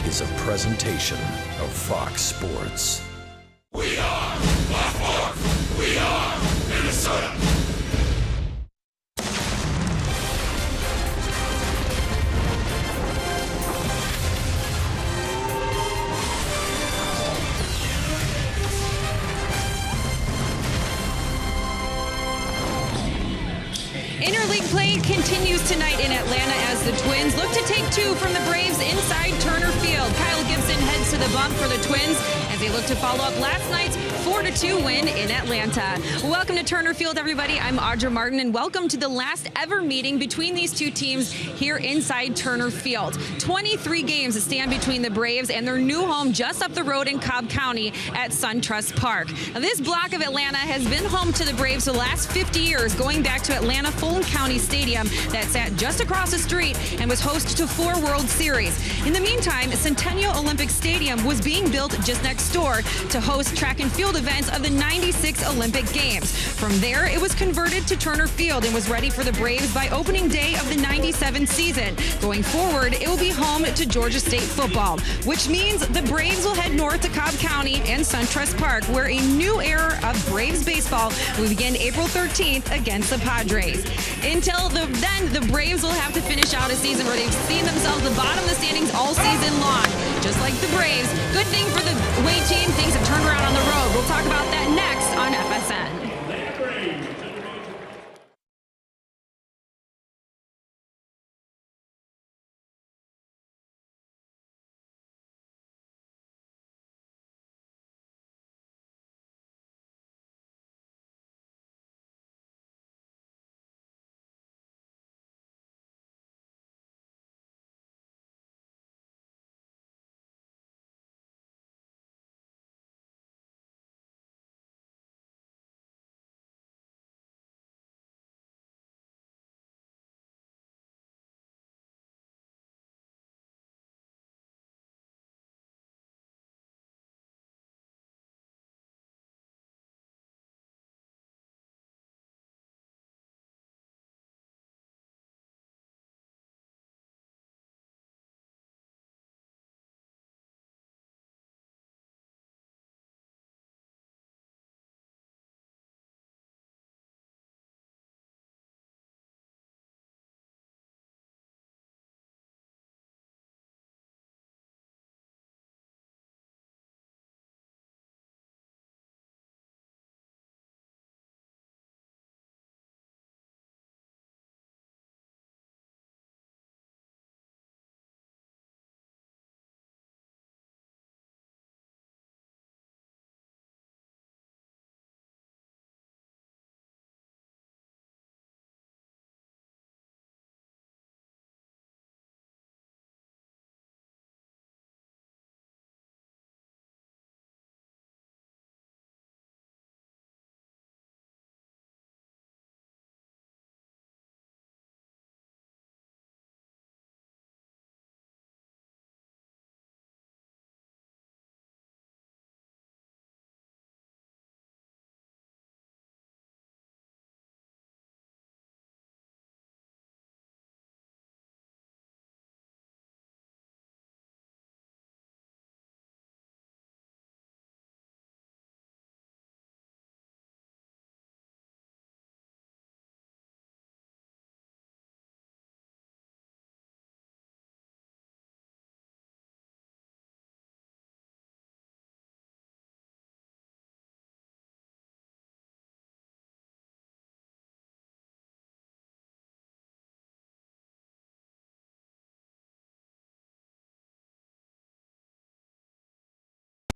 is a presentation of Fox Sports. We are Baltimore. We are Minnesota. Interleague play continues tonight in Atlanta as the Twins look to take two from the Braves inside Turner Field. Kyle Gibson heads to the bump for the Twins as they look to follow up last night's 4-2 win in Atlanta. Welcome to Turner Field, everybody. I'm Audra Martin, and welcome to the last ever meeting between these two teams here inside Turner Field. 23 games stand between the Braves and their new home just up the road in Cobb County at SunTrust Park. Now, this block of Atlanta has been home to the Braves the last 50 years, going back to Atlanta Fulton County Stadium that sat just across the street and was host to 4 World Series. In the meantime, Centennial Olympic Stadium was being built just next door to host track and field events of the '96 Olympic Games. From there, it was converted to Turner Field and was ready for the Braves by opening day of the '97 season. Going forward, it will be home to Georgia State football, which means the Braves will head north to Cobb County and SunTrust Park, where a new era of Braves baseball will begin April 13th against the Padres. Until then, the Braves will have to finish out a season where they've seen themselves at the bottom of the standings all season long. Just like the Braves, good thing for the away team, things have turned around on the road. We'll talk about that next on FSN.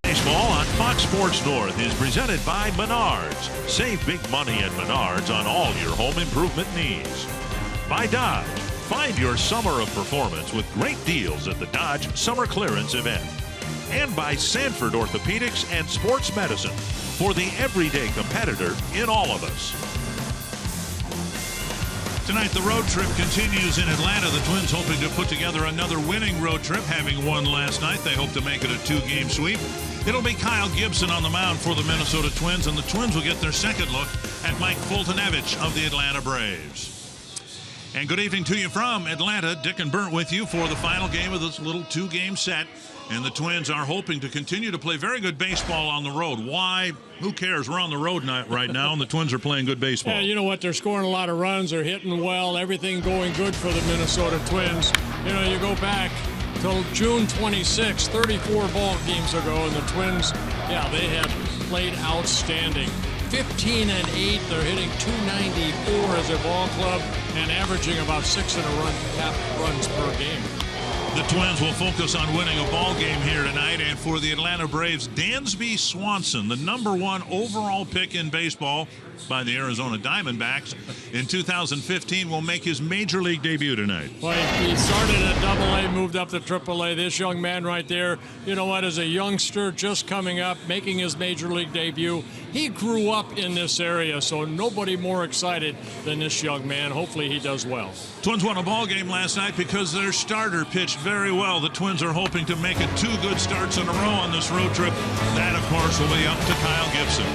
Baseball on Fox Sports North is presented by Menards. Save big money at Menards on all your home improvement needs. By Dodge. Find your summer of performance with great deals at the Dodge Summer Clearance event. And by Sanford Orthopedics and Sports Medicine for the everyday competitor in all of us. Tonight, the road trip continues in Atlanta. The Twins hoping to put together another winning road trip, having won last night. They hope to make it a 2-game sweep. It'll be Kyle Gibson on the mound for the Minnesota Twins, and the Twins will get their second look at Mike Fultonevich of the Atlanta Braves. And good evening to you from Atlanta. Dick and Bert with you for the final game of this little 2-game set And the Twins are hoping to continue to play very good baseball on the road. Why? Who cares? We're on the road right now, and the Twins are playing good baseball. Yeah, you know what? They're scoring a lot of runs. They're hitting well. Everything going good for the Minnesota Twins. You know, you go back till June 26, 34 ball games ago, and the Twins, yeah, they have played outstanding. 15-8. They're hitting .294 as a ball club and averaging about 6.5 runs per game. The Twins will focus on winning a ball game here tonight, and for the Atlanta Braves, Dansby Swanson, the #1 overall pick in baseball by the Arizona Diamondbacks in 2015, will make his major league debut tonight. Well, he started at AA, moved up to AAA. This young man right there, you know what, as a youngster just coming up, making his major league debut, he grew up in this area, so nobody more excited than this young man. Hopefully he does well. Twins won a ball game last night because their starter pitched very well. The Twins are hoping to make it 2 good starts in a row on this road trip. That, of course, will be up to Kyle Gibson.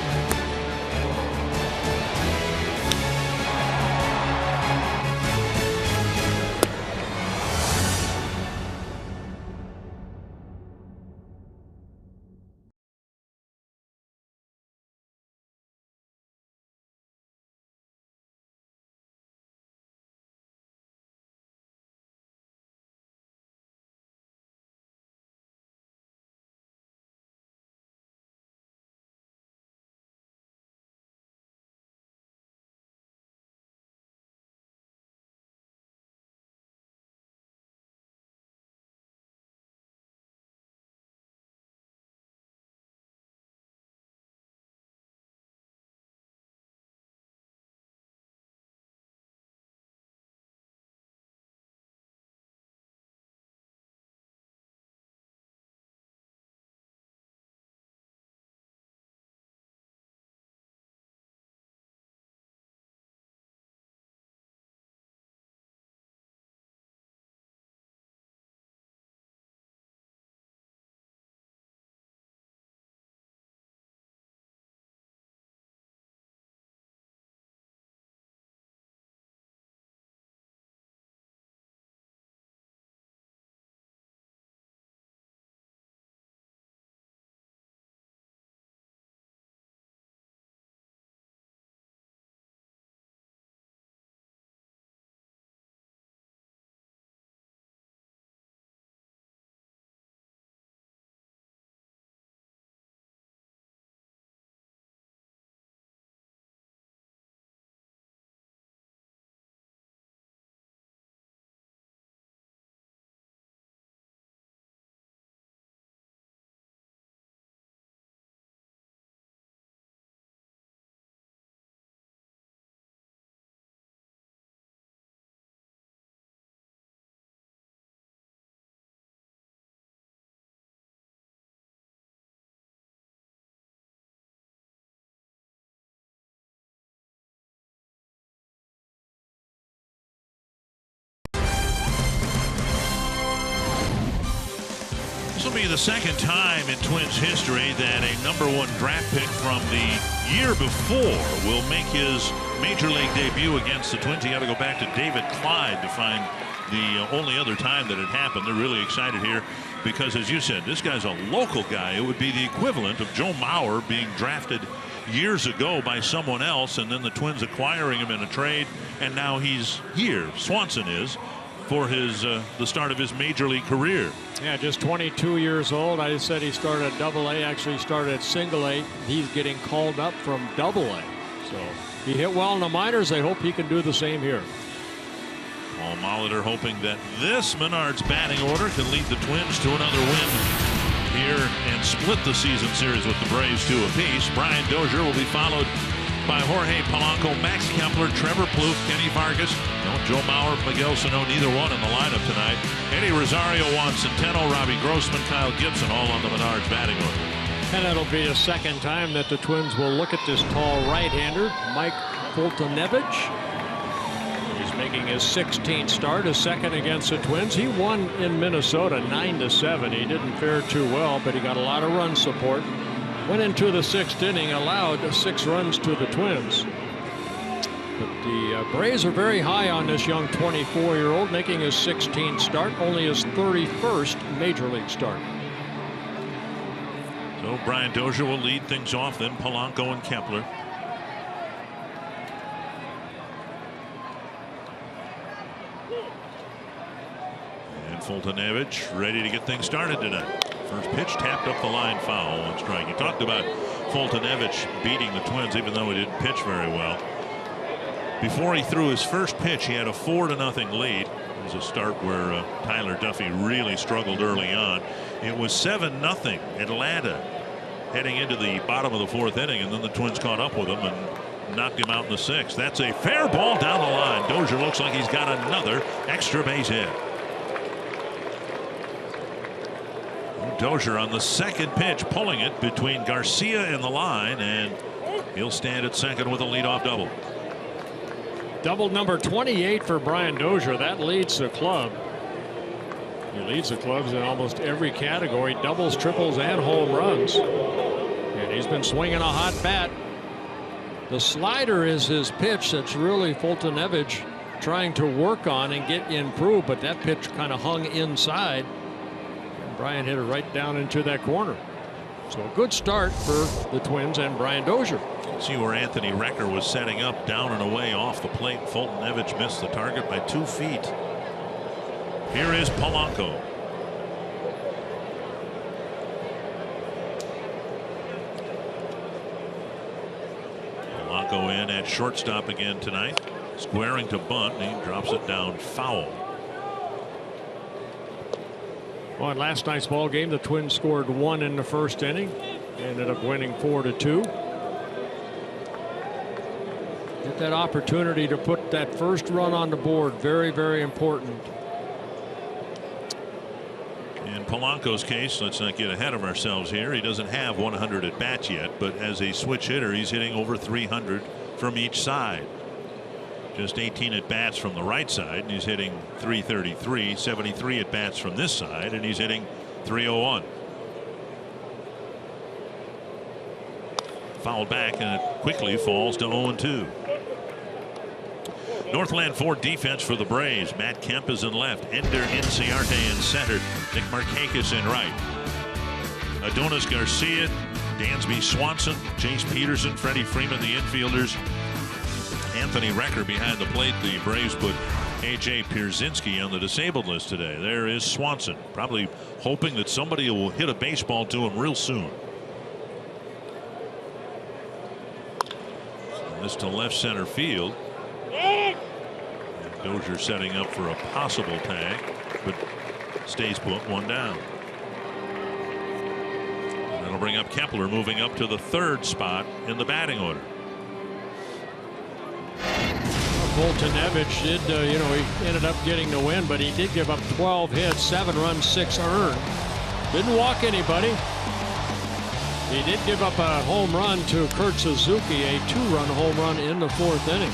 This will be the second time in Twins history that a #1 draft pick from the year before will make his major league debut against the Twins. You got to go back to David Clyde to find the only other time that it happened. They're really excited here because, as you said, this guy's a local guy. It would be the equivalent of Joe Mauer being drafted years ago by someone else, and then the Twins acquiring him in a trade, and now he's here. Swanson is, for his the start of his major league career. Yeah, just 22 years old. I said he started at AA. Actually, he started at single-A. He's getting called up from AA. So he hit well in the minors. I hope he can do the same here. Paul Molitor hoping that this Menards batting order can lead the Twins to another win here and split the season series with the Braves 2 apiece. Brian Dozier will be followed by Jorge Polanco, Max Kepler, Trevor Plouffe, Kenny Vargas. No Joe Mauer, Miguel Sano, neither one in the lineup tonight. Eddie Rosario, Juan Centeno, Robbie Grossman, Kyle Gibson, all on the Menards batting order. And it'll be the second time that the Twins will look at this tall right-hander, Mike Foltynewicz. He's making his 16th start, his second against the Twins. He won in Minnesota 9-7. He didn't fare too well, but he got a lot of run support. Went into the 6th inning, allowed 6 runs to the Twins. But the Braves are very high on this young 24-year-old, making his 16th start, only his 31st major league start. So Brian Dozier will lead things off, then Polanco and Kepler. And Fultonevich ready to get things started tonight. First pitch tapped up the line, foul, 1 strike. You talked about Fultonevich beating the Twins even though he didn't pitch very well. Before he threw his first pitch, he had a 4-0 lead. It was a start where Tyler Duffy really struggled early on. It was 7-0 Atlanta heading into the bottom of the 4th inning, and then the Twins caught up with him and knocked him out in the 6th. That's a fair ball down the line. Dozier looks like he's got another extra base hit. Dozier on the 2nd pitch, pulling it between Garcia and the line, and he'll stand at second with a leadoff double. Double number 28 for Brian Dozier. That leads the club. He leads the clubs in almost every category, doubles, triples, and home runs. And he's been swinging a hot bat. The slider is his pitch that's really Fultonevich trying to work on and get improved, but that pitch kind of hung inside. And Brian hit it right down into that corner. So a good start for the Twins and Brian Dozier. See where Anthony Recker was setting up, down and away off the plate. Fultonevich missed the target by 2 feet. Here is Polanco. Polanco in at shortstop again tonight, squaring to bunt, and he drops it down foul. Well, in last night's ball game, the Twins scored 1 in the 1st inning, ended up winning 4-2. Get that opportunity to put that first run on the board, very, very important. In Polanco's case, let's not get ahead of ourselves here. He doesn't have 100 at bats yet, but as a switch hitter, he's hitting over 300 from each side. Just 18 at bats from the right side, and he's hitting 333, 73 at bats from this side, and he's hitting 301. Fouled back, and it quickly falls to 0-2. Northland Ford defense for the Braves. Matt Kemp is in left. Ender Inciarte in center. Nick Markakis in right. Adonis Garcia, Dansby, Swanson, Jace Peterson, Freddie Freeman, the infielders. Anthony Recker behind the plate. The Braves put A.J. Pierzynski on the disabled list today. There is Swanson, probably hoping that somebody will hit a baseball to him real soon. And this to left center field. Dozier setting up for a possible tag, but stays put, 1 down. And that'll bring up Kepler, moving up to the 3rd spot in the batting order. Fultonevich did, he ended up getting the win, but he did give up 12 hits, 7 runs, 6 earned. Didn't walk anybody. He did give up a home run to Kurt Suzuki, a 2-run home run in the 4th inning.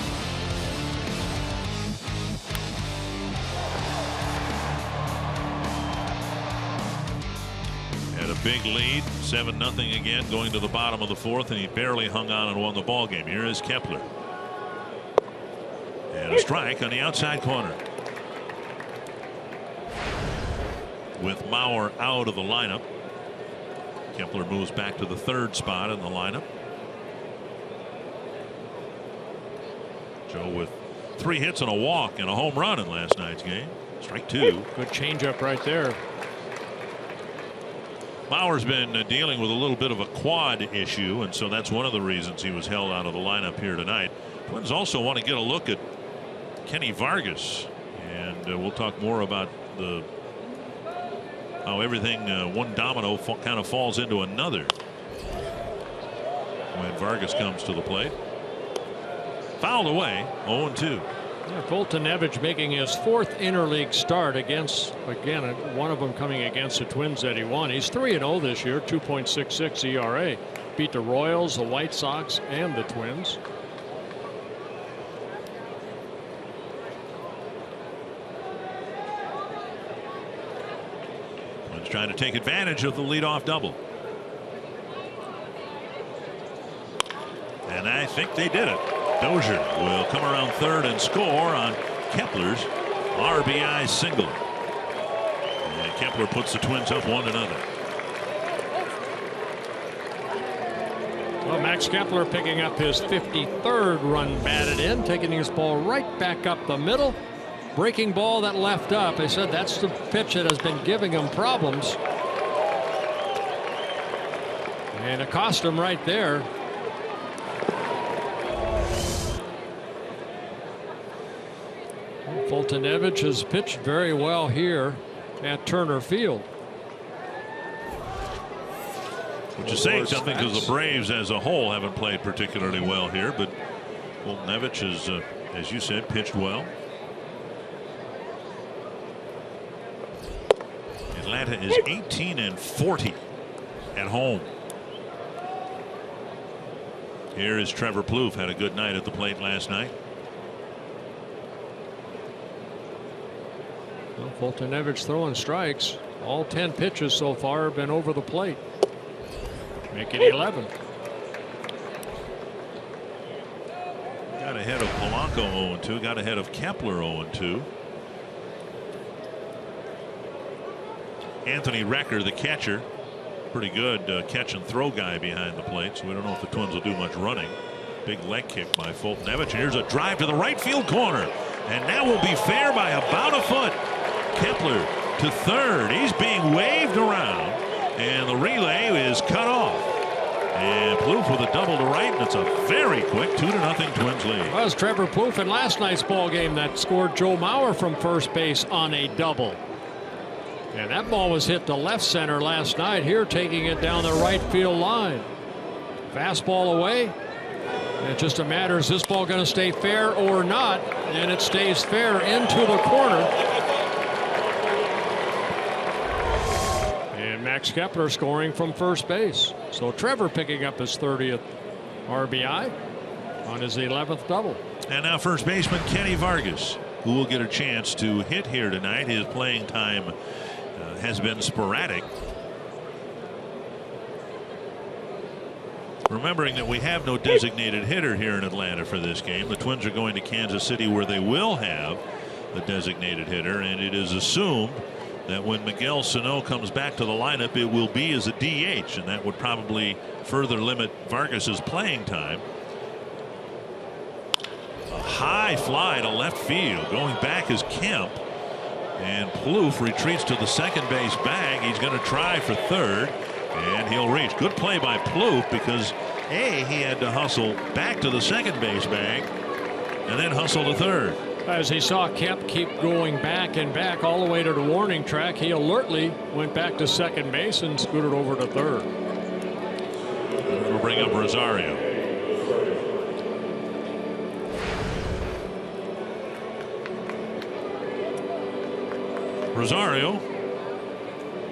Had a big lead, 7-0 again, going to the bottom of the 4th, and he barely hung on and won the ball game. Here is Kepler. And a strike on the outside corner. With Mauer out of the lineup, Kepler moves back to the 3rd spot in the lineup. Joe with 3 hits and a walk and a home run in last night's game. Strike 2. Good changeup right there. Mauer's been dealing with a little bit of a quad issue, and so that's one of the reasons he was held out of the lineup here tonight. Twins also want to get a look at Kenny Vargas, and we'll talk more about how everything, one domino kind of falls into another when Vargas comes to the plate. Fouled away, 0-2. Yeah, Fultonevich making his 4th interleague start against, again, one of them coming against the Twins that he won. He's 3-0 this year, 2.66 ERA. Beat the Royals, the White Sox, and the Twins. Twins trying to take advantage of the leadoff double. And I think they did it. Dozier will come around 3rd and score on Kepler's RBI single. And Kepler puts the Twins up 1-0. Well, Max Kepler picking up his 53rd run batted in, taking his ball right back up the middle. Breaking ball that left up. I said that's the pitch that has been giving him problems. And it cost him right there. Foltynewicz has pitched very well here at Turner Field. Which is saying something because the Braves as a whole haven't played particularly well here, but Foltynewicz has, as you said, pitched well. Atlanta is 18-40 at home. Here is Trevor Plouffe, had a good night at the plate last night. Well, Foltynewicz throwing strikes. All 10 pitches so far have been over the plate. Make it 11. Got ahead of Polanco 0-2. Got ahead of Kepler 0-2. Anthony Recker, the catcher, pretty good catch and throw guy behind the plate, so we don't know if the Twins will do much running. Big leg kick by Foltynewicz. Here's a drive to the right field corner, and that will be fair by about a foot. Kepler to third. He's being waved around, and the relay is cut off. And Plouffe with a double to right, and it's a very quick 2-0 Twins lead. Well, it was Trevor Plouffe in last night's ball game that scored Joe Mauer from first base on a double. And that ball was hit to left center last night. Here taking it down the right field line. Fastball away. And it just a matter, is this ball going to stay fair or not? And it stays fair into the corner. And Max Kepler scoring from first base. So Trevor picking up his 30th RBI on his 11th double. And now first baseman Kenny Vargas, who will get a chance to hit here tonight. His playing time has been sporadic. Remembering that we have no designated hitter here in Atlanta for this game. The Twins are going to Kansas City, where they will have a designated hitter, and it is assumed that when Miguel Sano comes back to the lineup, it will be as a DH, and that would probably further limit Vargas's playing time. A high fly to left field. Going back is Kemp. And Plouffe retreats to the second base bag. He's going to try for third, and he'll reach. Good play by Plouffe, because he had to hustle back to the second base bag and then hustle to third. As he saw Kemp keep going back and back all the way to the warning track, he alertly went back to second base and scooted over to third. We'll bring up Rosario. Rosario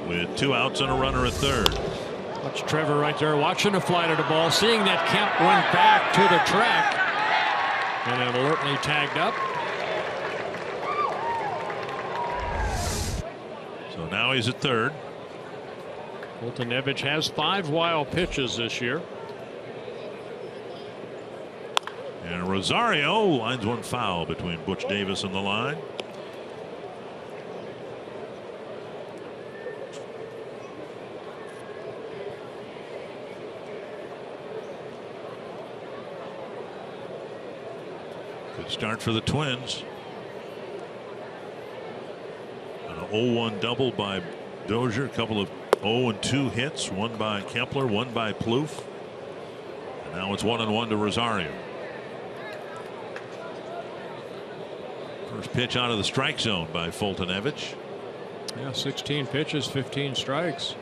with 2 outs and a runner at third. Watch Trevor right there watching the fly to the ball, seeing that Kemp went back to the track and then alertly tagged up. So now he's at third. Foltynewicz has 5 wild pitches this year. And Rosario lines one foul between Butch Davis and the line. Good start for the Twins. An 0-1 double by Dozier. A couple of 0-2 hits. One by Kepler, one by Plouffe. And now it's 1-1 to Rosario. First pitch out of the strike zone by Foltynewicz. Yeah, 16 pitches, 15 strikes.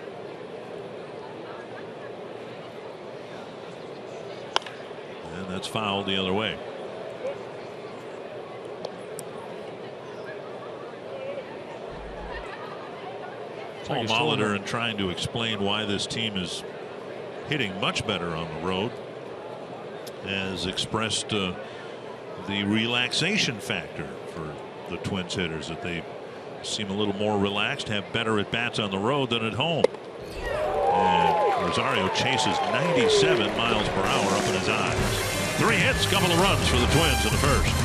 And that's fouled the other way. Paul Molitor, and trying to explain why this team is hitting much better on the road, has expressed the relaxation factor for the Twins hitters, that they seem a little more relaxed, have better at bats on the road than at home. And Rosario chases 97 miles per hour up in his eyes. 3 hits, couple of runs for the Twins in the first.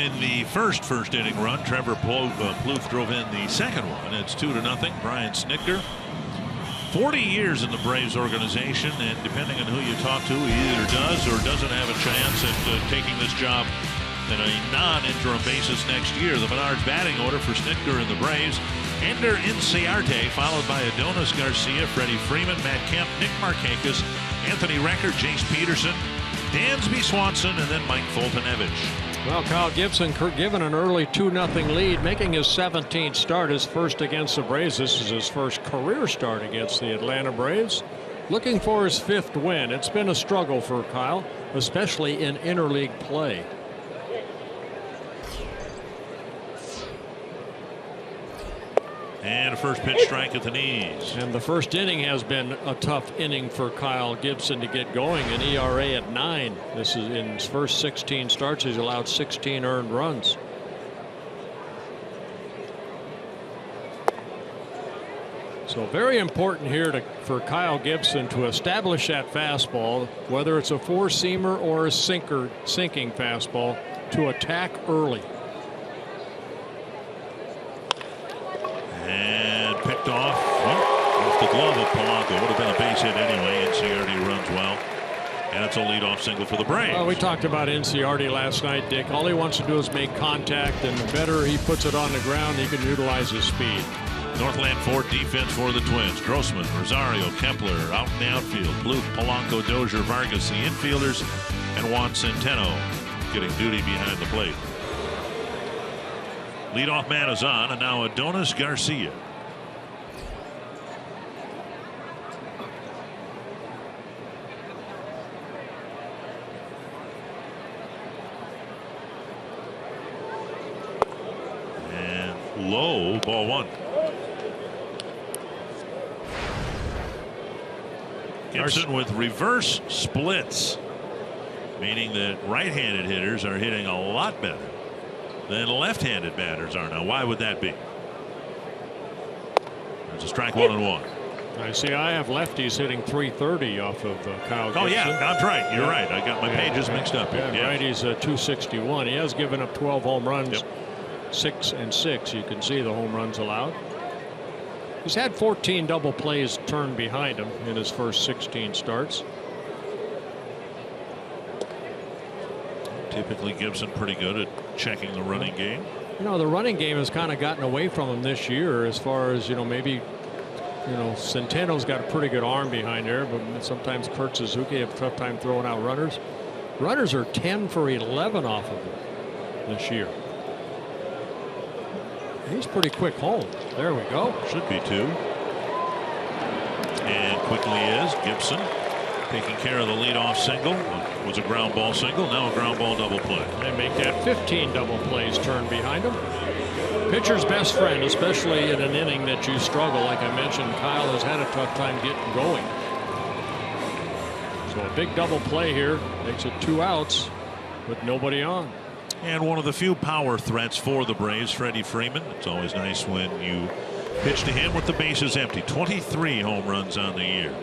In the first inning run, Trevor Plouffe drove in the second one. It's 2-0. Brian Snitker, 40 years in the Braves organization, and depending on who you talk to, he either does or doesn't have a chance at taking this job in a non-interim basis next year. The Menards batting order for Snitker and the Braves: Ender Inciarte, followed by Adonis Garcia, Freddie Freeman, Matt Kemp, Nick Markakis, Anthony Recker, Jace Peterson, Dansby, Swanson, and then Mike Foltynewicz. Well, Kyle Gibson given an early 2-0 lead, making his 17th start, his first against the Braves. This is his first career start against the Atlanta Braves. Looking for his 5th win. It's been a struggle for Kyle, especially in interleague play. And a first pitch strike at the knees. And the first inning has been a tough inning for Kyle Gibson to get going. An ERA at 9. This is in his first 16 starts. He's allowed 16 earned runs. So very important here for Kyle Gibson to establish that fastball, whether it's a four-seamer or a sinking fastball, to attack early. And picked off the glove of Polanco. Would have been a base hit anyway. Inciarte runs well. And it's a leadoff single for the Braves. Well, we talked about Inciarte last night, Dick. All he wants to do is make contact, and the better he puts it on the ground, he can utilize his speed. Northland Ford defense for the Twins: Grossman, Rosario, Kepler out in the outfield, Plouffe, Polanco, Dozier, Vargas, the infielders, and Juan Centeno getting duty behind the plate. Leadoff man is on, and now Adonis Garcia. And low, ball 1. Gibson with reverse splits, meaning that right-handed hitters are hitting a lot better than left-handed batters are now. Why would that be? There's a strike, 1-1. I see. I have lefties hitting 330 off of Kyle Gibson. Oh yeah, that's right. You're right. I got my pages mixed up. Yeah, righties 261. He has given up 12 home runs, 6 and 6. You can see the home runs allowed. He's had 14 double plays turned behind him in his first 16 starts. Typically Gibson pretty good at checking the running game. You know, the running game has kind of gotten away from him this year, as far as, you know, maybe, you know, Centeno's got a pretty good arm behind there, but sometimes Kurt Suzuki have a tough time throwing out runners. Runners are 10 for 11 off of him this year. He's pretty quick home. There we go. Should be 2. And quickly is Gibson taking care of the leadoff single. Was a ground ball single, now a ground ball double play. They make that 15 double plays turn behind him. Pitcher's best friend, especially in an inning that you struggle. Like I mentioned, Kyle has had a tough time getting going. So a big double play here makes it 2 outs with nobody on. And one of the few power threats for the Braves, Freddie Freeman. It's always nice when you pitch to him with the bases empty. 23 home runs on the year.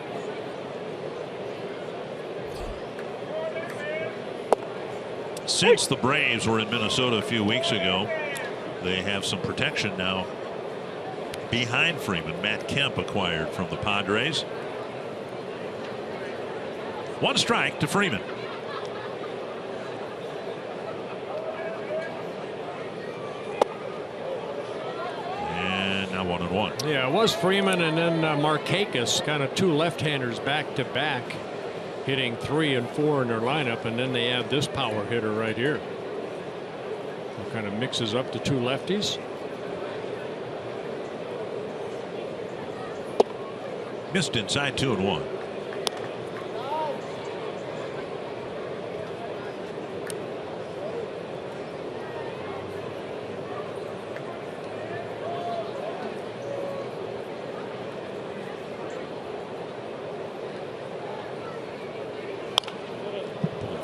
Since the Braves were in Minnesota a few weeks ago, they have some protection now behind Freeman. Matt Kemp acquired from the Padres. 1 strike to Freeman. And now 1-1. Yeah, it was Freeman and then Markakis, kind of 2 left-handers back to back, hitting 3 and 4 in their lineup, and then they add this power hitter right here. It kind of mixes up the 2 lefties. Missed inside, 2-1.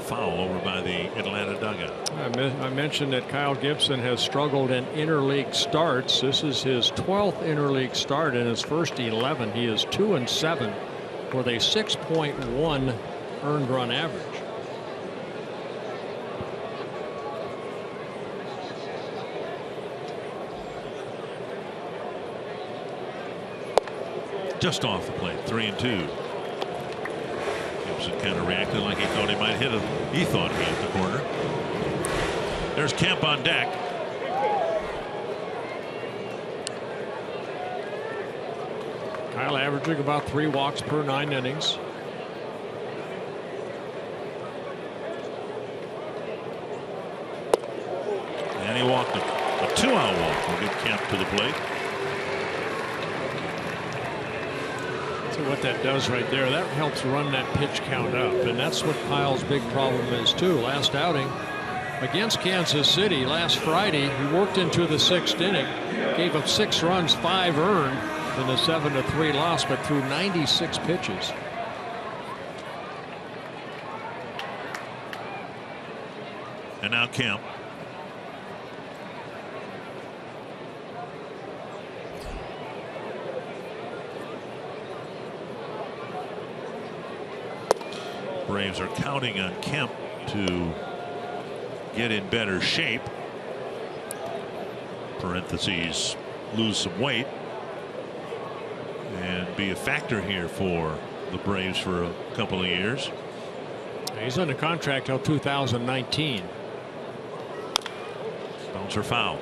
Foul over by the Atlanta dugout. I mentioned that Kyle Gibson has struggled in interleague starts. This is his 12th interleague start. In his first 11, he is 2 and 7 with a 6.1 earned run average. Just off the plate, 3-2. Gibson kind of reacted like he thought he might hit it. He thought he hit the corner. There's Kemp on deck. Kyle averaging about 3 walks per 9 innings. And he walked a 2-out walk will get Kemp to the plate. So what that does right there, that helps run that pitch count up, and that's what Kyle's big problem is too. Last outing against Kansas City last Friday, he worked into the 6th inning, gave up 6 runs, 5 earned in a 7-3 loss, but threw 96 pitches. And now Kemp. Braves are counting on Kemp to get in better shape. Parentheses, lose some weight. And be a factor here for the Braves for a couple of years. He's under contract till 2019. Bouncer foul.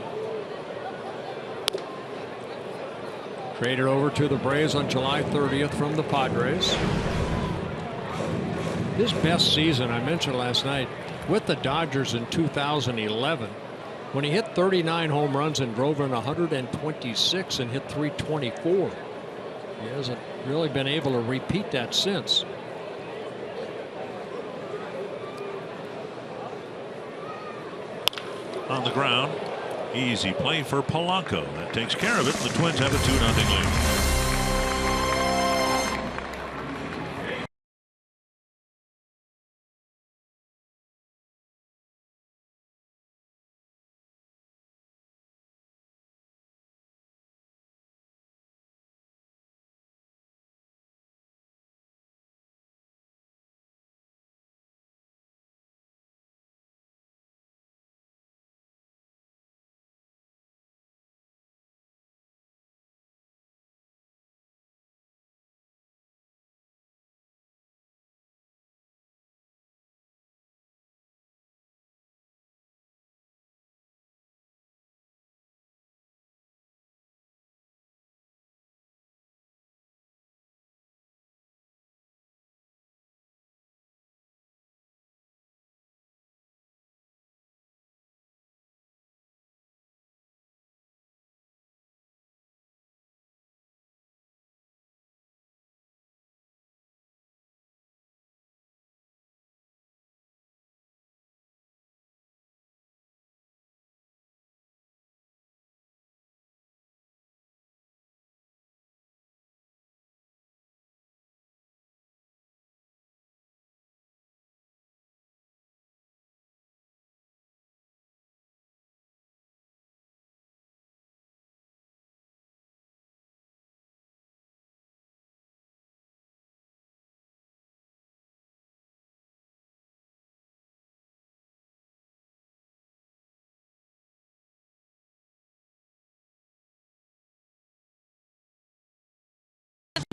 Traded over to the Braves on July 30th from the Padres. His best season, I mentioned last night, with the Dodgers in 2011, when he hit 39 home runs and drove in 126 and hit 324. He hasn't really been able to repeat that since. On the ground, easy play for Polanco. That takes care of it. The Twins have a 2-0 lead.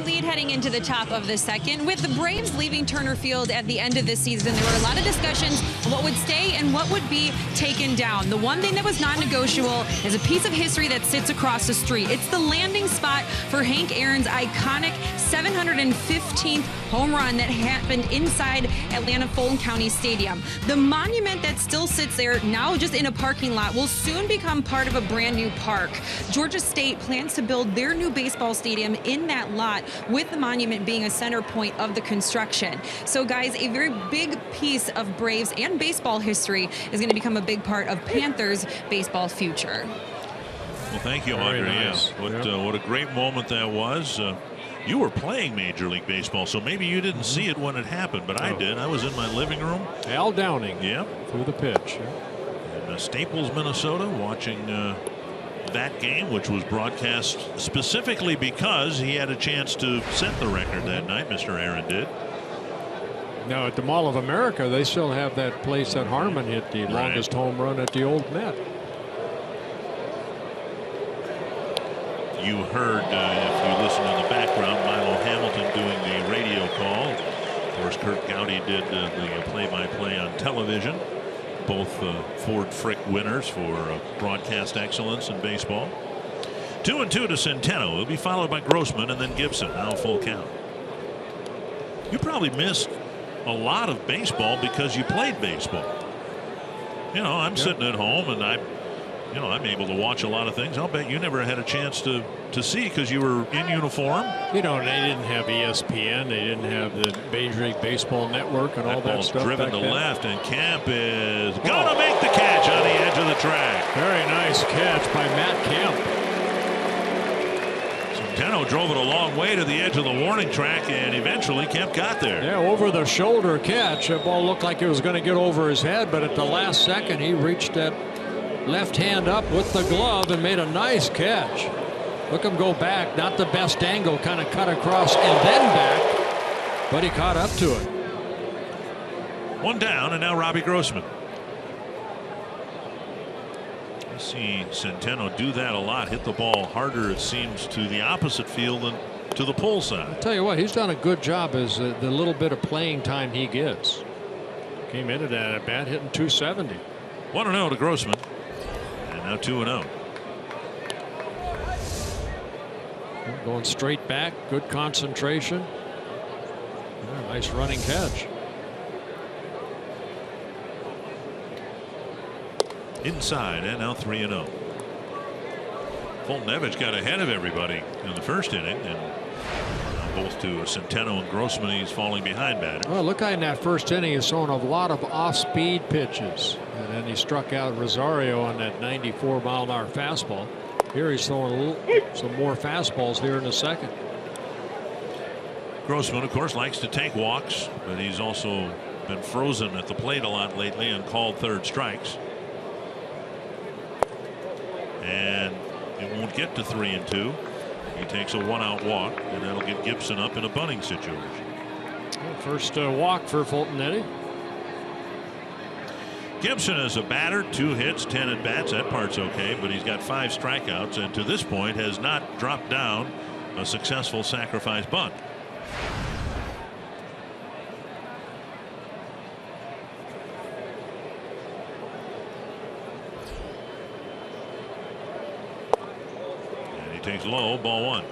Lead heading into the top of the second. With the Braves leaving Turner Field at the end of the season, there were a lot of discussions on what would stay and what would be taken down. The one thing that was non-negotiable is a piece of history that sits across the street. It's the landing spot for Hank Aaron's iconic 715th home run that happened inside Atlanta Fulton County Stadium. The monument that still sits there now just in a parking lot will soon become part of a brand new park. Georgia State plans to build their new baseball stadium in that lot, with the monument being a center point of the construction. So guys, a very big piece of Braves and baseball history is going to become a big part of Panthers baseball future. Well, thank you, Audrey. Nice. What a great moment that was. You were playing Major League Baseball, so maybe you didn't see it when it happened, but I did. I was in my living room. Al Downing. Yep. Through the pitch. In Staples, Minnesota, watching that game, which was broadcast specifically because he had a chance to set the record that night. Mr. Aaron did. Now at the Mall of America, they still have that place that Harmon hit the longest home run at the old Met. You heard, if you listen in the background, Milo Hamilton doing the radio call. Of course, Kurt Gowdy did the play-by-play on television. Both Ford Frick winners for broadcast excellence in baseball. 2-2 to Centeno. He'll be followed by Grossman and then Gibson. Now full count. You probably missed a lot of baseball because you played baseball. You know, I'm sitting at home and I'm able to watch a lot of things. I'll bet you never had a chance to see because you were in uniform. You know, they didn't have ESPN. They didn't have the Major League Baseball Network and all that stuff. Driven to left, and Kemp is going to make the catch on the edge of the track. Very nice catch by Matt Kemp. Centeno drove it a long way to the edge of the warning track, and eventually Kemp got there. Yeah, over the shoulder catch. The ball looked like it was going to get over his head, but at the last second he reached that left hand up with the glove and made a nice catch. Look him go back, not the best angle, kind of cut across and then back, but he caught up to it. One down, and now Robbie Grossman. I see Centeno do that a lot, hit the ball harder, it seems, to the opposite field than to the pull side. I'll tell you what, he's done a good job as the little bit of playing time he gets. Came into that at bat hitting .270. 1-0 to Grossman. Now 2-0. Going straight back, good concentration. Yeah, nice running catch. Inside, and now 3-0. Fulton got ahead of everybody in the first inning, and both to Centeno and Grossman, he's falling behind batter. Well, look, in that first inning, he's throwing a lot of off-speed pitches, and then he struck out Rosario on that 94-mile-an-hour fastball. Here he's throwing some more fastballs here in the second. Grossman, of course, likes to take walks, but he's also been frozen at the plate a lot lately and called third strikes. And it won't get to 3-2. He takes a one-out walk, and that'll get Gibson up in a bunting situation. First walk for Fulton Eddy. Gibson is a batter, 2 hits, 10 at bats. That part's okay, but he's got 5 strikeouts, and to this point has not dropped down a successful sacrifice bunt. Takes low, ball 1.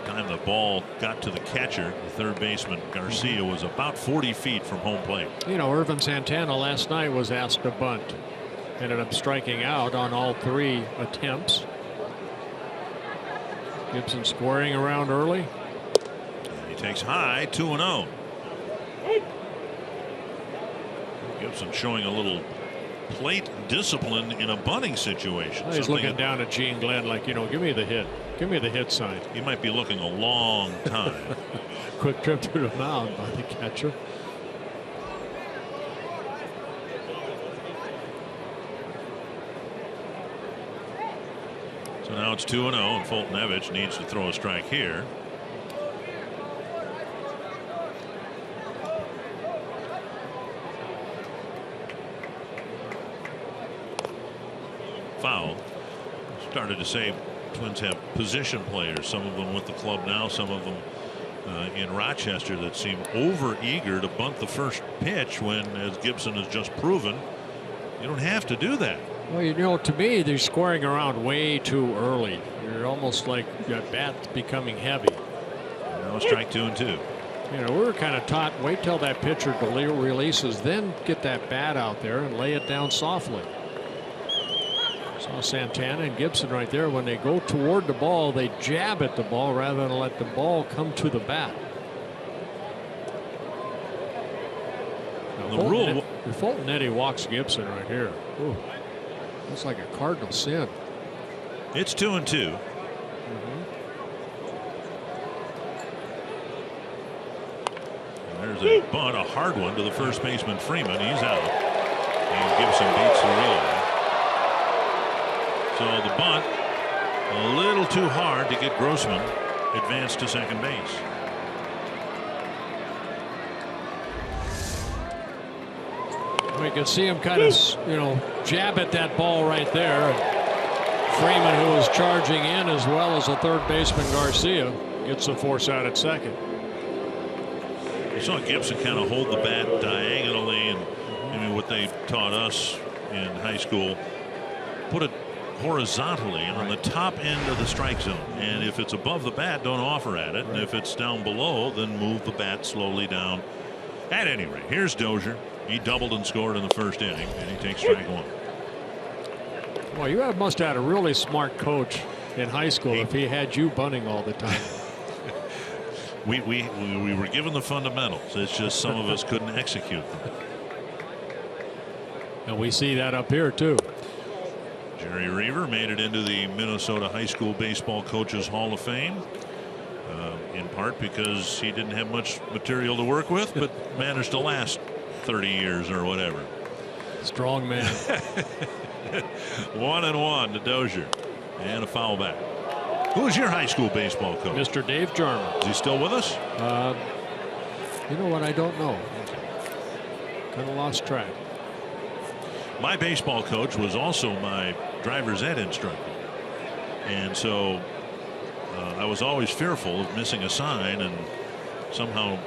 Time the ball got to the catcher, the third baseman Garcia was about 40 feet from home plate. You know, Irvin Santana last night was asked to bunt. Ended up striking out on all 3 attempts. Gibson squaring around early. And he takes high, 2-0. Gibson showing a little plate discipline in a bunting situation. Well, he's looking down at Gene Glenn like, you know, give me the hit. Give me the hit sign. He might be looking a long time. Quick trip to the mound by the catcher. So now it's 2-0, and Fulton needs to throw a strike here. Foul. Started to say Twins have position players, some of them with the club now, some of them in Rochester, that seem over eager to bunt the first pitch when, as Gibson has just proven, you don't have to do that. Well, you know, to me, they're squaring around way too early. You're almost like your bat's becoming heavy. Now strike 2 and 2. You know, we were kind of taught, wait till that pitcher releases, then get that bat out there and lay it down softly. Saw Santana and Gibson right there. When they go toward the ball, they jab at the ball rather than let the ball come to the bat. Now, Fulton Eddy walks Gibson right here. Ooh, looks like a cardinal sin. It's 2 and 2. There's a bunt, a hard one to the first baseman Freeman. He's out. And Gibson beats the relay. So the bunt a little too hard to get Grossman advanced to second base. We can see him kind of, you know, jab at that ball right there. Freeman, who was charging in, as well as a third baseman Garcia, gets a force out at second. You saw Gibson kind of hold the bat diagonally, and I mean what they taught us in high school, put it horizontally on the top end of the strike zone, and if it's above the bat, don't offer at it, and if it's down below, then move the bat slowly down. At any rate, here's Dozier. He doubled and scored in the first inning, and he takes strike one. Well, you must have had a really smart coach in high school if he had you bunting all the time. we were given the fundamentals. It's just some of us couldn't execute them. And we see that up here too. Jerry Reaver made it into the Minnesota High School Baseball Coaches Hall of Fame, in part because he didn't have much material to work with, but managed to last 30 years or whatever. Strong man. 1-1 to Dozier, and a foul back. Who was your high school baseball coach? Mr. Dave Jarman. Is he still with us? You know what? I don't know. Kind of lost track. My baseball coach was also my driver's ed instructor, and so I was always fearful of missing a sign, and somehow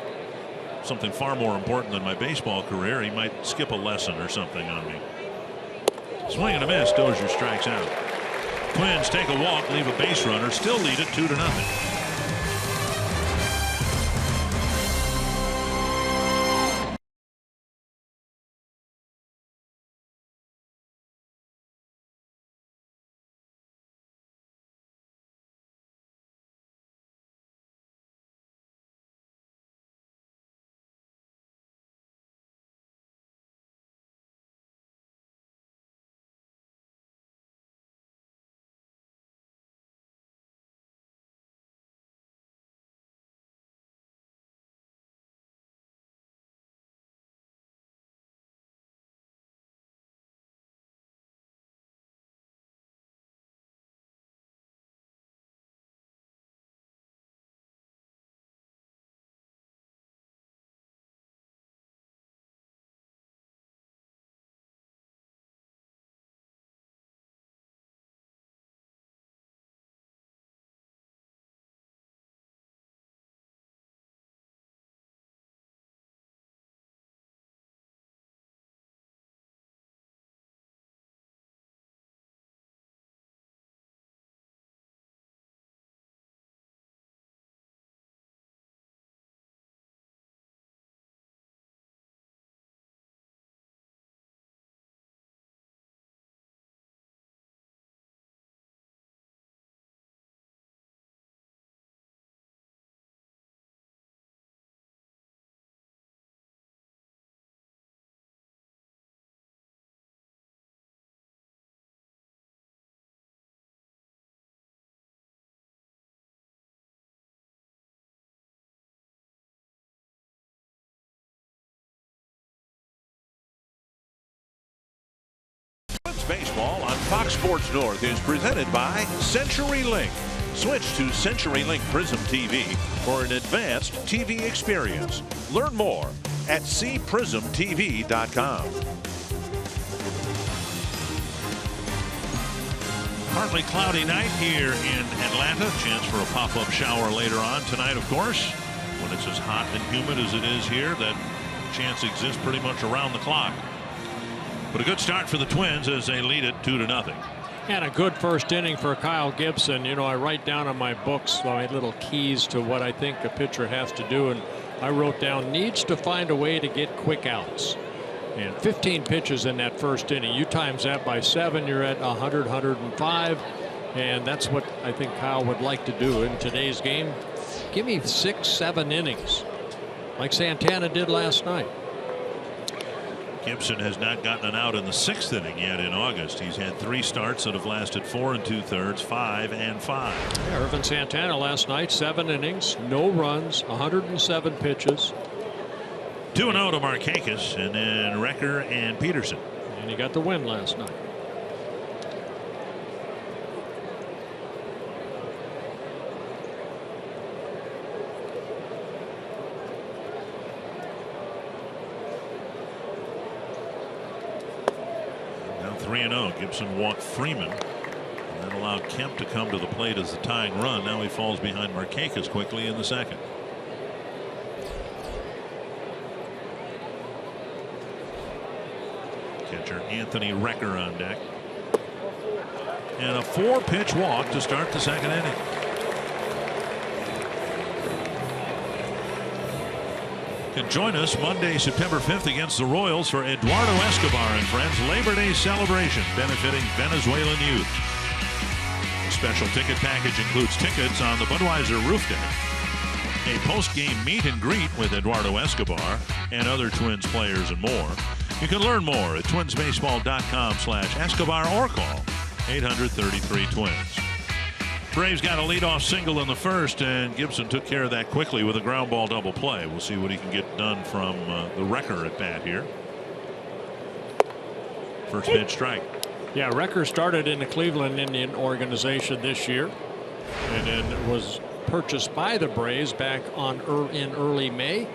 something far more important than my baseball career, he might skip a lesson or something on me. Swing and a miss. Dozier strikes out. Twins take a walk, leave a base runner, still lead it 2-0. Baseball on Fox Sports North is presented by CenturyLink. Switch to CenturyLink Prism TV for an advanced TV experience. Learn more at cprismtv.com. Partly cloudy night here in Atlanta. Chance for a pop-up shower later on tonight, of course. When it's as hot and humid as it is here, that chance exists pretty much around the clock. But a good start for the Twins as they lead it 2-0. And a good first inning for Kyle Gibson. You know, I write down on my books my little keys to what I think a pitcher has to do, and I wrote down needs to find a way to get quick outs. And 15 pitches in that first inning. You times that by 7, you're at 100, 105, and that's what I think Kyle would like to do in today's game. Give me 6, 7 innings, like Santana did last night. Gibson has not gotten an out in the 6th inning yet in August. He's had 3 starts that have lasted 4 2/3, 5 and 5. Yeah, Irvin Santana last night, 7 innings, no runs, 107 pitches. 2-0 to Markakis, and then Recker and Peterson. And he got the win last night. Now 3-0. Gibson walked Freeman. And that allowed allowed Kemp to come to the plate as the tying run. Now he falls behind Markakis quickly in the second. Catcher Anthony Recker on deck. And a 4-pitch walk to start the second inning. Can join us Monday, September 5th against the Royals for Eduardo Escobar and friends Labor Day celebration benefiting Venezuelan youth. The special ticket package includes tickets on the Budweiser roof deck, a post-game meet and greet with Eduardo Escobar and other Twins players and more. You can learn more at twinsbaseball.com/Escobar or call 800-33-TWINS. Braves got a leadoff single in the first, and Gibson took care of that quickly with a ground ball double play. We'll see what he can get done from the Recker at bat here. First pitch strike. Yeah, Recker started in the Cleveland Indian organization this year, and then was purchased by the Braves back in early May.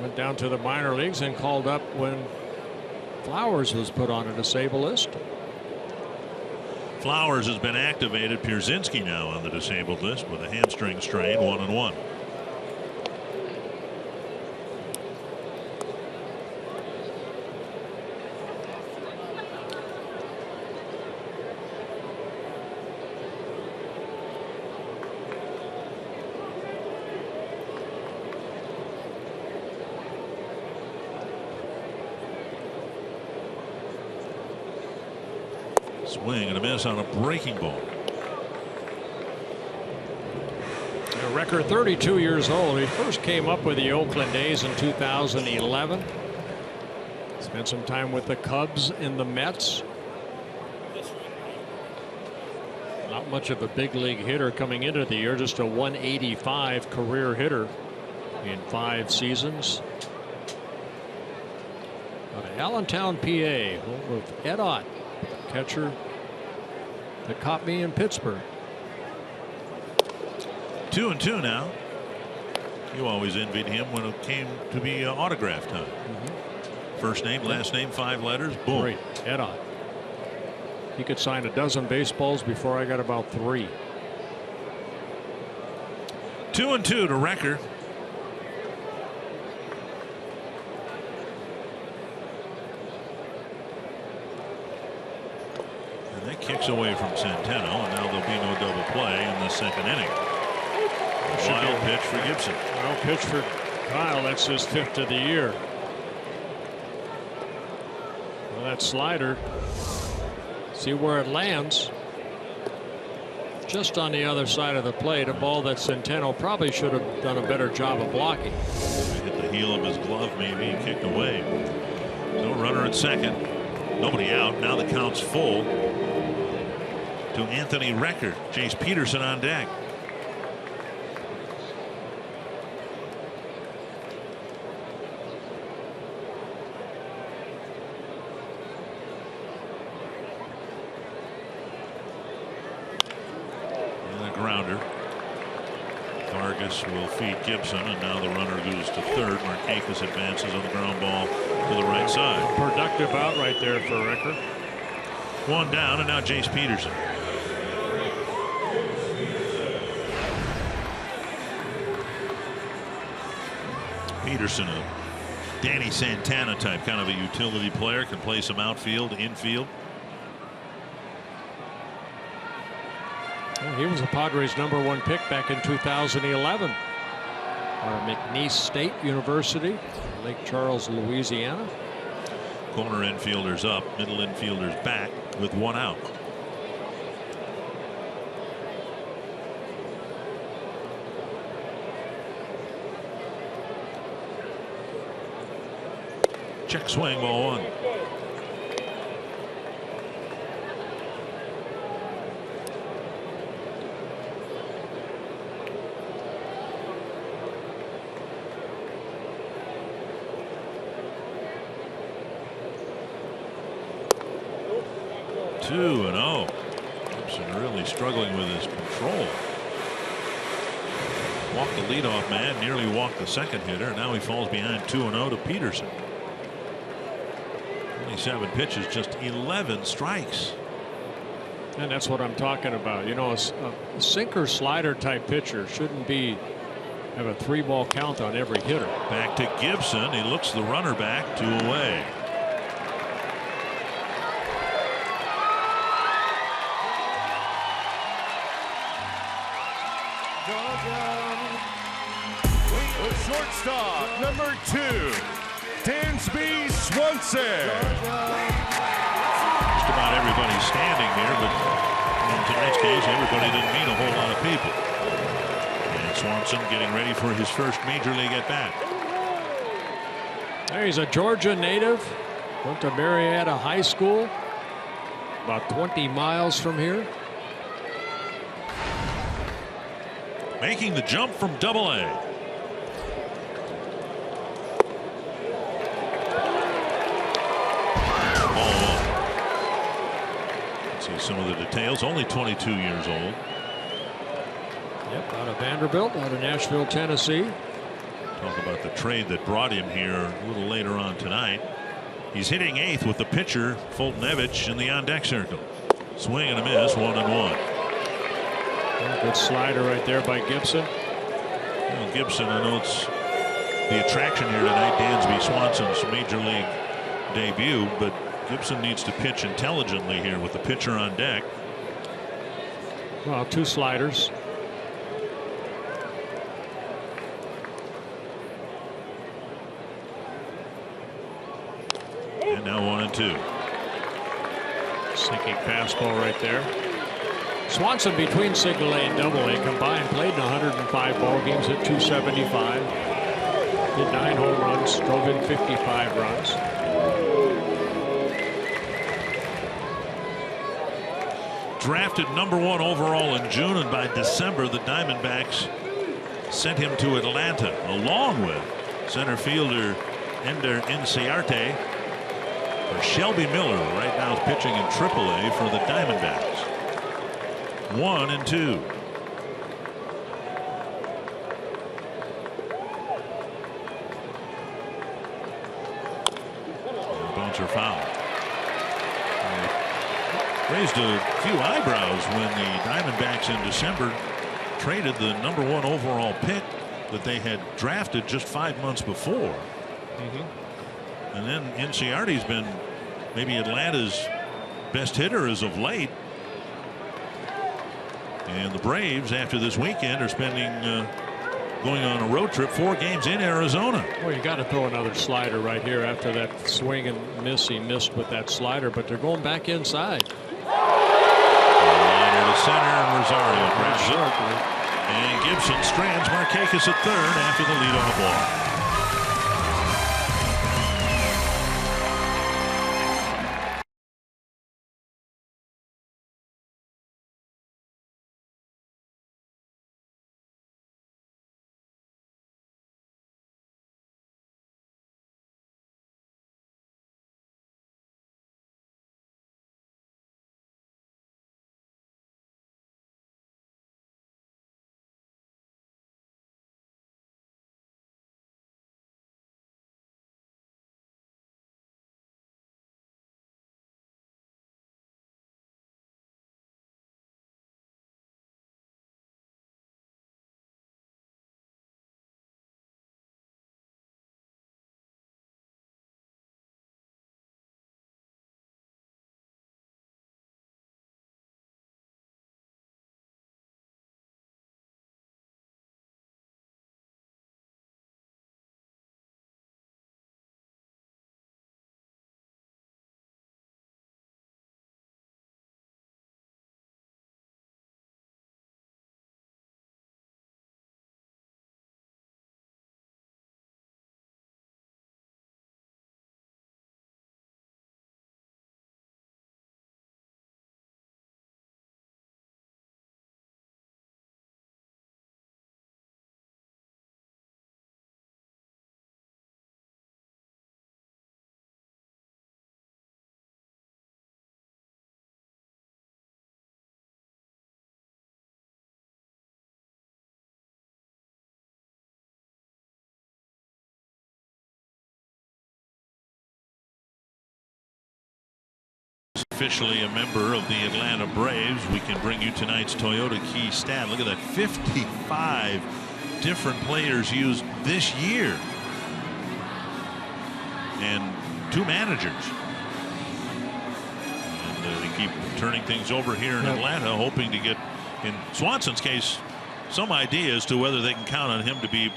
Went down to the minor leagues and called up when Flowers was put on a disabled list. Flowers has been activated. Pierzynski now on the disabled list with a hamstring strain, 1-1. Swing and a miss on a breaking ball. Recker, 32 years old. He first came up with the Oakland A's in 2011. Spent some time with the Cubs and the Mets. Not much of a big league hitter coming into the year, just a 185 career hitter in 5 seasons. Out of Allentown, PA, home of Ed Ott, catcher that caught me in Pittsburgh. 2-2 now. You always envied him when it came to be autograph time. First name, last name, 5 letters. Boom. Great. Ed Ott. He could sign a dozen baseballs before I got about 3. 2-2 to Recker. Kicks away from Centeno, and now there'll be no double play in the second inning. Wild pitch for Gibson. Wild pitch for Kyle. That's his 5th of the year. Well, that slider. See where it lands. Just on the other side of the plate. A ball that Centeno probably should have done a better job of blocking. Hit the heel of his glove, maybe kicked away. So runner at second. Nobody out. Now the count's full to Anthony Recker. Chase Peterson on deck. And a grounder. Vargas will feed Gibson, and now the runner goes to third. Markakis advances on the ground ball to the right side. Productive out right there for Recker. 1 down, and now Jace Peterson. Peterson, a Danny Santana type, kind of a utility player, can play some outfield, infield. He was a Padres #1 pick back in 2011. Out of McNeese State University, Lake Charles, Louisiana. Corner infielders up, middle infielders back with 1 out. Check swing, ball 1. Two and 0. Gibson really struggling with his control. Walked the leadoff man, nearly walked the second hitter. Now he falls behind 2-0 to Peterson. 27 pitches, just 11 strikes. And that's what I'm talking about. You know, a sinker slider type pitcher shouldn't have a 3-ball count on every hitter. Back to Gibson. He looks the runner back, 2 away. The shortstop, number 2, Dansby Swanson. Just about everybody standing here, but in tonight's case, everybody didn't mean a whole lot of people. And Swanson getting ready for his first major league at bat. He's a Georgia native. Went to Marietta High School, about 20 miles from here. Making the jump from Double-A. See some of the details. Only 22 years old. Yep, out of Vanderbilt, out of Nashville, Tennessee. Talk about the trade that brought him here a little later on tonight. He's hitting 8th with the pitcher Fultonevich in the on-deck circle. Swing and a miss, 1-1. Good slider right there by Gibson. Well, Gibson, I know it's the attraction here tonight. Dansby Swanson's major league debut, but Gibson needs to pitch intelligently here with the pitcher on deck. Well, 2 sliders. And now 1-2. Sinking fastball right there. Swanson between Single A and Double A combined played in 105 ball games at 275. Did 9 home runs, drove in 55 runs. Drafted number 1 overall in June, and by December the Diamondbacks sent him to Atlanta along with center fielder Ender Inciarte. Shelby Miller right now is pitching in AAA for the Diamondbacks. 1-2. Bouncer foul. Raised a few eyebrows when the Diamondbacks in December traded the number 1 overall pick that they had drafted just 5 months before. And then Inciarte's been maybe Atlanta's best hitter as of late. And the Braves, after this weekend, are spending going on a road trip, 4 games in Arizona. Well, you got to throw another slider right here after that swing and miss. He missed with that slider, but they're going back inside. Liner to center, and Rosario grabs it. And Gibson strands Markakis at third after the leadoff walk. officially a member of the Atlanta Braves, we can bring you tonight's Toyota Key stat. Look at that, 55 different players used this year, and 2 managers. And they keep turning things over here in Atlanta, hoping to get, in Swanson's case, some idea as to whether they can count on him to be,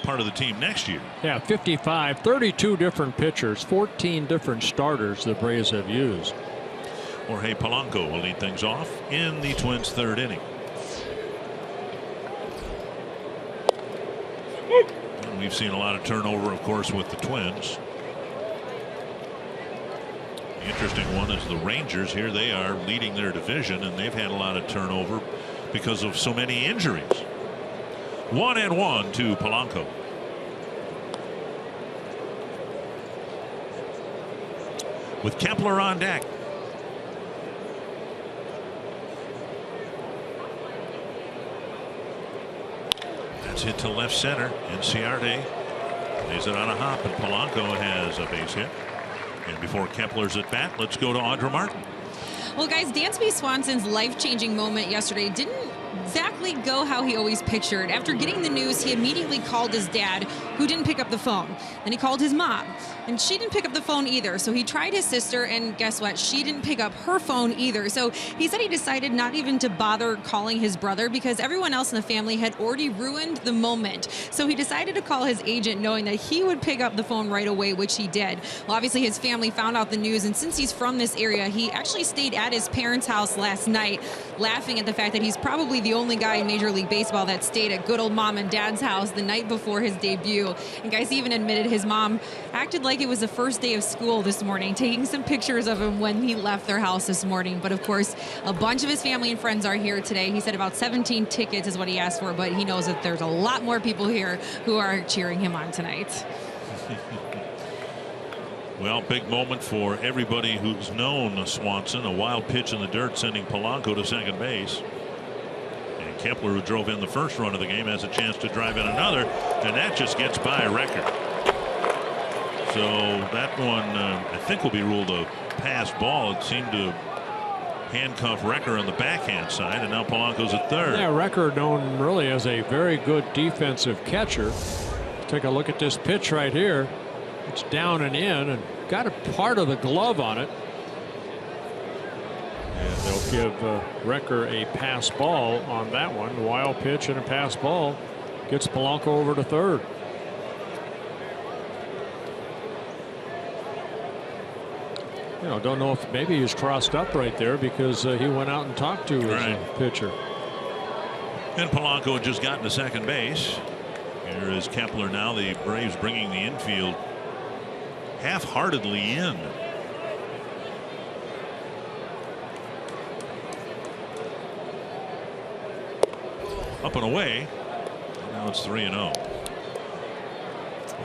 part of the team next year. Yeah, 55, 32 different pitchers, 14 different starters the Braves have used. Jorge Polanco will lead things off in the Twins' 3rd inning. And we've seen a lot of turnover, of course, with the Twins. The interesting one is the Rangers. Here they are leading their division, and they've had a lot of turnover because of so many injuries. 1-1 to Polanco. With Kepler on deck. That's hit to left center, and Ciarte lays it on a hop, and Polanco has a base hit. And before Kepler's at bat, let's go to Audra Martin. Well, guys, Dansby Swanson's life-changing moment yesterday didn't exactly go how he always pictured. After getting the news, he immediately called his dad, who didn't pick up the phone. Then he called his mom, and she didn't pick up the phone either. So he tried his sister, and guess what? She didn't pick up her phone either. So he said he decided not even to bother calling his brother because everyone else in the family had already ruined the moment. So he decided to call his agent knowing that he would pick up the phone right away, which he did. Well, obviously his family found out the news, and since he's from this area, he actually stayed at his parents' house last night, laughing at the fact that he's probably the only guy in Major League Baseball that stayed at good old mom and dad's house the night before his debut. And guys, he even admitted his mom acted like it was the first day of school this morning, taking some pictures of him when he left their house this morning. But of course, a bunch of his family and friends are here today. He said about 17 tickets is what he asked for, but he knows that there's a lot more people here who are cheering him on tonight. Well, big moment for everybody who's known Swanson. A wild pitch in the dirt sending Polanco to second base. And Kepler, who drove in the first run of the game, has a chance to drive in another, and that just gets by a record. So that one, I think, will be ruled a pass ball. It seemed to handcuff Recker on the backhand side, and now Polanco's at third. Yeah, Recker known really as a very good defensive catcher. Take a look at this pitch right here. It's down and in, and got a part of the glove on it. And they'll give Recker a pass ball on that one. Wild pitch and a pass ball gets Polanco over to third. Don't know if maybe he was crossed up right there because he went out and talked to his pitcher. And Polanco had just gotten to second base. Here is Kepler now. The Braves bringing the infield half-heartedly in. Up and away. Now it's 3-0.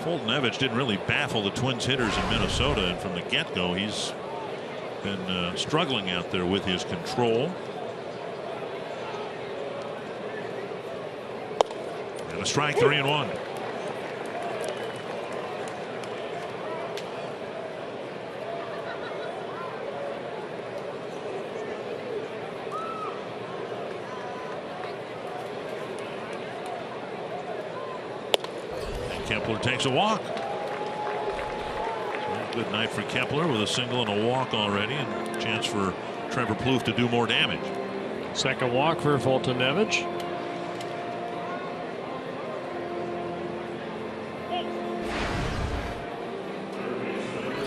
Fultonevich didn't really baffle the Twins hitters in Minnesota, and from the get-go he's been struggling out there with his control. And a strike, 3-1. Kepler takes a walk. So good night for Kepler with a single and a walk already, and a chance for Trevor Plouffe to do more damage. Second walk for Fultonevich.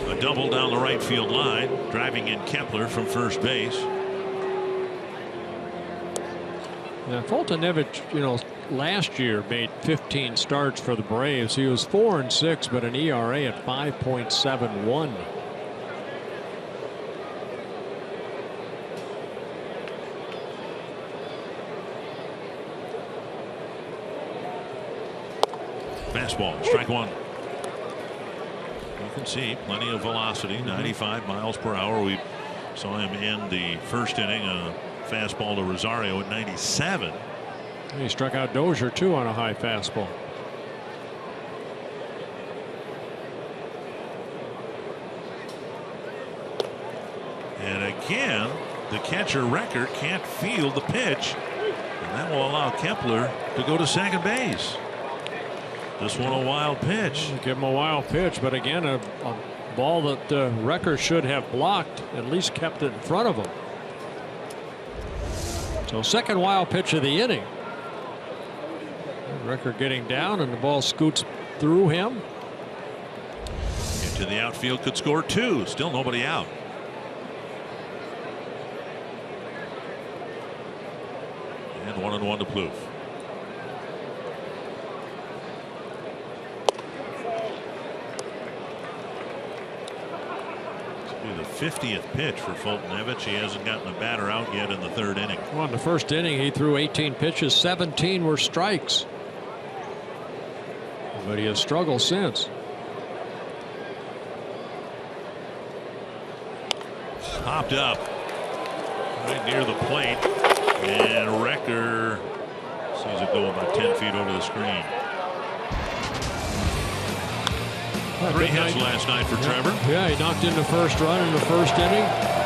A double down the right field line, driving in Kepler from first base. Now Fultonevich, last year made 15 starts for the Braves. He was 4-6, but an ERA at 5.71. Fastball, strike one. You can see plenty of velocity, 95 miles per hour. We saw him end the first inning, a fastball to Rosario at 97. He struck out Dozier too on a high fastball. And again, the catcher Recker can't field the pitch, and that will allow Kepler to go to second base. This one a wild pitch. Give him a wild pitch, but again, a ball that Recker should have blocked, at least kept it in front of him. So second wild pitch of the inning. Recker getting down, and the ball scoots through him. Into the outfield, could score 2. Still nobody out. And 1-1 to Plouffe. The 50th pitch for Fultonevich. He hasn't gotten a batter out yet in the 3rd inning. Well, in the 1st inning, he threw 18 pitches. 17 were strikes. But he has struggled since. Popped up right near the plate, and Recker sees it go about 10 feet over the screen. 3 hits last night for Trevor. Yeah, he knocked in the first run in the 1st inning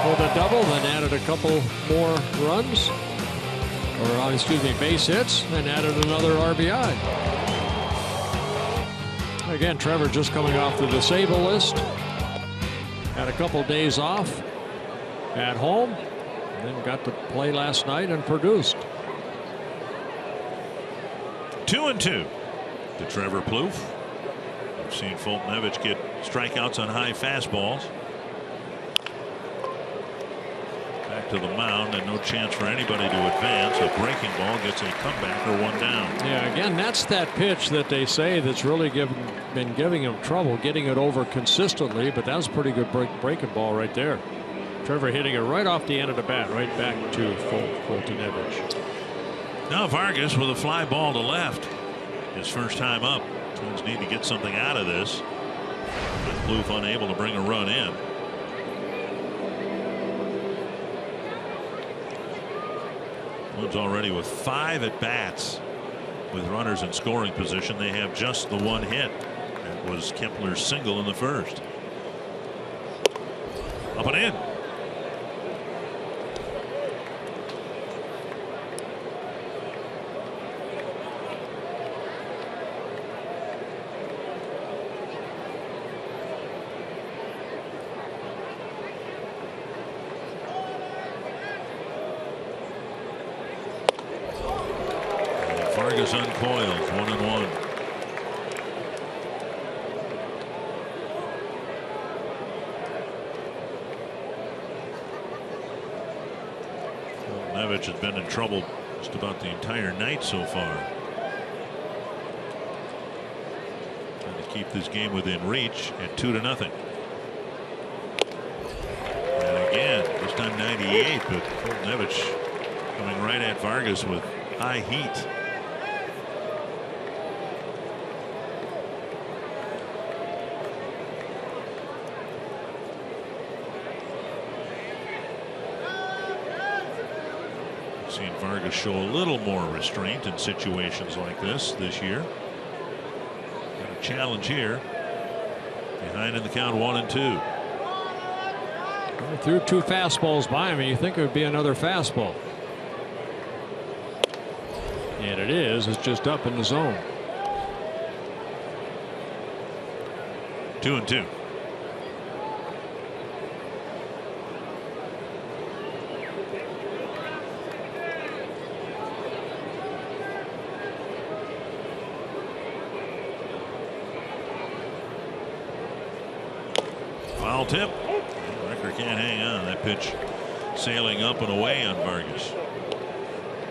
with a double, then added a couple more runs, or excuse me, base hits, then added another RBI. Again, Trevor just coming off the disabled list, had a couple days off at home, and then got to play last night and produced. 2-2 to Trevor Plouffe. We've seen Fultonevich get strikeouts on high fastballs. Back to the mound, and no chance for anybody to advance. A breaking ball gets a comeback or 1 down. Yeah, again, that's that pitch that they say that's really been giving him trouble getting it over consistently, but that was a pretty good breaking ball right there. Trevor hitting it right off the end of the bat, right back to Fultonevich. Now Vargas with a fly ball to left. His first time up. Twins need to get something out of this. But Plouffe unable to bring a run in. Twins already with 5 at bats with runners in scoring position. They have just the 1 hit. That was Kepler's single in the 1st. Up and in. Vargas uncoils, 1-1. Fultonevich has been in trouble just about the entire night so far. Trying to keep this game within reach at 2-0. And again, this time 98, but Fultonevich coming right at Vargas with high heat. Seen Vargas show a little more restraint in situations like this year. Got a challenge here. Behind in the count, 1-2. He threw 2 fastballs by him, and you think it would be another fastball. And it is. It's just up in the zone. 2-2. Foul tip. Recker can't hang on. That pitch sailing up and away on Vargas.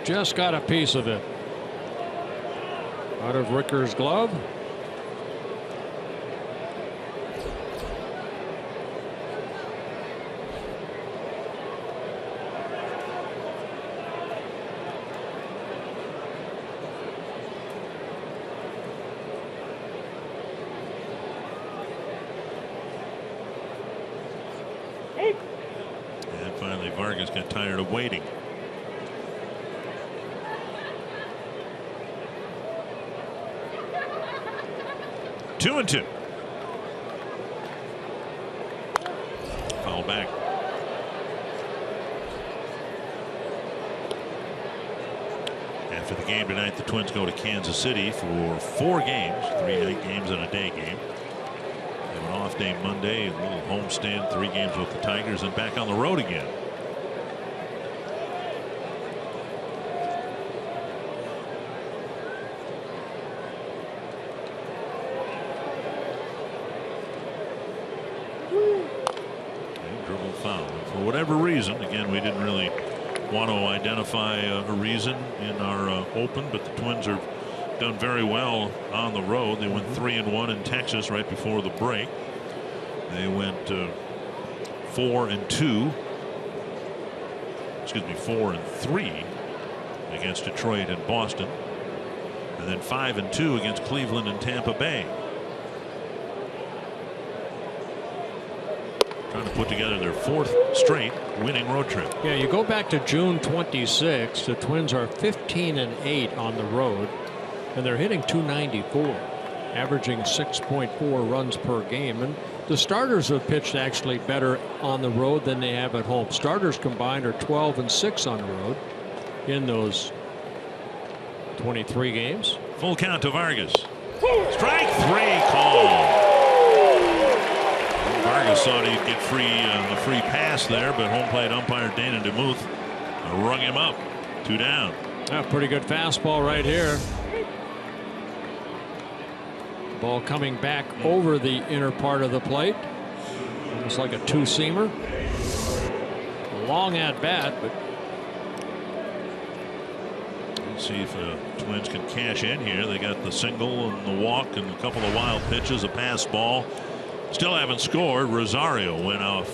Just got a piece of it out of Ricker's glove. And finally Vargas got tired of waiting. Two and two. Foul back. After the game tonight, the Twins go to Kansas City for 4 games, 3 night games and a day game. They have an off day Monday, a little homestand, 3 games with the Tigers, and back on the road again. Dribble foul. For whatever reason, again, we didn't really want to identify a reason in our open, but the Twins are done very well on the road. They went 3-1 in Texas right before the break. They went 4-2. Excuse me, 4-3 against Detroit and Boston, and then 5-2 against Cleveland and Tampa Bay. Trying to put together their 4th straight winning road trip. Yeah, you go back to June 26. The Twins are 15-8 on the road, and they're hitting .294, averaging 6.4 runs per game. And the starters have pitched actually better on the road than they have at home. Starters combined are 12-6 on the road in those 23 games. Full count to Vargas. Strike 3 call. Vargas thought he'd get a free pass there, but home plate umpire Dana DeMuth rung him up. 2 down. Pretty good fastball right here. Ball coming back over the inner part of the plate. Almost like a 2-seamer. Long at bat, but let's see if the Twins can cash in here. They got the single and the walk and a couple of wild pitches, a pass ball. Still haven't scored. Rosario went off,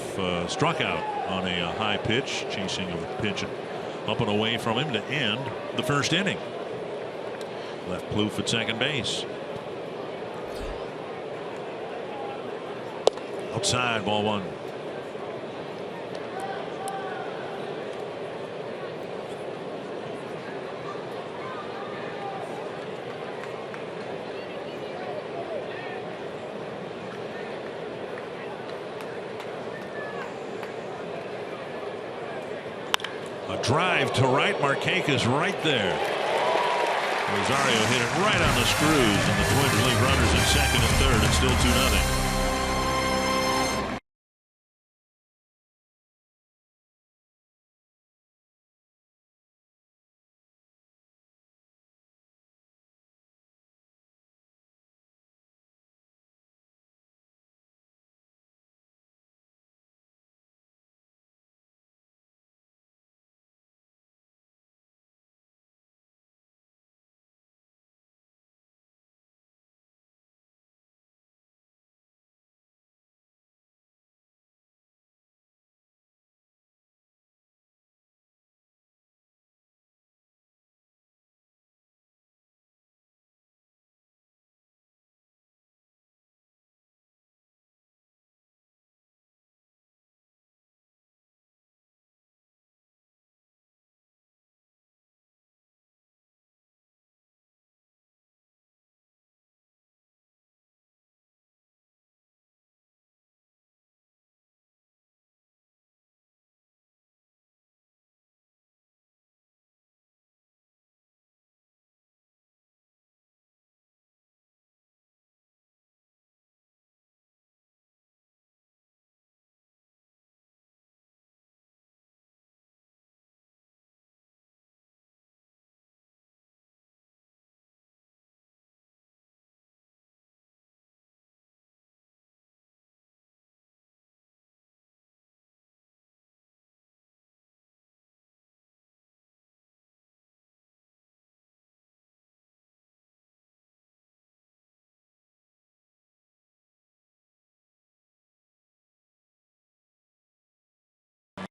struck out on a high pitch, chasing a pitch up and away from him to end the 1st inning. Left Plouffe at second base. Outside, ball 1. A drive to right. Markakis right there. Rosario hit it right on the screws, and the Twins leave runners in second and third. It's still 2-0.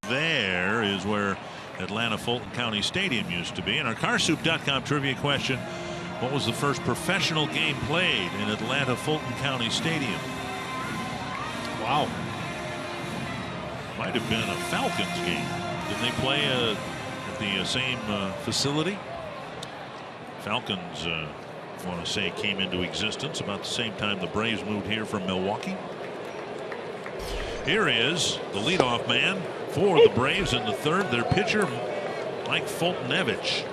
There is where Atlanta Fulton County Stadium used to be. And our carsoup.com trivia question: what was the first professional game played in Atlanta Fulton County Stadium? wow. Might have been a Falcons game. Didn't they play at the same facility? Falcons, I want to say, came into existence about the same time the Braves moved here from Milwaukee. Here is the leadoff man for the Braves in the third. Their pitcher, Mike Fultonevich.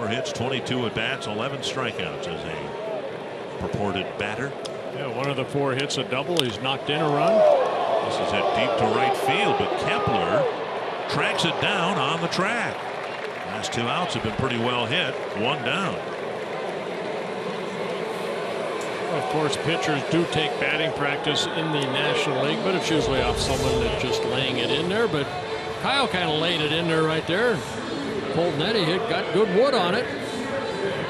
4 hits, 22 at bats, 11 strikeouts as a purported batter. Yeah, one of the 4 hits a double. He's knocked in a run. This is hit deep to right field, but Kepler tracks it down on the track. Last 2 outs have been pretty well hit. 1 down. Of course, pitchers do take batting practice in the National League, but it's usually off someone that's just laying it in there. But Kyle kind of laid it in there right there. Pulled netty hit, got good wood on it.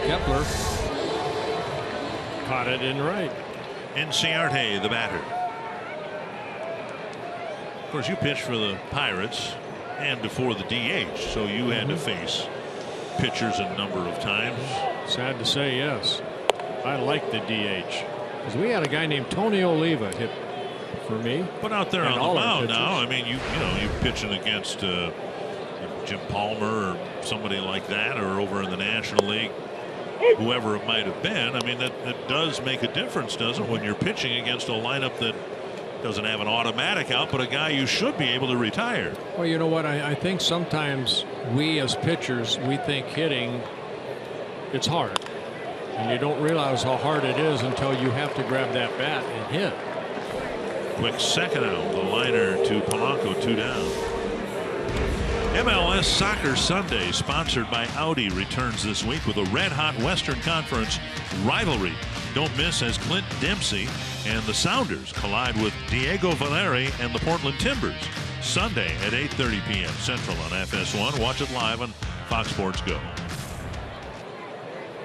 Kepler caught it in right. Inciarte, the batter. Of course, you pitched for the Pirates and before the DH, so you had to face pitchers a number of times. Sad to say, yes. I like the DH because we had a guy named Tony Oliva hit for me. But out there on the mound now, I mean, you're pitching against Jim Palmer or somebody like that, or over in the National League, whoever it might have been. I mean, that does make a difference, doesn't it, when you're pitching against a lineup that doesn't have an automatic out, but a guy you should be able to retire. Well, you know what? I think sometimes we as pitchers, we think hitting, it's hard. And you don't realize how hard it is until you have to grab that bat and hit. Quick second out. The liner to Polanco, 2 down. MLS Soccer Sunday, sponsored by Audi, returns this week with a red-hot Western Conference rivalry. Don't miss as Clint Dempsey and the Sounders collide with Diego Valeri and the Portland Timbers. Sunday at 8:30 p.m. Central on FS1. Watch it live on Fox Sports Go.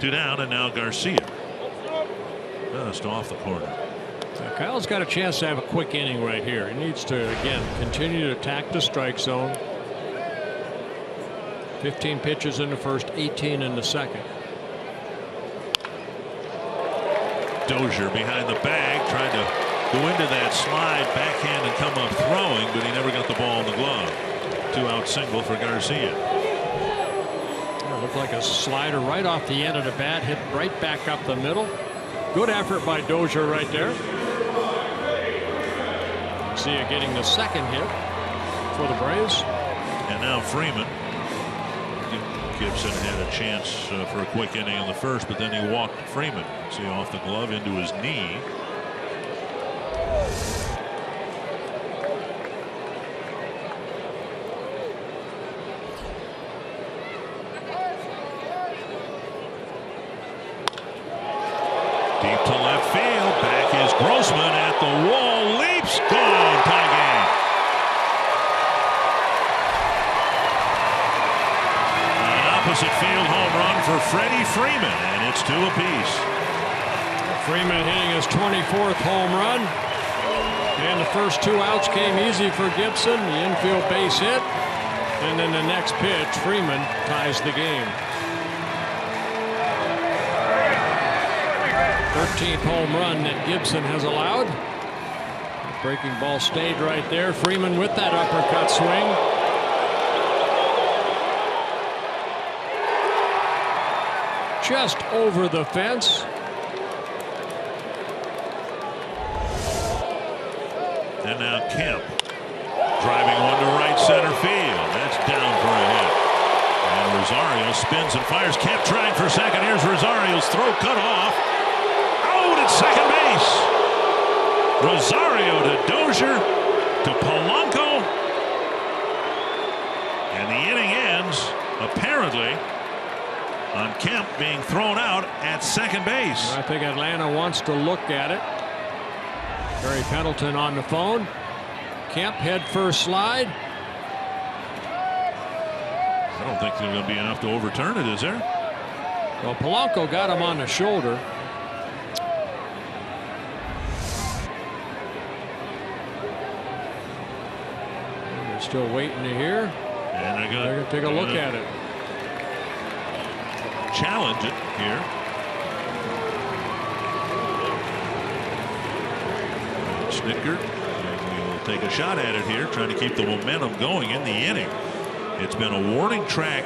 2 down, and now Garcia. Just off the corner. Now Kyle's got a chance to have a quick inning right here. He needs to, again, continue to attack the strike zone. 15 pitches in the first, 18 in the second. Dozier behind the bag, trying to go into that slide backhand and come up throwing, but he never got the ball in the glove. 2-out single for Garcia. Looked like a slider right off the end of the bat, hit right back up the middle. Good effort by Dozier right there. Garcia getting the second hit for the Braves. And now Freeman. Gibson had a chance for a quick inning in the first, but then he walked Freeman. See, off the glove into his knee. Deep to left field. Back is Grossman at the wall. Leaps. Gone. Tie game. An opposite field home run for Freddie Freeman, and it's 2 apiece. Freeman hitting his 24th home run. And the first 2 outs came easy for Gibson. The infield base hit. And then the next pitch, Freeman ties the game. 13th home run that Gibson has allowed. The breaking ball stayed right there. Freeman with that uppercut swing. Just over the fence. And now Kemp driving one to right center field. That's down for a hit. And Rosario spins and fires. Kemp trying for second. Here's Rosario's throw cut off. At second base. Rosario to Dozier to Polanco. And the inning ends apparently on Kemp being thrown out at second base. I think Atlanta wants to look at it. Gary Pendleton on the phone. Kemp head first slide. I don't think there's going to be enough to overturn it, is there? Well, Polanco got him on the shoulder. Still waiting to hear. And they're going to take a look at it. Challenge it here. Snicker. And we will take a shot at it here, trying to keep the momentum going in the inning. It's been a warning track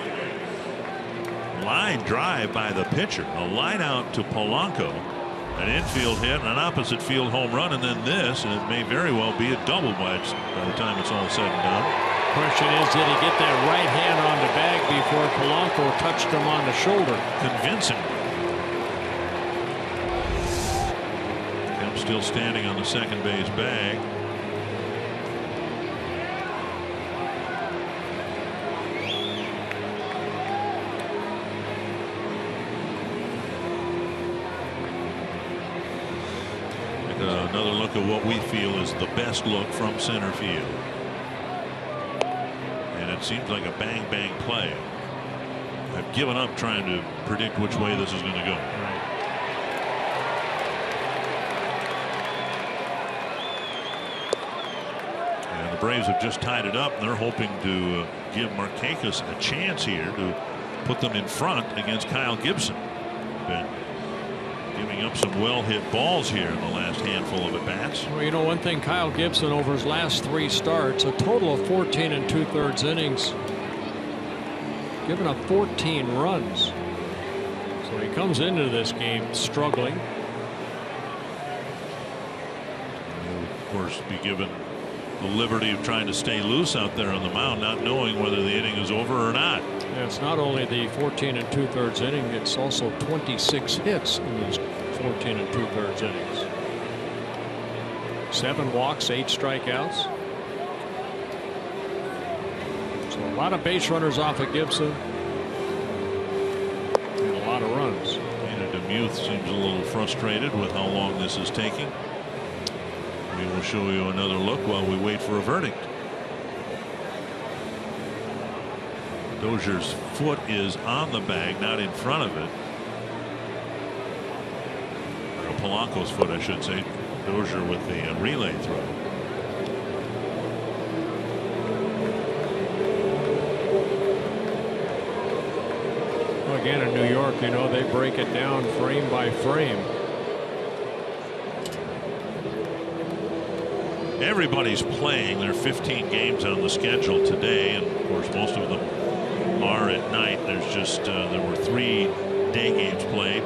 line drive by the pitcher. A line out to Polanco. An infield hit, an opposite field home run, and then this, and it may very well be a double by the time it's all said and done. Question is, did he get that right hand on the bag before Polanco touched him on the shoulder? Convincing. Kemp still standing on the second base bag. Another look at what we feel is the best look from center field. And it seems like a bang bang play. I've given up trying to predict which way this is going to go. And the Braves have just tied it up, and they're hoping to give Markakis a chance here to put them in front against Kyle Gibson. Been giving up some well-hit balls here in the last handful of at-bats. Well, you know, one thing, Kyle Gibson over his last 3 starts, a total of 14 2/3 innings, giving up 14 runs. So he comes into this game struggling. He'll, of course, be given the liberty of trying to stay loose out there on the mound, not knowing whether the inning is over or not. Yeah, it's not only the 14 2/3 inning, it's also 26 hits in these 14 2/3 innings. 7 walks, 8 strikeouts. So a lot of base runners off of Gibson. And a lot of runs. Dana DeMuth seems a little frustrated with how long this is taking. We will show you another look while we wait for a verdict. Dozier's foot is on the bag, not in front of it. Or Polanco's foot, I should say. Dozier with the relay throw. Well, again, in New York, you know, they break it down frame by frame. Everybody's playing. There are 15 games on the schedule today, and of course most of them are at night. There's just there were 3 day games played,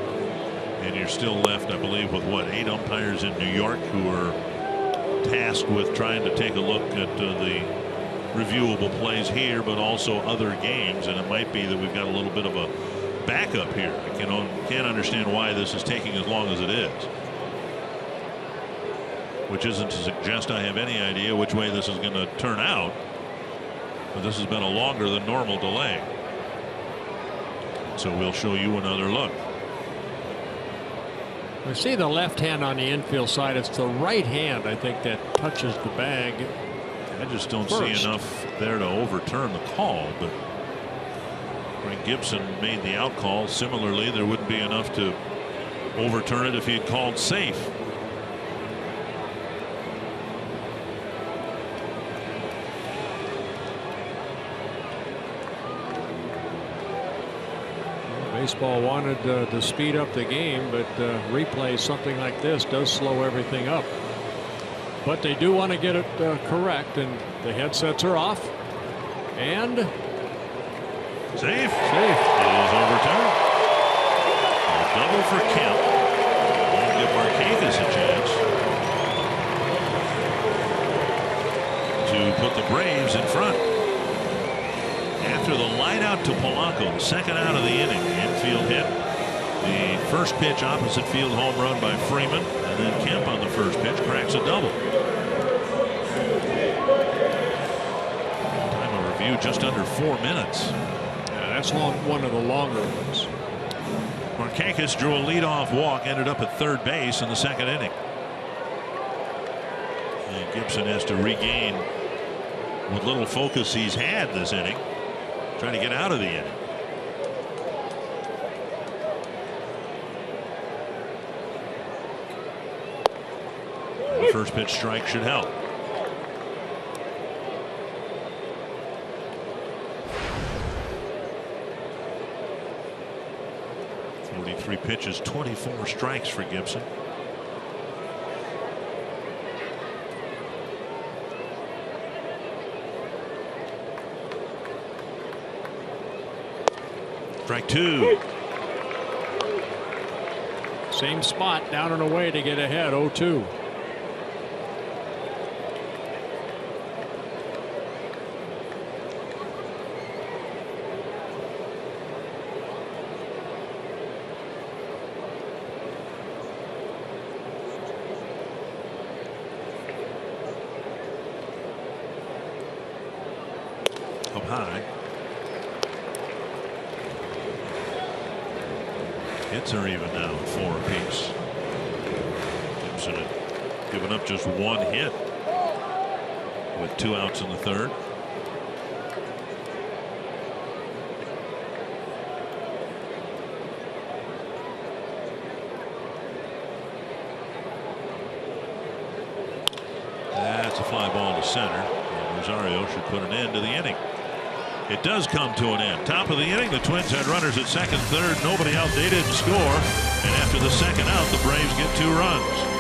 and you're still left, I believe, with what, 8 umpires in New York who are tasked with trying to take a look at the reviewable plays here, but also other games. And it might be that we've got a little bit of a backup here. I can't understand why this is taking as long as it is. Which isn't to suggest I have any idea which way this is going to turn out. But this has been a longer than normal delay. So we'll show you another look. I see the left hand on the infield side. It's the right hand, I think, that touches the bag. I just don't see enough there to overturn the call. But Frank Gibson made the out call. Similarly, there wouldn't be enough to overturn it if he had called safe. Baseball wanted to speed up the game, but replay something like this does slow everything up. But they do want to get it correct, and the headsets are off. And safe. It is overturned. A double for Kemp. Won't give Markakis a chance to put the Braves in front. After the line out to Polanco, the second out of the inning, infield hit. The first pitch opposite field home run by Freeman, and then Kemp on the first pitch cracks a double. Time of review just under 4 minutes. Yeah, that's one of the longer ones. Markakis drew a leadoff walk, ended up at third base in the second inning. And Gibson has to regain what little focus he's had this inning, trying to get out of the inning. The first pitch strike should help. Three pitches, 24 strikes for Gibson. Strike 2. Same spot, down and away to get ahead, 0-2. high. Hits are even now at 4 apiece. Gibson had given up just 1 hit with 2 outs in the 3rd. That's a fly ball to center. And Rosario should put an end to the inning. It does come to an end. Top of the inning, the Twins had runners at second, third. Nobody out. They didn't score. And after the second out, the Braves get 2 runs.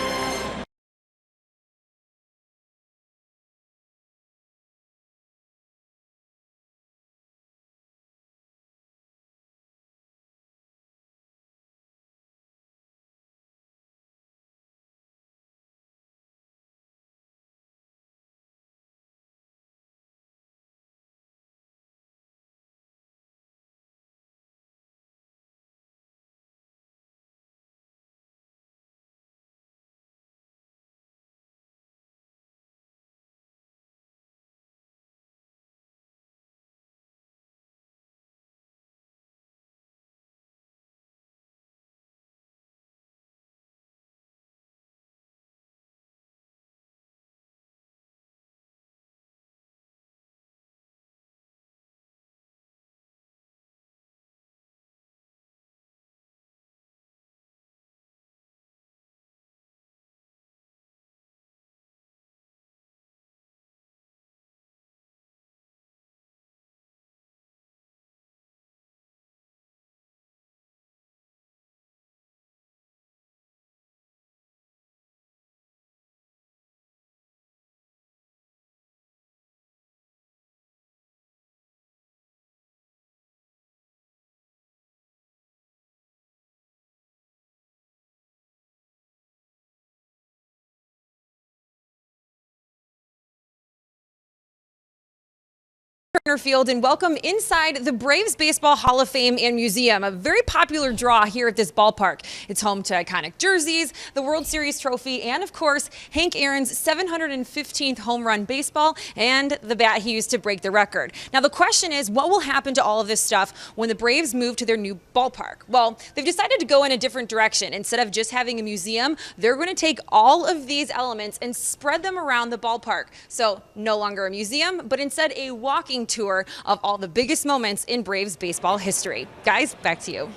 Field and welcome inside the Braves Baseball Hall of Fame and Museum, a very popular draw here at this ballpark. It's home to iconic jerseys, the World Series trophy, and of course Hank Aaron's 715th home run baseball and the bat he used to break the record. Now the question is, what will happen to all of this stuff when the Braves move to their new ballpark? Well, they've decided to go in a different direction. Instead of just having a museum, they're going to take all of these elements and spread them around the ballpark. So no longer a museum, but instead a walking tour of all the biggest moments in Braves baseball history. Guys, back to you.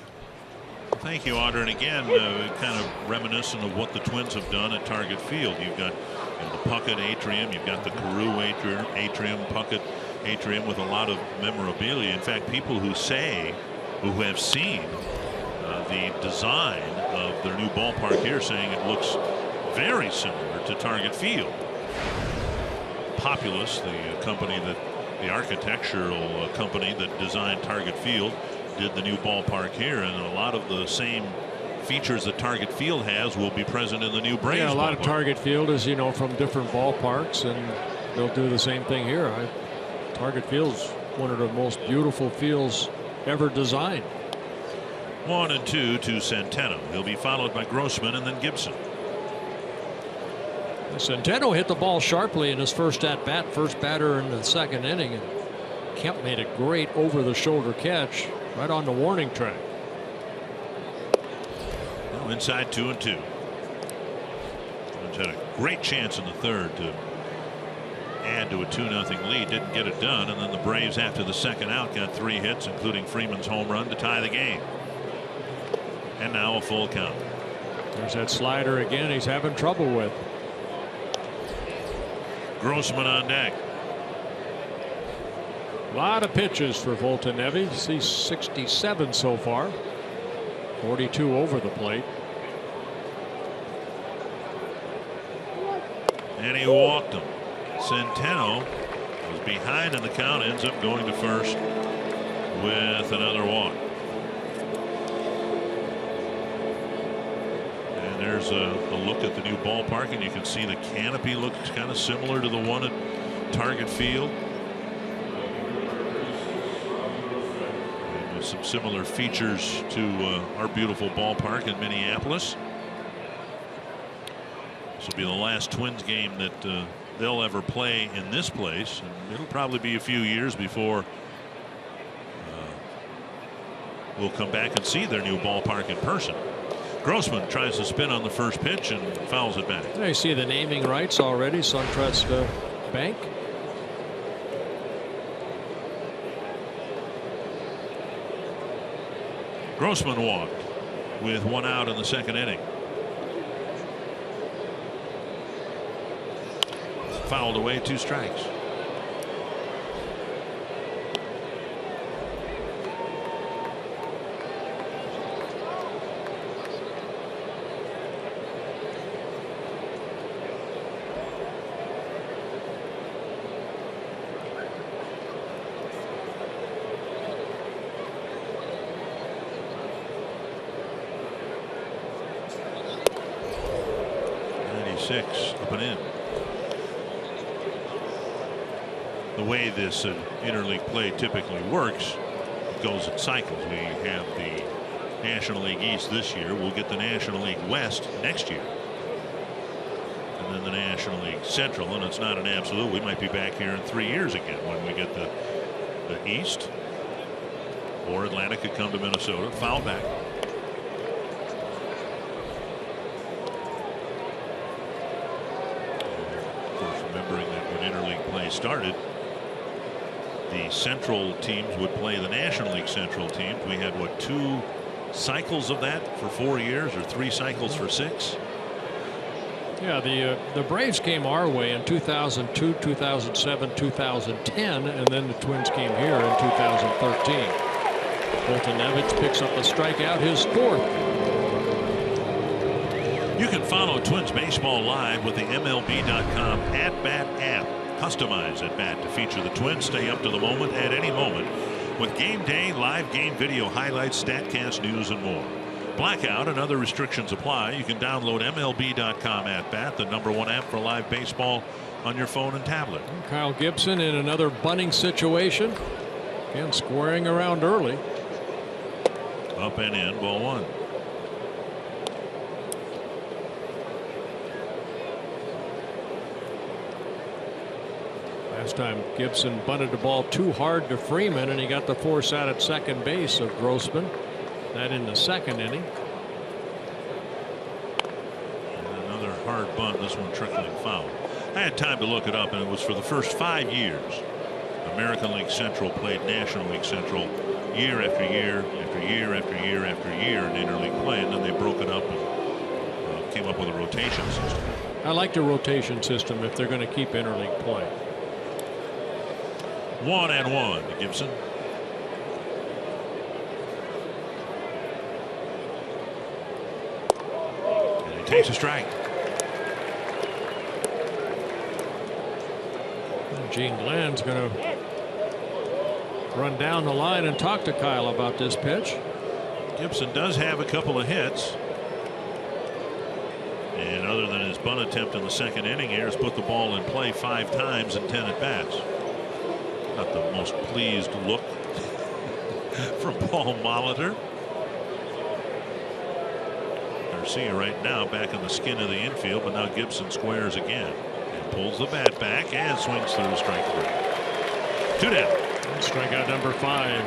Thank you, Audra. And again, kind of reminiscent of what the Twins have done at Target Field. You've got the Puckett Atrium, you've got the Carew Atrium, Puckett Atrium with a lot of memorabilia. In fact, people who have seen the design of their new ballpark here, saying it looks very similar to Target Field. Populous, the company that the architectural company that designed Target Field, did the new ballpark here, and a lot of the same features that Target Field has will be present in the new Braves. Yeah, a lot ballpark. of Target Field is, from different ballparks, and they'll do the same thing here. Target Field's one of the most beautiful fields ever designed. 1-2 to Centeno. He'll be followed by Grossman and then Gibson. Centeno hit the ball sharply in his first at-bat, first batter in the second inning, and Kemp made a great over-the-shoulder catch right on the warning track. Well, inside 2-2. Twins had a great chance in the 3rd to add to a 2-0 lead. Didn't get it done, and then the Braves, after the second out, got 3 hits, including Freeman's home run to tie the game. And now a full count. There's that slider again he's having trouble with. Grossman on deck. A lot of pitches for Voltaneves. He's 67 so far. 42 over the plate. And he walked him. Centeno was behind in the count, ends up going to first with another walk. And there's a look at the new ballpark, and you can see the canopy looks kind of similar to the one at Target Field. And with some similar features to our beautiful ballpark in Minneapolis. This will be the last Twins game that they'll ever play in this place, and it'll probably be a few years before we'll come back and see their new ballpark in person. Grossman tries to spin on the first pitch and fouls it back. I see the naming rights already. SunTrust Bank. Grossman walked with 1 out in the second inning. Fouled away, 2 strikes. Up and in. The way this interleague play typically works, it goes in cycles. We have the National League East this year. We'll get the National League West next year, and then the National League Central. And it's not an absolute. We might be back here in 3 years again when we get the East, or Atlanta could come to Minnesota. Foul back. Started, the Central teams would play the National League Central teams. We had what, 2 cycles of that for 4 years, or 3 cycles for 6? Yeah, the Braves came our way in 2002, 2007, 2010, and then the Twins came here in 2013. Foltynewicz picks up a strikeout, his 4th. You can follow Twins baseball live with the MLB.com at-bat app. Customize at bat to feature the Twins. Stay up to the moment at any moment with game day, live game video highlights, StatCast news, and more. Blackout and other restrictions apply. You can download MLB.com at bat, the #1 app for live baseball on your phone and tablet. Kyle Gibson in another bunting situation. Again, squaring around early. Up and in, ball 1. Last time Gibson bunted the ball too hard to Freeman, and he got the force out at second base of Grossman. That in the second inning. And another hard bunt, this one trickling foul. I had time to look it up, and it was for the first 5 years. American League Central played National League Central year after year after year after year after year in interleague play, and then they broke it up and came up with a rotation system. I like the rotation system if they're going to keep interleague play. 1-1 to Gibson. And he takes a strike. Gene Glenn's going to run down the line and talk to Kyle about this pitch. Gibson does have a couple of hits. And other than his bunt attempt in the second inning here, has put the ball in play 5 times in 10 at bats. Not the most pleased look from Paul Molitor. Garcia right now back in the skin of the infield, but now Gibson squares again and pulls the bat back and swings through strike 3. 2 down. Strikeout number 5.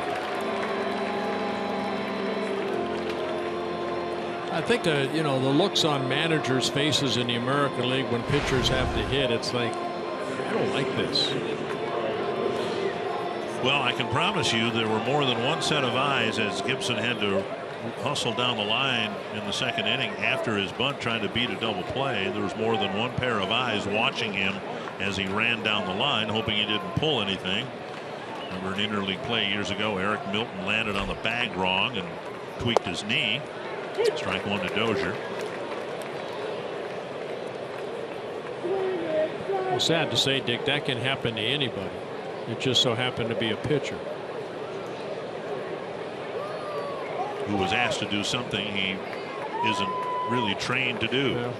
I think the looks on managers' faces in the American League when pitchers have to hit, it's like, I don't like this. Well, I can promise you there were more than one set of eyes as Gibson had to hustle down the line in the second inning after his bunt trying to beat a double play. There was more than one pair of eyes watching him as he ran down the line, hoping he didn't pull anything. Remember in interleague play years ago, Eric Milton landed on the bag wrong and tweaked his knee. Strike 1 to Dozier. Well, sad to say, Dick, that can happen to anybody. It just so happened to be a pitcher who was asked to do something he isn't really trained to do. Yeah.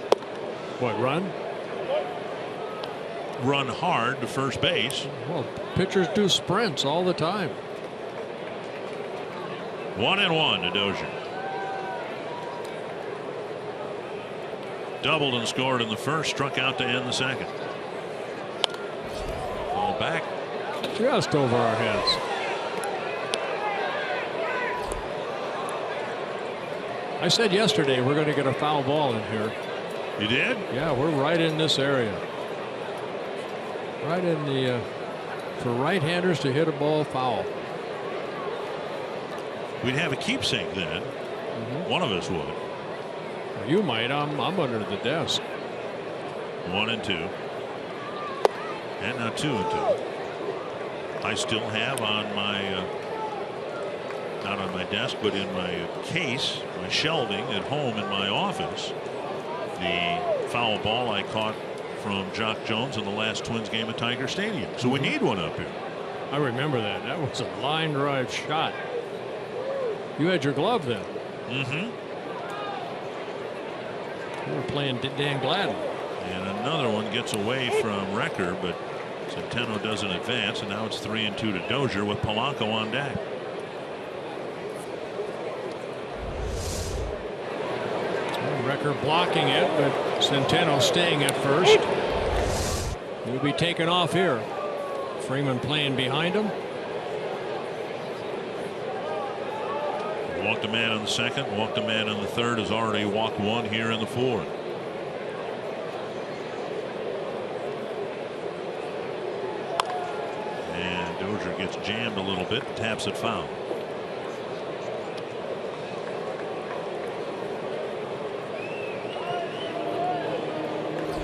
What, run? Run hard to first base. Well, pitchers do sprints all the time. 1-1 to Dozier. Doubled and scored in the first, struck out to end the second. the back. Just over our heads. I said yesterday we're going to get a foul ball in here. You did? Yeah, we're right in this area. Right in the for right-handers to hit a ball foul. We'd have a keepsake then. One of us would. You might. I'm under the desk. 1 and 2. And now 2 and 2. I still have on my not on my desk, but in my case, my shelving at home in my office, the foul ball I caught from Jock Jones in the last Twins game at Tiger Stadium. So we need one up here. I remember that. That was a line drive shot. You had your glove then. We were playing Dan Gladden. And another one gets away from Wrecker, but Centeno doesn't advance, and now it's 3 and 2 to Dozier with Polanco on deck. Wrecker blocking it, but Centeno staying at first. He'll be taken off here. Freeman playing behind him. Walked a man in the second, walked a man in the third, has already walked one here in the fourth. And Dozier gets jammed a little bit, taps it foul.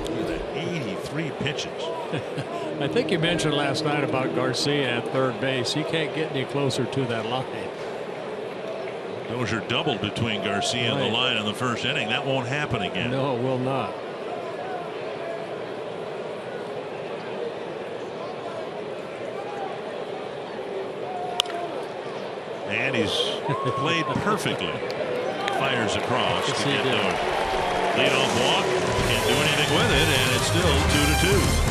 Look at that, 83 pitches. I think you mentioned last night about Garcia at third base. He can't get any closer to that line. Dozier doubled between Garcia and the line in the first inning. That won't happen again. No, it will not. And he's played perfectly. Fires across to get the leadoff walk. Can't do anything with it, and it's still 2-2.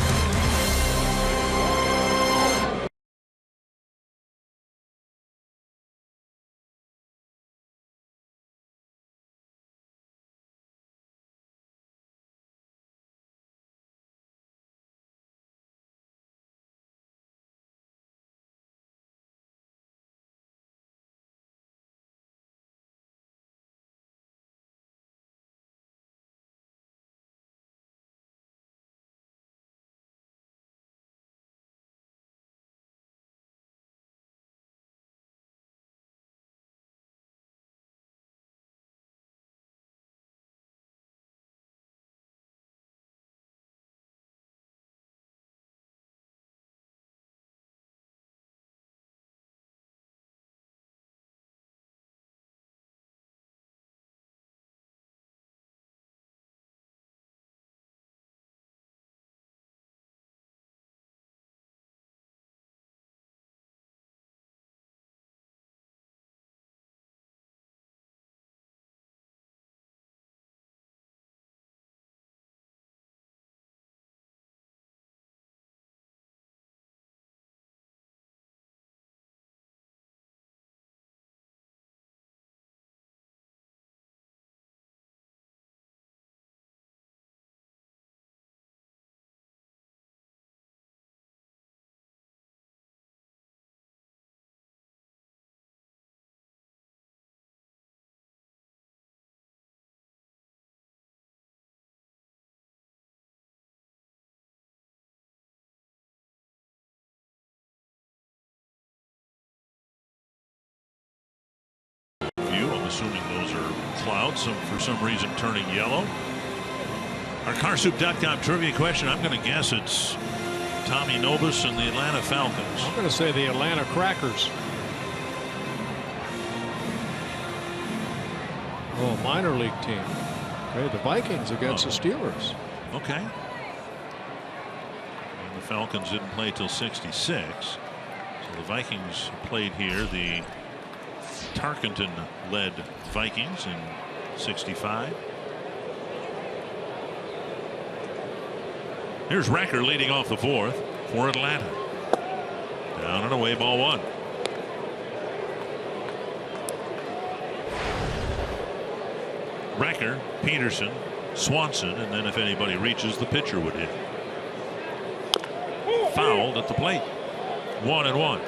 Assuming those are clouds, for some reason turning yellow. Our CarSoup.com trivia question, I'm going to guess it's Tommy Nobis and the Atlanta Falcons. I'm going to say the Atlanta Crackers. Oh, minor league team. Okay, the Vikings against the Steelers. Okay. And the Falcons didn't play till '66. So the Vikings played here. The Tarkenton-led Vikings in '65. Here's Wrecker leading off the fourth for Atlanta. Down and away, ball one. Wrecker, Peterson, Swanson, and then if anybody reaches, the pitcher would hit. fouled at the plate. 1-1.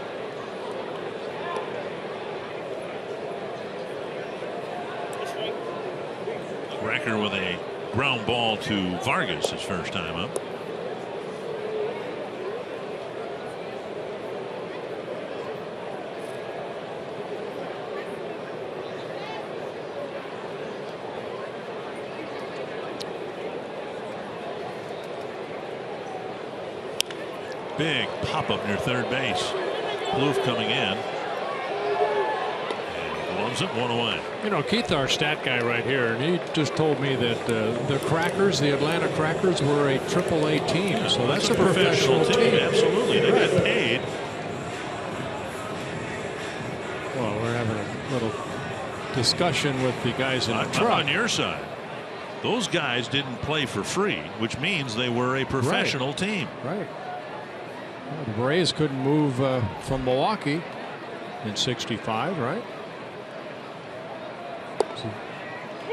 Recker with a ground ball to Vargas his first time up. Big pop up near third base. Plouffe coming in. And gloves it, 1 away. You know, Keith, our stat guy right here, and he just told me that the Crackers, the Atlanta Crackers, were a AAA team. Yeah, so that's a professional team. Absolutely. They get paid. Well, we're having a little discussion with the guys in the I'm truck. on your side. Those guys didn't play for free, which means they were a professional team. Right. Well, the Braves couldn't move from Milwaukee in '65, right?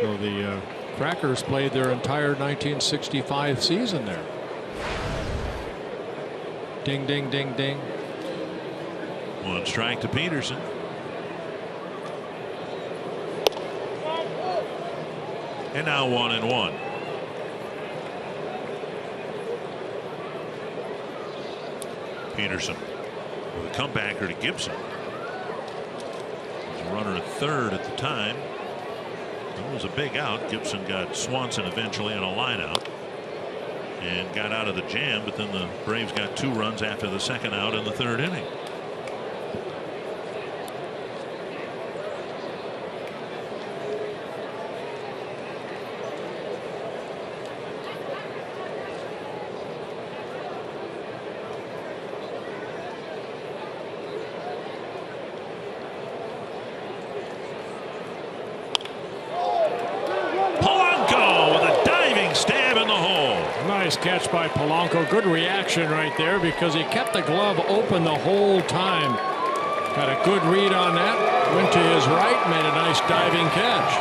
So the Crackers played their entire 1965 season there. Ding, ding, ding, ding. 1 strike to Peterson. And now 1-1. Peterson with a comebacker to Gibson. There's a runner at third at the time. It was a big out. Gibson got Swanson eventually on a line out and got out of the jam, but then the Braves got 2 runs after the second out in the third inning. Nice catch by Polanco. Good reaction right there because he kept the glove open the whole time. Got a good read on that. Went to his right, made a nice diving catch.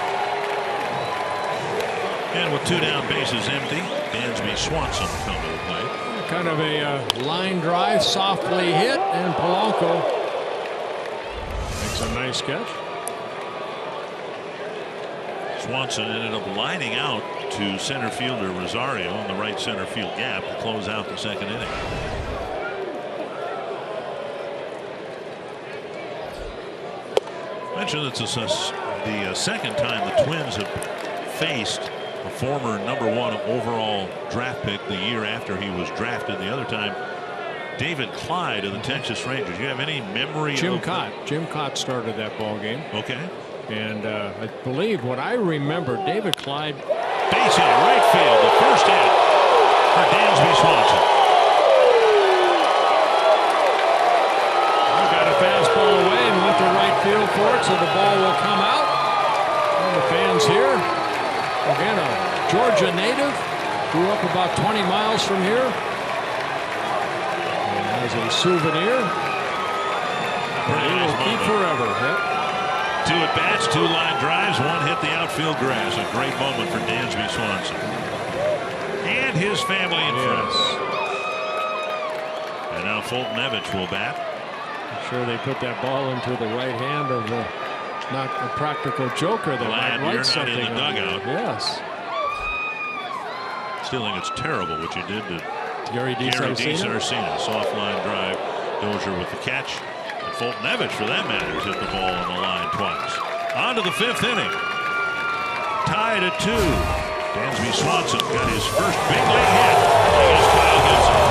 And with 2 down, bases empty, Dansby, Swanson come to the plate. Kind of a line drive, softly hit, and Polanco makes a nice catch. Swanson ended up lining out to center fielder Rosario in the right center field gap to close out the second inning. Mentioned it's the second time the Twins have faced a former #1 overall draft pick the year after he was drafted. The other time, David Clyde of the Texas Rangers. You have any memory? Jim Cott started that ball game. Okay. And I believe what I remember, David Clyde. Base hit, right field, the first hit for Dansby Swanson. He got a fastball away and went to right field for it, so the ball will come out. And the fans here, again, a Georgia native, grew up about 20 miles from here. And has a souvenir. He will keep forever. Yep. 2 at bats, 2 line drives, 1 hit the outfield grass. A great moment for Dansby Swanson and his family and friends. And now Fulton-Evans will bat. I'm sure they put that ball into the right hand of the not a practical joker that Glad might you're write not something in the dugout. Yes. Still think it's terrible what you did to Gary DiSarcina. Soft line drive. Dozier with the catch. Fulton-Evans, for that matter, hit the ball on the line twice. On to the 5th inning. Tied at 2. Dansby Swanson got his first big league hit against Kyle Gibson.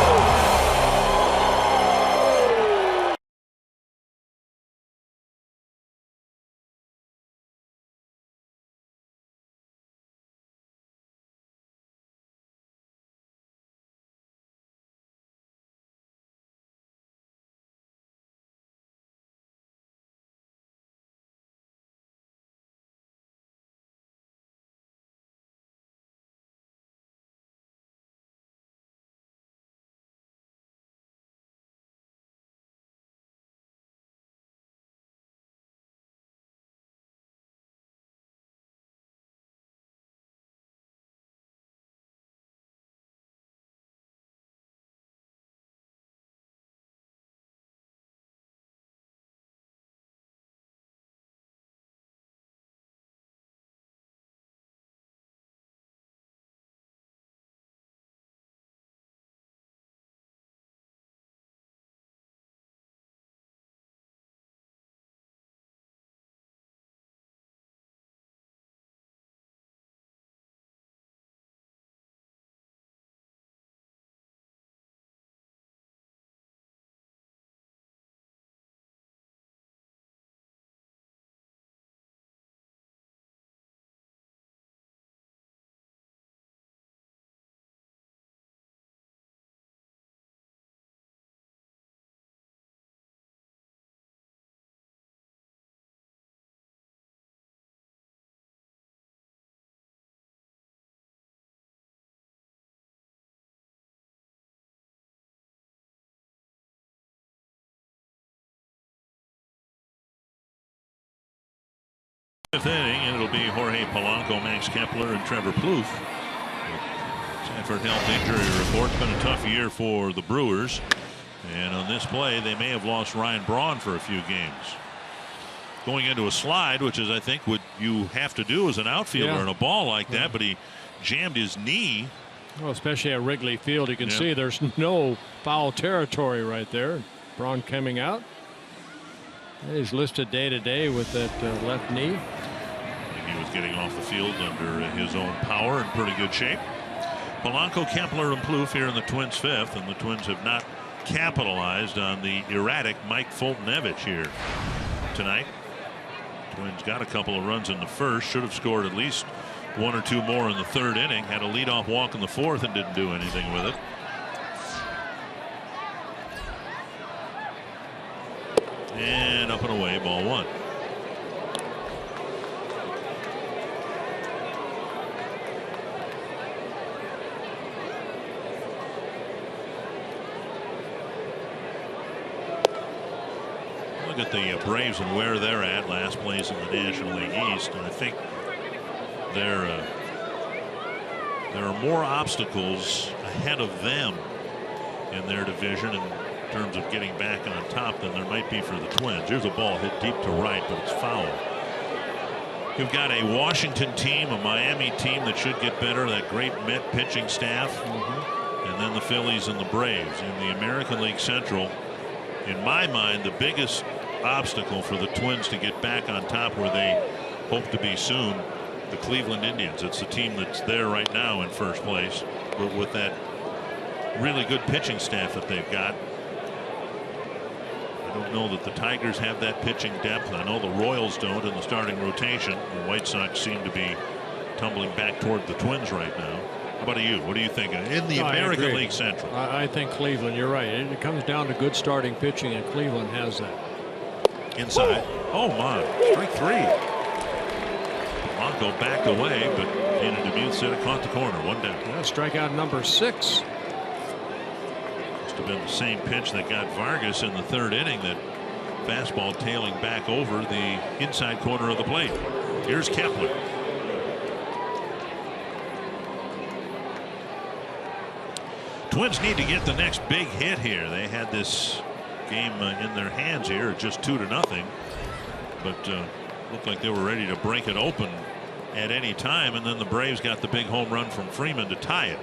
Fifth inning, and it'll be Jorge Polanco, Max Kepler, and Trevor Plouffe. Sanford health injury report. It's been a tough year for the Brewers, and on this play they may have lost Ryan Braun for a few games. Going into a slide, which is I think what you have to do as an outfielder in a ball like that, but he jammed his knee. Well, especially at Wrigley Field, you can see there's no foul territory right there. Braun coming out. He's listed day to day with that left knee. He was getting off the field under his own power in pretty good shape. Polanco, Kepler, and Plouffe here in the Twins' fifth, and the Twins have not capitalized on the erratic Mike Fultonevich here tonight. Twins got a couple of runs in the first, should have scored at least one or two more in the third inning. Had a leadoff walk in the fourth and didn't do anything with it. And up and away, ball one. Look at the Braves and where they're at, last place in the National League East, and I think there are more obstacles ahead of them in their division in terms of getting back on top than there might be for the Twins. Here's a ball hit deep to right, but it's foul. You've got a Washington team, a Miami team that should get better, that great Met pitching staff, and then the Phillies and the Braves. In the American League Central, in my mind, the biggest obstacle for the Twins to get back on top where they hope to be soon, the Cleveland Indians. It's the team that's there right now in first place, but with that really good pitching staff that they've got. I don't know that the Tigers have that pitching depth. I know the Royals don't in the starting rotation. The White Sox seem to be tumbling back toward the Twins right now. How about you? What do you think in the American League Central? I think Cleveland, you're right. It comes down to good starting pitching, and Cleveland has that. Inside. Oh my, strike three. Polanco backed away, but Dana Demuth said it caught the corner. One down. Yeah, strikeout number 6. Must have been the same pitch that got Vargas in the third inning, that fastball tailing back over the inside corner of the plate. Here's Kepler. Twins need to get the next big hit here. They had this game in their hands here, just 2-0, but looked like they were ready to break it open at any time, and then the Braves got the big home run from Freeman to tie it.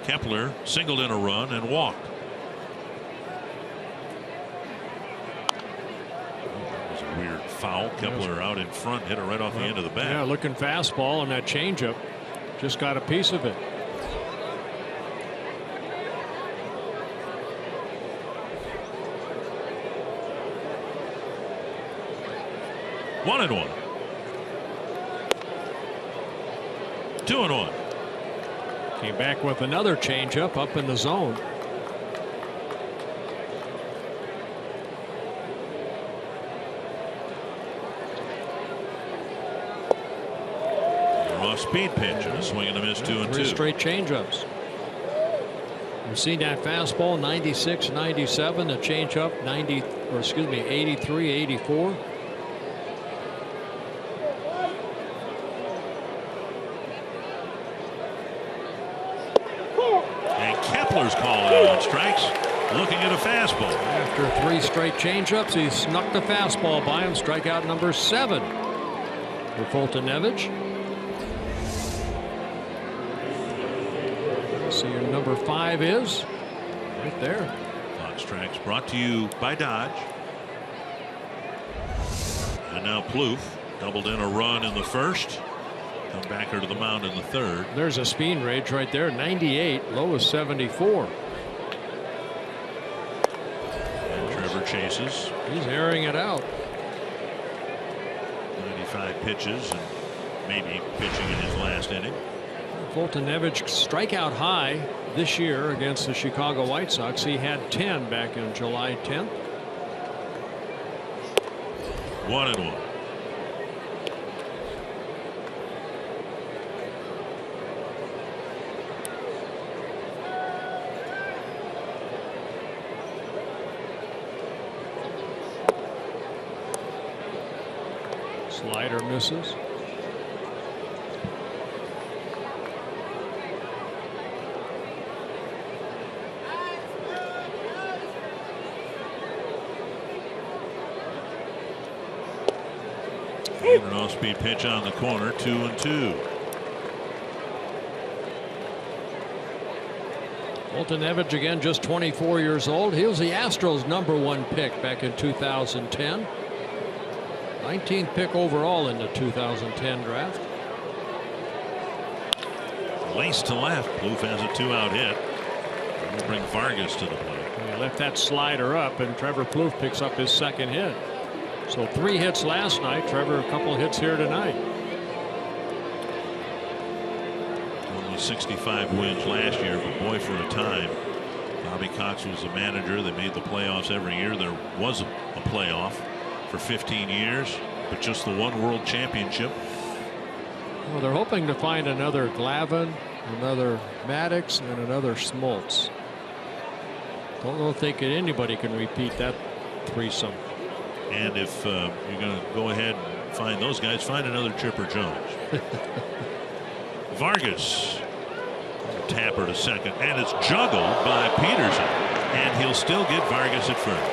Kepler singled in a run and walked. That was a weird foul. Kepler out in front, hit it right off the end of the bat. Yeah, looking fastball, and that changeup just got a piece of it. One and one. 2-1. Came back with another changeup up in the zone. Raw speed pitch and a swing and a miss. 2-2. 3 straight changeups. We've seen that fastball 96, 97, the changeup 83, 84. Kepler's calling out on strikes, looking at a fastball. After 3 straight changeups, he snuck the fastball by him. Strikeout number 7 for Fultonevich. See who number 5 is right there. Clock strikes brought to you by Dodge. And now Plouffe doubled in a run in the first. Come back to the mound in the third. There's a speed range right there, 98, low is 74. And Trevor chases. He's airing it out. 95 pitches and maybe pitching in his last inning. Fultonevich strikeout high this year against the Chicago White Sox. He had 10 back in July 10th. 1-1. Slider misses. And an off-speed pitch on the corner, 2-2. Foltynewicz again, just 24 years old. He was the Astros #1 pick back in 2010. 19th pick overall in the 2010 draft. Lace to left. Plouffe has a 2-out hit. We'll bring Vargas to the plate. He left that slider up, and Trevor Plouffe picks up his second hit. So 3 hits last night. Trevor, a couple hits here tonight. Only 65 wins last year, but boy, for a time, Bobby Cox was the manager. They made the playoffs every year. There was a playoff for 15 years, but just the one World Championship. Well, they're hoping to find another Glavine, another Maddox, and another Smoltz. Don't know if anybody can repeat that threesome. And if you're going to go ahead and find those guys, find another Chipper Jones. Vargas, tapper to second, and it's juggled by Peterson, and he'll still get Vargas at first.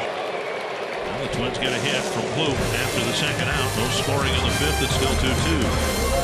Well, the Twins get a hit from Plouffe after the second out. No scoring in the fifth. It's still 2-2.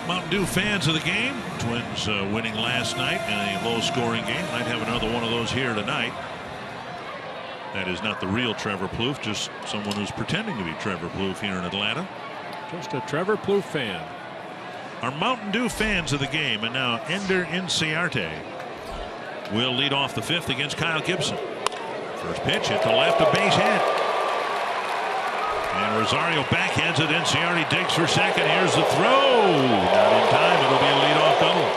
Mountain Dew fans of the game, Twins winning last night in a low-scoring game. Might have another one of those here tonight. That is not the real Trevor Plouffe, just someone who's pretending to be Trevor Plouffe here in Atlanta. Just a Trevor Plouffe fan. Our Mountain Dew fans of the game, and now Ender Inciarte will lead off the fifth against Kyle Gibson. First pitch hit to left, a base hit. And Rosario backhands it. Inciarte digs for second. Here's the throw. Not in time. It'll be a leadoff double.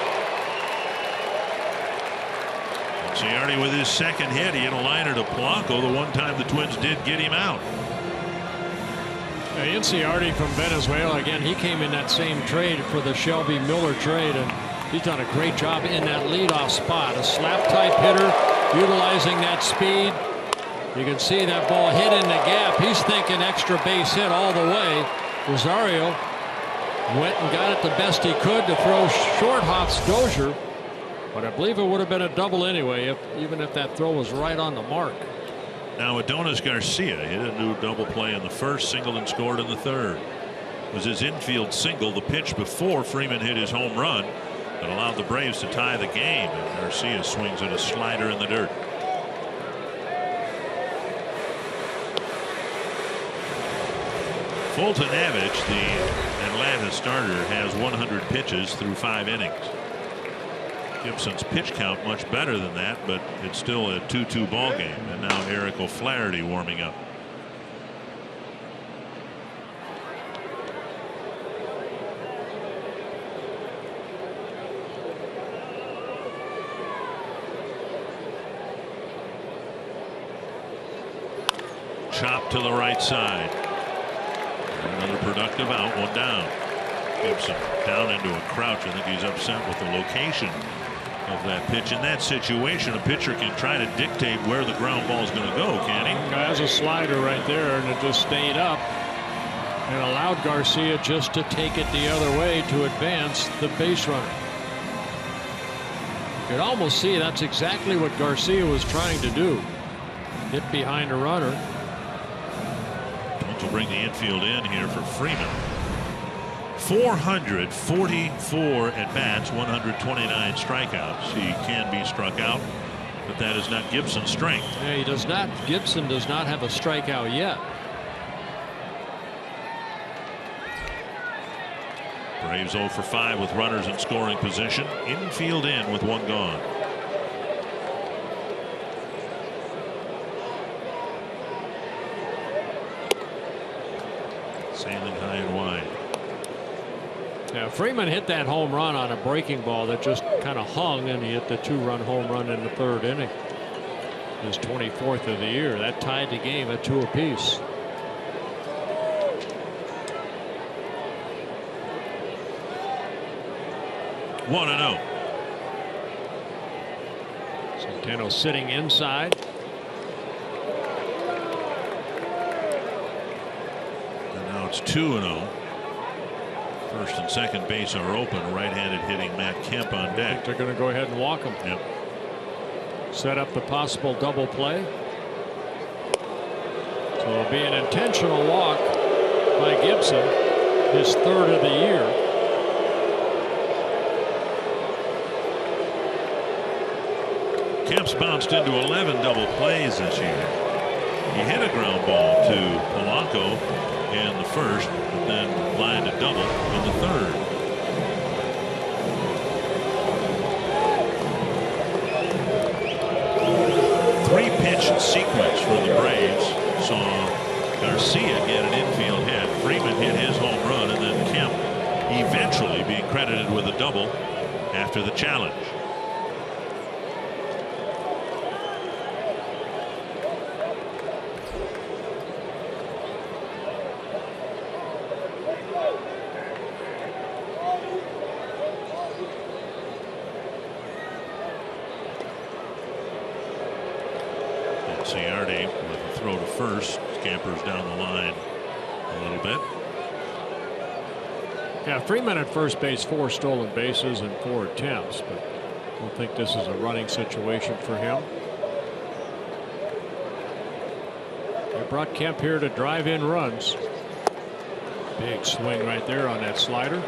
Inciarte with his second hit. He hit a liner to Polanco the one time the Twins did get him out. Inciarte from Venezuela, again, he came in that same trade for the Shelby Miller trade, and he's done a great job in that leadoff spot. A slap-type hitter, utilizing that speed. You can see that ball hit in the gap. He's thinking extra base hit all the way. Rosario went and got it the best he could to throw short hops Dozier, but I believe it would have been a double anyway, even if that throw was right on the mark. Now Adonis Garcia hit a new double play in the first, singled and scored in the third. It was his infield single, the pitch before Freeman hit his home run, that allowed the Braves to tie the game. And Garcia swings at a slider in the dirt. Fultonevich, the Atlanta starter, has 100 pitches through 5 innings. Gibson's pitch count much better than that, but it's still a 2-2 ball game. And now Eric O'Flaherty warming up. Chop to the right side. Another productive out, 1 down. Gibson down into a crouch. I think he's upset with the location of that pitch. In that situation, a pitcher can try to dictate where the ground ball is going to go, can he? Has a slider right there, and it just stayed up and allowed Garcia just to take it the other way to advance the base runner. You could almost see that's exactly what Garcia was trying to do. Hit behind a runner. Will bring the infield in here for Freeman. 444 at bats, 129 strikeouts. He can be struck out, but that is not Gibson's strength. Yeah, he does not. Gibson does not have a strikeout yet. Braves 0 for 5 with runners in scoring position. Infield in with 1 gone. Sailing high and wide. Yeah, Freeman hit that home run on a breaking ball that just kind of hung, and he hit the 2-run home run in the 3rd inning. His 24th of the year. That tied the game at 2 apiece. One and 0. Centeno sitting inside. It's 2-0. First and second base are open. Right-handed hitting Matt Kemp on deck. They're going to go ahead and walk him. Yep. Set up the possible double play. So it'll be an intentional walk by Gibson, his 3rd of the year. Kemp's bounced into 11 double plays this year. He hit a ground ball to Polanco in the 1st, but then lined a double in the 3rd. Three-pitch sequence for the Braves saw Garcia get an infield hit. Freeman hit his home run, and then Kemp eventually being credited with a double after the challenge. Cincinnati with a throw to first. Scampers down the line a little bit. Yeah, Freeman at first base, 4 stolen bases and 4 attempts, but I don't think this is a running situation for him. They brought Kemp here to drive in runs. Big swing right there on that slider.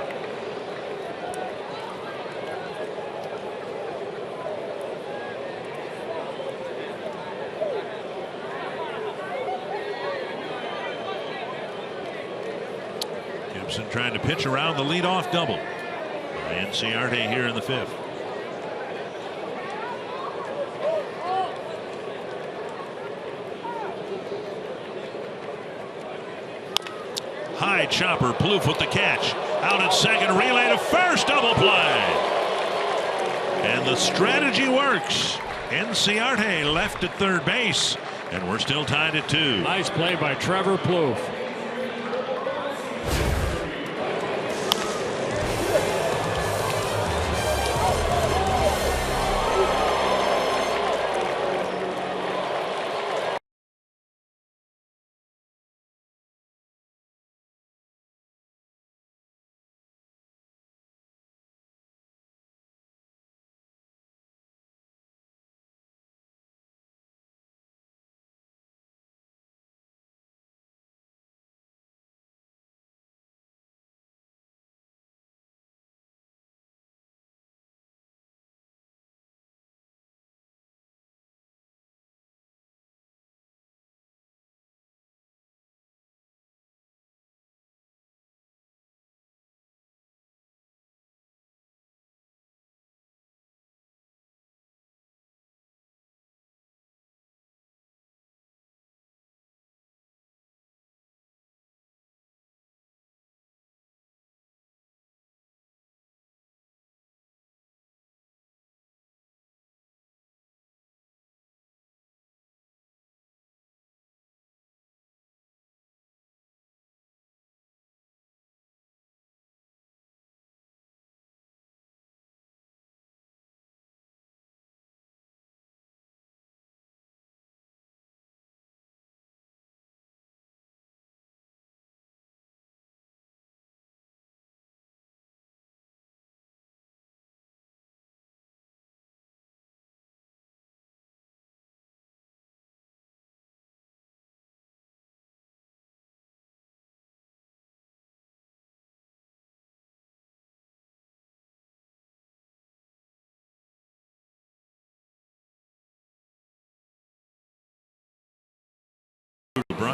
Gibson trying to pitch around the leadoff double. And Ciarte here in the 5th. High chopper, Plouffe with the catch. Out at second, relay to first, double play. And the strategy works. Ciarte left at 3rd base, and we're still tied at 2. Nice play by Trevor Plouffe.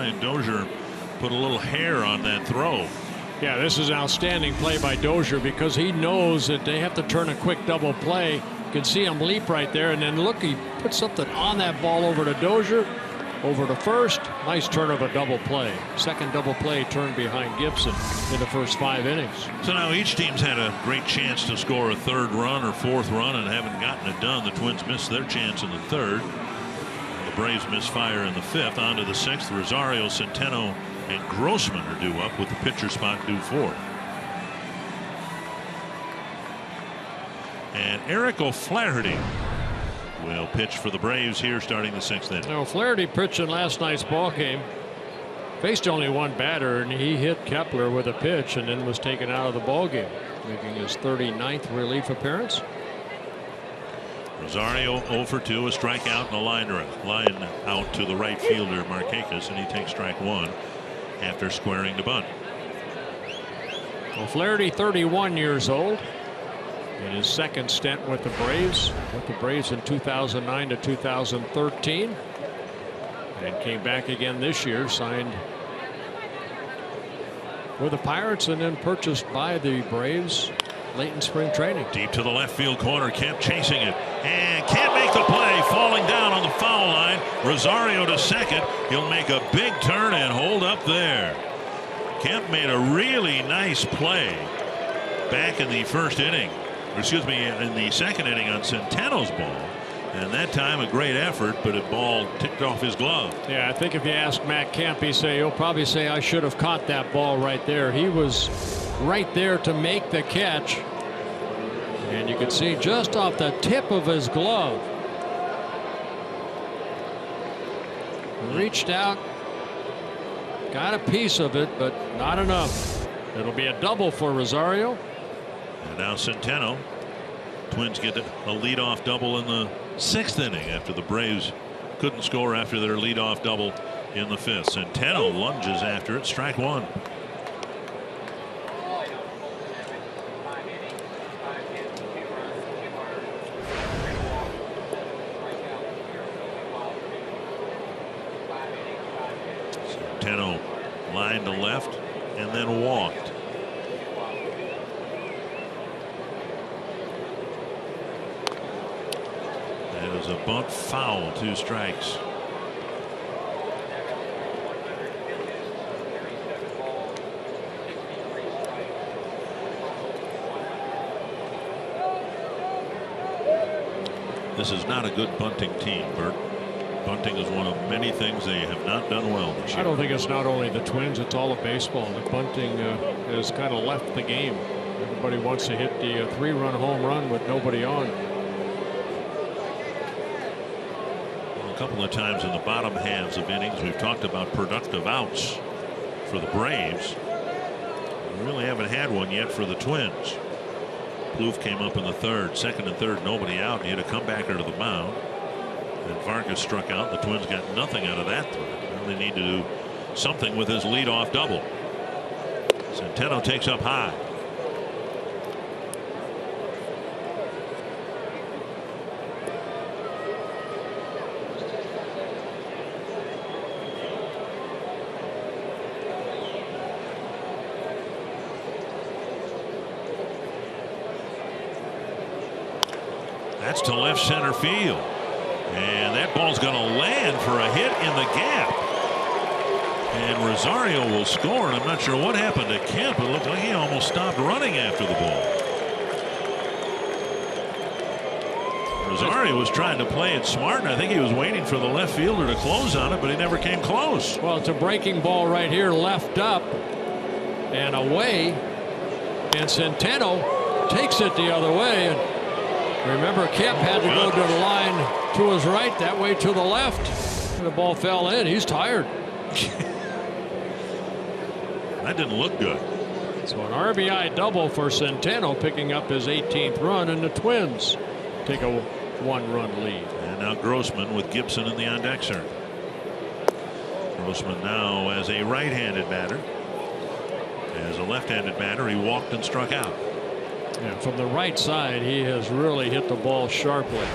Brian Dozier put a little hair on that throw. Yeah, this is an outstanding play by Dozier because he knows that they have to turn a quick double play. You can see him leap right there, and then look, he put something on that ball over to Dozier, over to first. Nice turn of a double play. Second double play turn behind Gibson in the first 5 innings. So now each team's had a great chance to score a third run or fourth run and haven't gotten it done. The Twins missed their chance in the third. The Braves misfire in the fifth. On to the sixth. Rosario, Centeno, and Grossman are due up with the pitcher spot due fourth. And Eric O'Flaherty will pitch for the Braves here starting the sixth inning. Now, O'Flaherty pitched in last night's ball game. Faced only one batter, and he hit Kepler with a pitch and then was taken out of the ball game, making his 39th relief appearance. Rosario 0 for 2, a strikeout and a line out to the right fielder Markakis, and he takes strike one after squaring the bunt. O'Flaherty, 31 years old, in his second stint with the Braves. With the Braves in 2009 to 2013, and came back again this year. Signed with the Pirates and then purchased by the Braves late in spring training. Deep to the left field corner. Kemp chasing it and can't make the play. Falling down on the foul line. Rosario to second. He'll make a big turn and hold up there. Kemp made a really nice play back in the first inning. Excuse me, in the second inning on Centeno's ball. And that time a great effort, but a ball ticked off his glove. Yeah, I think if you ask Matt Kemp, he'll probably say I should have caught that ball right there. He was right there to make the catch. And you can see just off the tip of his glove. Reached out, got a piece of it, but not enough. It'll be a double for Rosario. And now Centeno. Twins get a leadoff double in the sixth inning after the Braves couldn't score after their leadoff double in the fifth. Centeno lunges after it. Strike one. Centeno lined to left and then walked. It was a bunt foul, 2 strikes. This is not a good bunting team, Bert. Bunting is one of many things they have not done well this year. I don't think it's not only the Twins, it's all of baseball. The bunting has kind of left the game. Everybody wants to hit the 3-run home run with nobody on. A couple of times in the bottom halves of innings we've talked about productive outs for the Braves. We really haven't had one yet for the Twins. Plouffe came up in the third, second and third, nobody out. He had a comebacker to the mound. And Vargas struck out. The Twins got nothing out of that threat. Well, they need to do something with his leadoff double. Centeno takes up high. That's to left center field. And that ball's going to land for a hit in the gap. And Rosario will score. And I'm not sure what happened to Kemp. It looked like he almost stopped running after the ball. Rosario was trying to play it smart, and I think he was waiting for the left fielder to close on it, but he never came close. Well, it's a breaking ball right here, left up and away. And Centeno takes it the other way. And remember, Kemp had to go to the line to his right, that way to the left. And the ball fell in. He's tired. That didn't look good. So an RBI double for Centeno, picking up his 18th run, and the Twins take a 1-run lead. And now Grossman with Gibson in the on-deck circle. Grossman now as a right-handed batter. As a left-handed batter, he walked and struck out. Yeah, from the right side, he has really hit the ball sharply.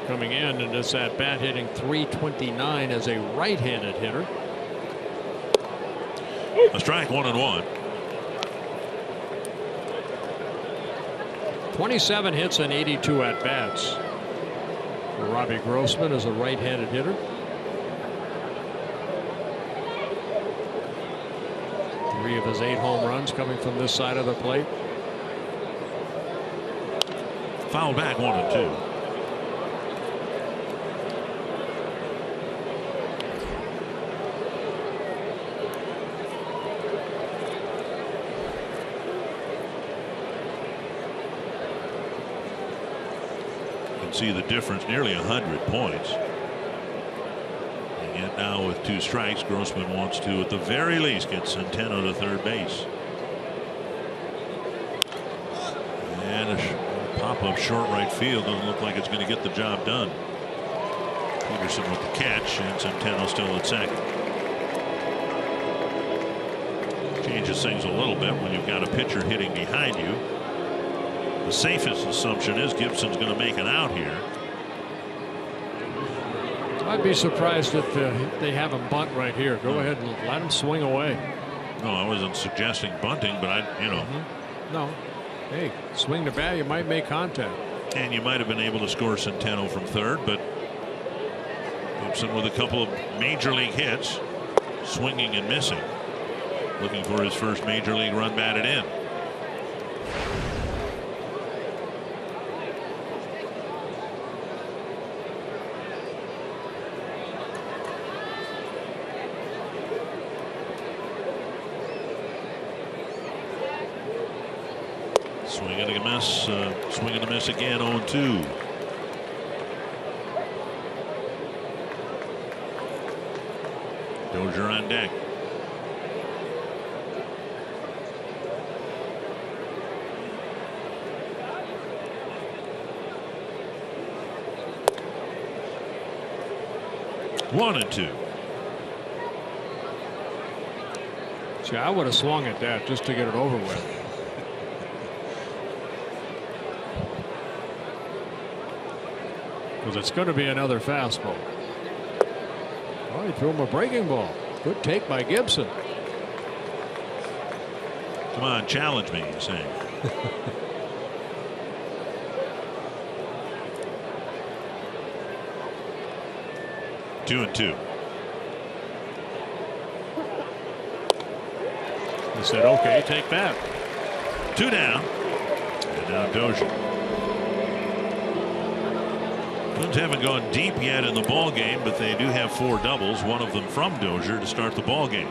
Coming in, and it's at bat hitting .329 as a right-handed hitter. A strike, 1-1. 27 hits and 82 at bats. Robbie Grossman is a right-handed hitter. Three of his 8 home runs coming from this side of the plate. Foul back, 1-2. See the difference, nearly 100 points. And yet now with 2 strikes, Grossman wants to at the very least get Centeno to third base. And a pop-up short right field doesn't look like it's going to get the job done. Peterson with the catch, and Centeno still at second. Changes things a little bit when you've got a pitcher hitting behind you. The safest assumption is Gibson's going to make it out here. I'd be surprised if they have him bunt right here. Go ahead and let him swing away. No, I wasn't suggesting bunting, but No. Hey, swing the bat, you might make contact. And you might have been able to score Centeno from third, but Gibson with a couple of major league hits, swinging and missing, looking for his first major league run batted in. Swing and a miss again, 0-2. Dozier on deck. One and two. See, I would have swung at that just to get it over with. Because it's going to be another fastball. Oh, he threw him a breaking ball. Good take by Gibson. Come on, challenge me, you're saying. 2-2. He said, okay, take that. 2 down. And now Dozier. Twins haven't gone deep yet in the ball game, but they do have 4 doubles, one of them from Dozier to start the ball game.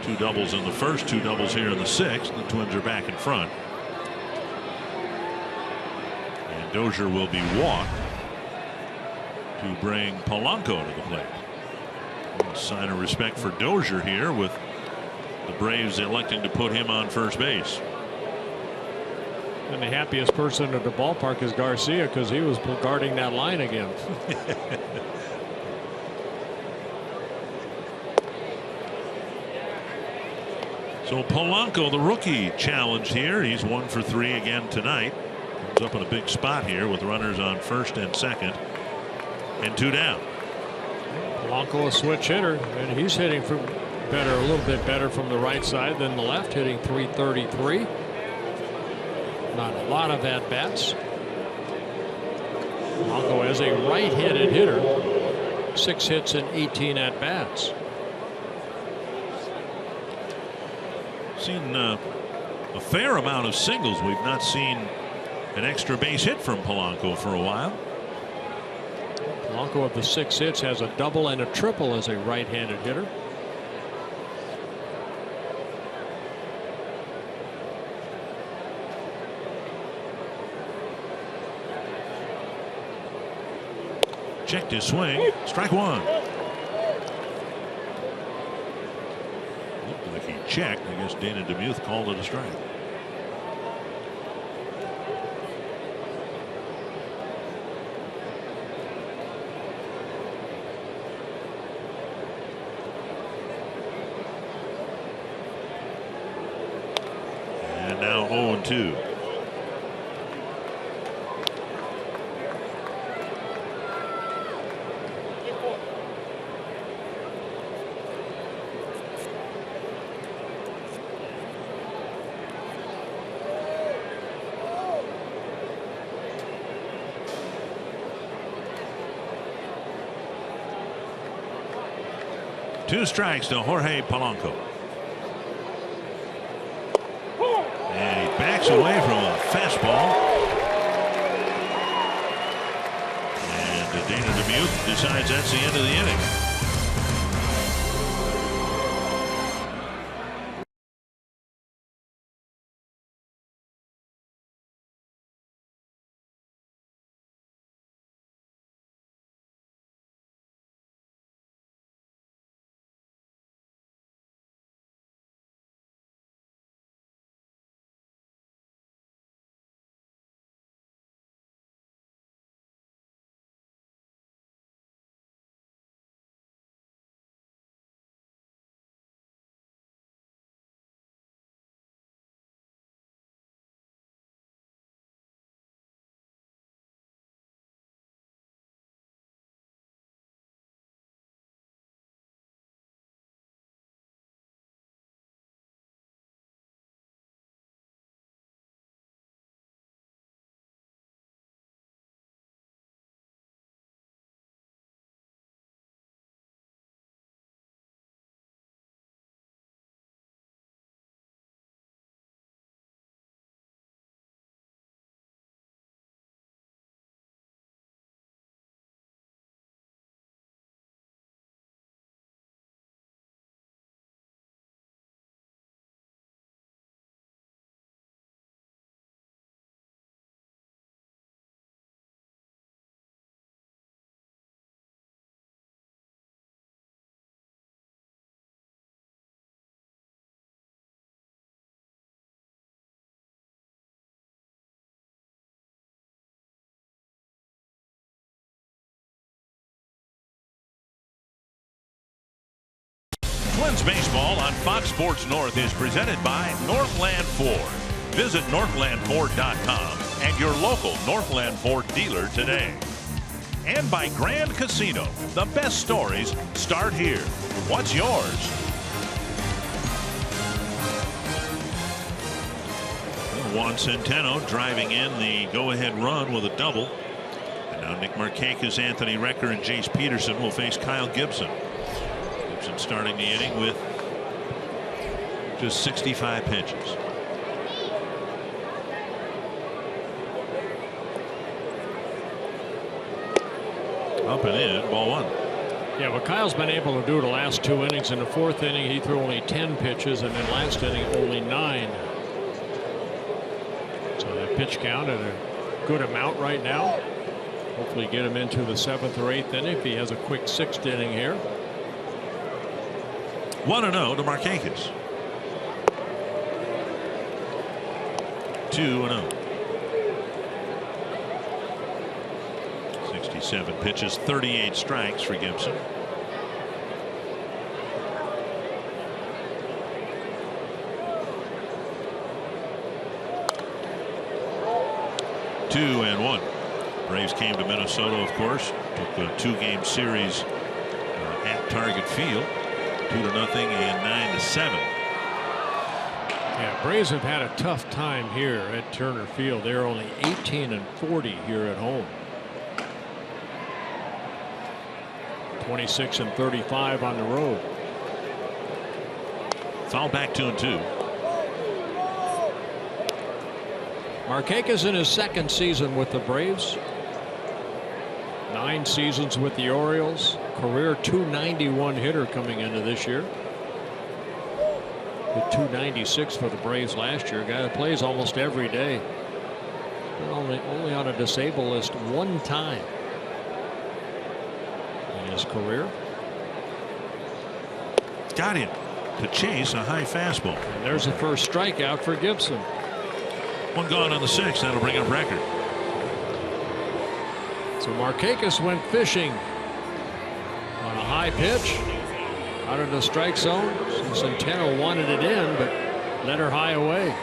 2 doubles in the first, 2 doubles here in the 6th. The Twins are back in front. And Dozier will be walked to bring Polanco to the plate. A sign of respect for Dozier here, with the Braves electing to put him on first base. And the happiest person at the ballpark is Garcia, because he was guarding that line again. So Polanco, the rookie, challenged here. He's 1 for 3 again tonight. Comes up in a big spot here with runners on first and second, and 2 down. Polanco, a switch hitter, and he's hitting from better, a little bit better from the right side than the left, hitting .333. Not a lot of at bats. Polanco as a right-handed hitter, 6 hits and 18 at bats. Seen a fair amount of singles. We've not seen an extra base hit from Polanco for a while. Polanco of the 6 hits has a double and a triple as a right-handed hitter. Checked his swing. Strike 1. Looked like he checked. I guess Dana DeMuth called it a strike. And now 0-2. 2 strikes to Jorge Polanco. And he backs away from a fastball. And Dana Demuth decides that's the end of the inning. Twins baseball on Fox Sports North is presented by Northland Ford. Visit northlandford.com and your local Northland Ford dealer today. And by Grand Casino. The best stories start here. What's yours? Juan Centeno driving in the go-ahead run with a double. And now Nick Markakis, Anthony Recker, and Jace Peterson will face Kyle Gibson. Gibson starting the inning with just 65 pitches. Up and in, ball 1. Yeah, what Kyle's been able to do the last 2 innings. In the 4th inning, he threw only 10 pitches, and then last inning, only 9. So the pitch count at a good amount right now. Hopefully get him into the 7th or 8th inning if he has a quick 6th inning here. 1-0 to Markakis. 2-0. 67 pitches, 38 strikes for Gibson. Two and one. Braves came to Minnesota, of course. Took a 2-game series at Target Field. 2-0 and 9-7. Yeah, Braves have had a tough time here at Turner Field. They're only 18-40 here at home. 26-35 on the road. Foul back 2-2. Markakis in his 2nd season with the Braves. 9 seasons with the Orioles. Career .291 hitter coming into this year. With .296 for the Braves last year. A guy that plays almost every day. Only on a disabled list 1 time in his career. Got him to chase a high fastball. And there's the first strikeout for Gibson. 1 gone on the 6th. That'll bring up Record. So Markakis went fishing on a high pitch out of the strike zone. Centeno wanted it in, but let her high away.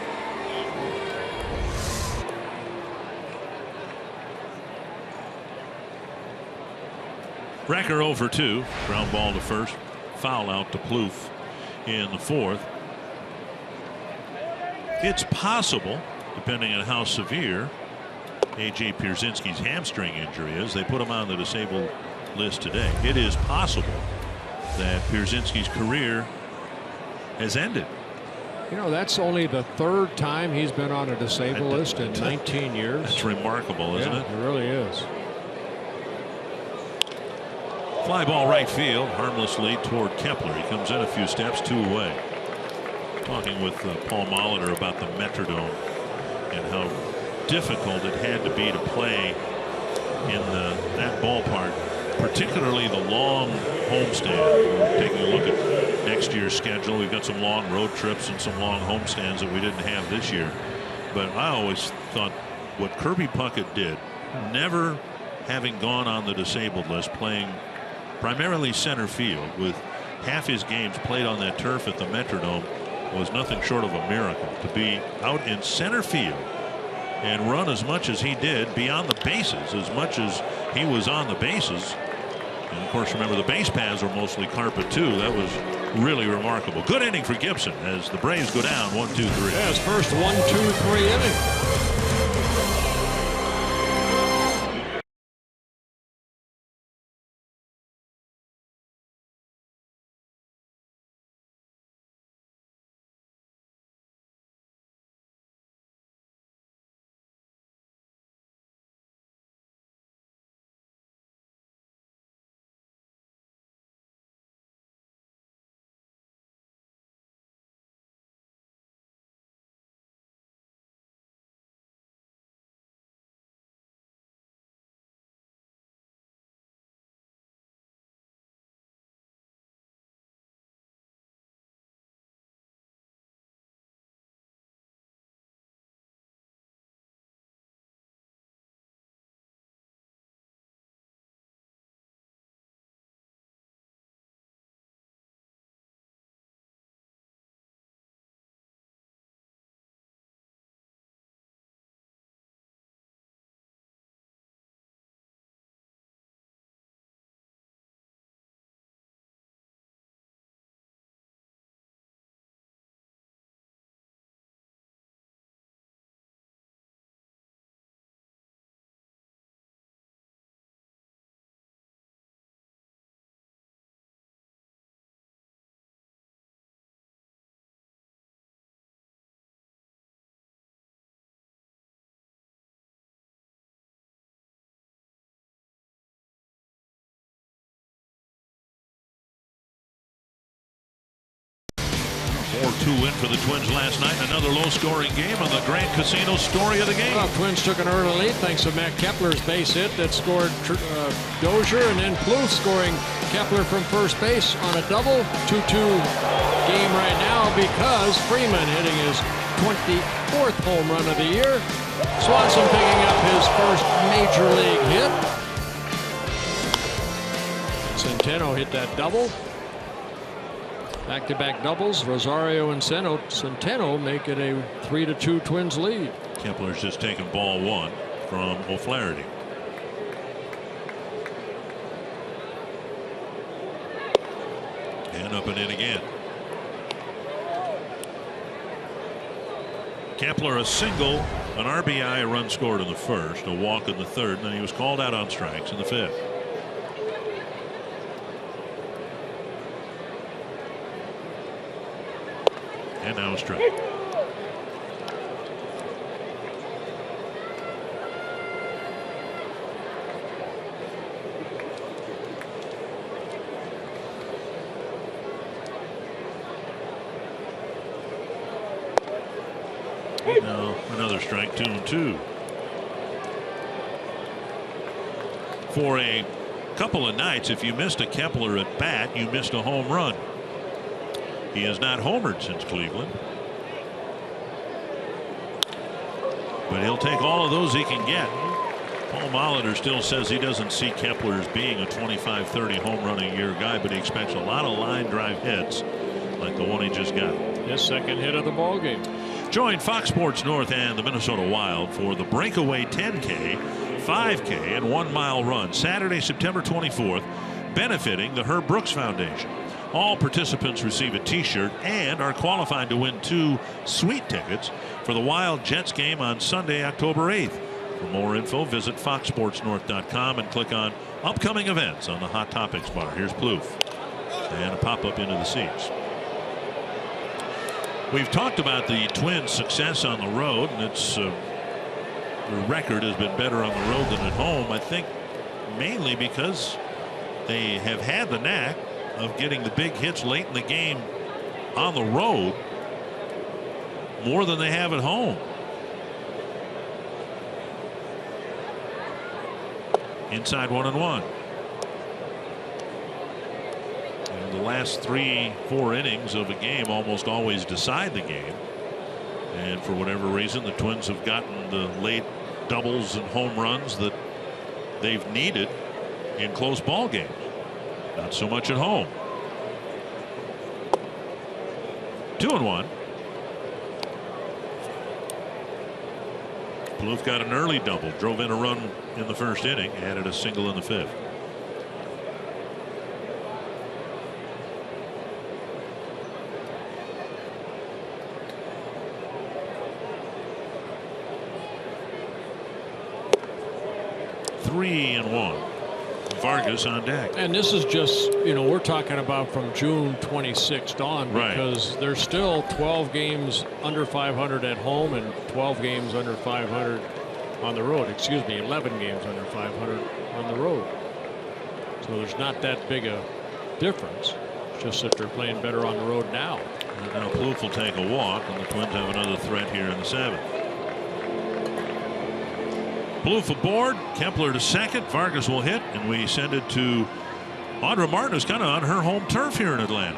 Recker 0 for 2. Ground ball to first. Foul out to Plouffe in the 4th. It's possible, depending on how severe A.J. Pierzynski's hamstring injury is. They put him on the disabled list today. It is possible that Pierzynski's career has ended. You know, that's only the 3rd time he's been on a disabled list in 19 years. That's remarkable, isn't it? It really is. Fly ball right field, harmlessly toward Kepler. He comes in a few steps, 2 away. Talking with Paul Molitor about the Metrodome and how difficult it had to be to play in that ballpark, particularly the long homestand. We're taking a look at next year's schedule. We've got some long road trips and some long homestands that we didn't have this year. But I always thought what Kirby Puckett did, never having gone on the disabled list, playing primarily center field with half his games played on that turf at the Metrodome, was nothing short of a miracle. To be out in center field and run as much as he did, be on the bases as much as he was on the bases. And of course, remember, the base paths were mostly carpet too. That was really remarkable. Good inning for Gibson as the Braves go down 1-2-3. Yeah, his first 1-2-3 inning. Two win for the Twins last night. Another low-scoring game on the Grand Casino story of the game. Well, Twins took an early lead thanks to Matt Kepler's base hit that scored Dozier, and then Plouffe scoring Kepler from first base on a double. 2-2 game right now because Freeman hitting his 24th home run of the year. Swanson picking up his first major league hit. Centeno hit that double. Back-to-back doubles. Rosario and Centeno make it a 3-2 Twins lead. Kepler's just taken ball 1 from O'Flaherty. And up and in again. Kepler a single, an RBI, a run scored in the first, a walk in the third, and then he was called out on strikes in the fifth. And now a strike. Now another strike, 2-2. For a couple of nights, if you missed a Kepler at bat, you missed a home run. He has not homered since Cleveland. But he'll take all of those he can get. Paul Molitor still says he doesn't see Kepler as being a 25-30 home run a year guy, but he expects a lot of line drive hits like the one he just got. His second hit of the ball game. Join Fox Sports North and the Minnesota Wild for the breakaway 10K, 5K, and 1 mile run Saturday, September 24th, benefiting the Herb Brooks Foundation. All participants receive a t-shirt and are qualified to win 2 suite tickets for the Wild Jets game on Sunday, October 8th. For more info, visit foxsportsnorth.com and click on upcoming events on the Hot Topics bar. Here's Plouffe. And a pop-up into the seats. We've talked about the Twins' success on the road, and it's the record has been better on the road than at home. I think mainly because they have had the knack of getting the big hits late in the game on the road more than they have at home. Inside 1-1. The last 3-4 innings of a game almost always decide the game, and for whatever reason the Twins have gotten the late doubles and home runs that they've needed in close ball games. Not so much at home. 2-1. Plouffe got an early double, drove in a run in the first inning, added a single in the fifth. Three and one. Vargas on deck. And this is just, you know, we're talking about from June 26th on, because there's still 12 games under 500 at home and 12 games under 500 on the road. Excuse me, 11 games under 500 on the road. So there's not that big a difference. It's just that they're playing better on the road now. And now Plouffe will take a walk, and the Twins have another threat here in the seventh. Plouffe aboard, Kepler to second, Vargas will hit, and we send it to Audra Martin, who's kind of on her home turf here in Atlanta.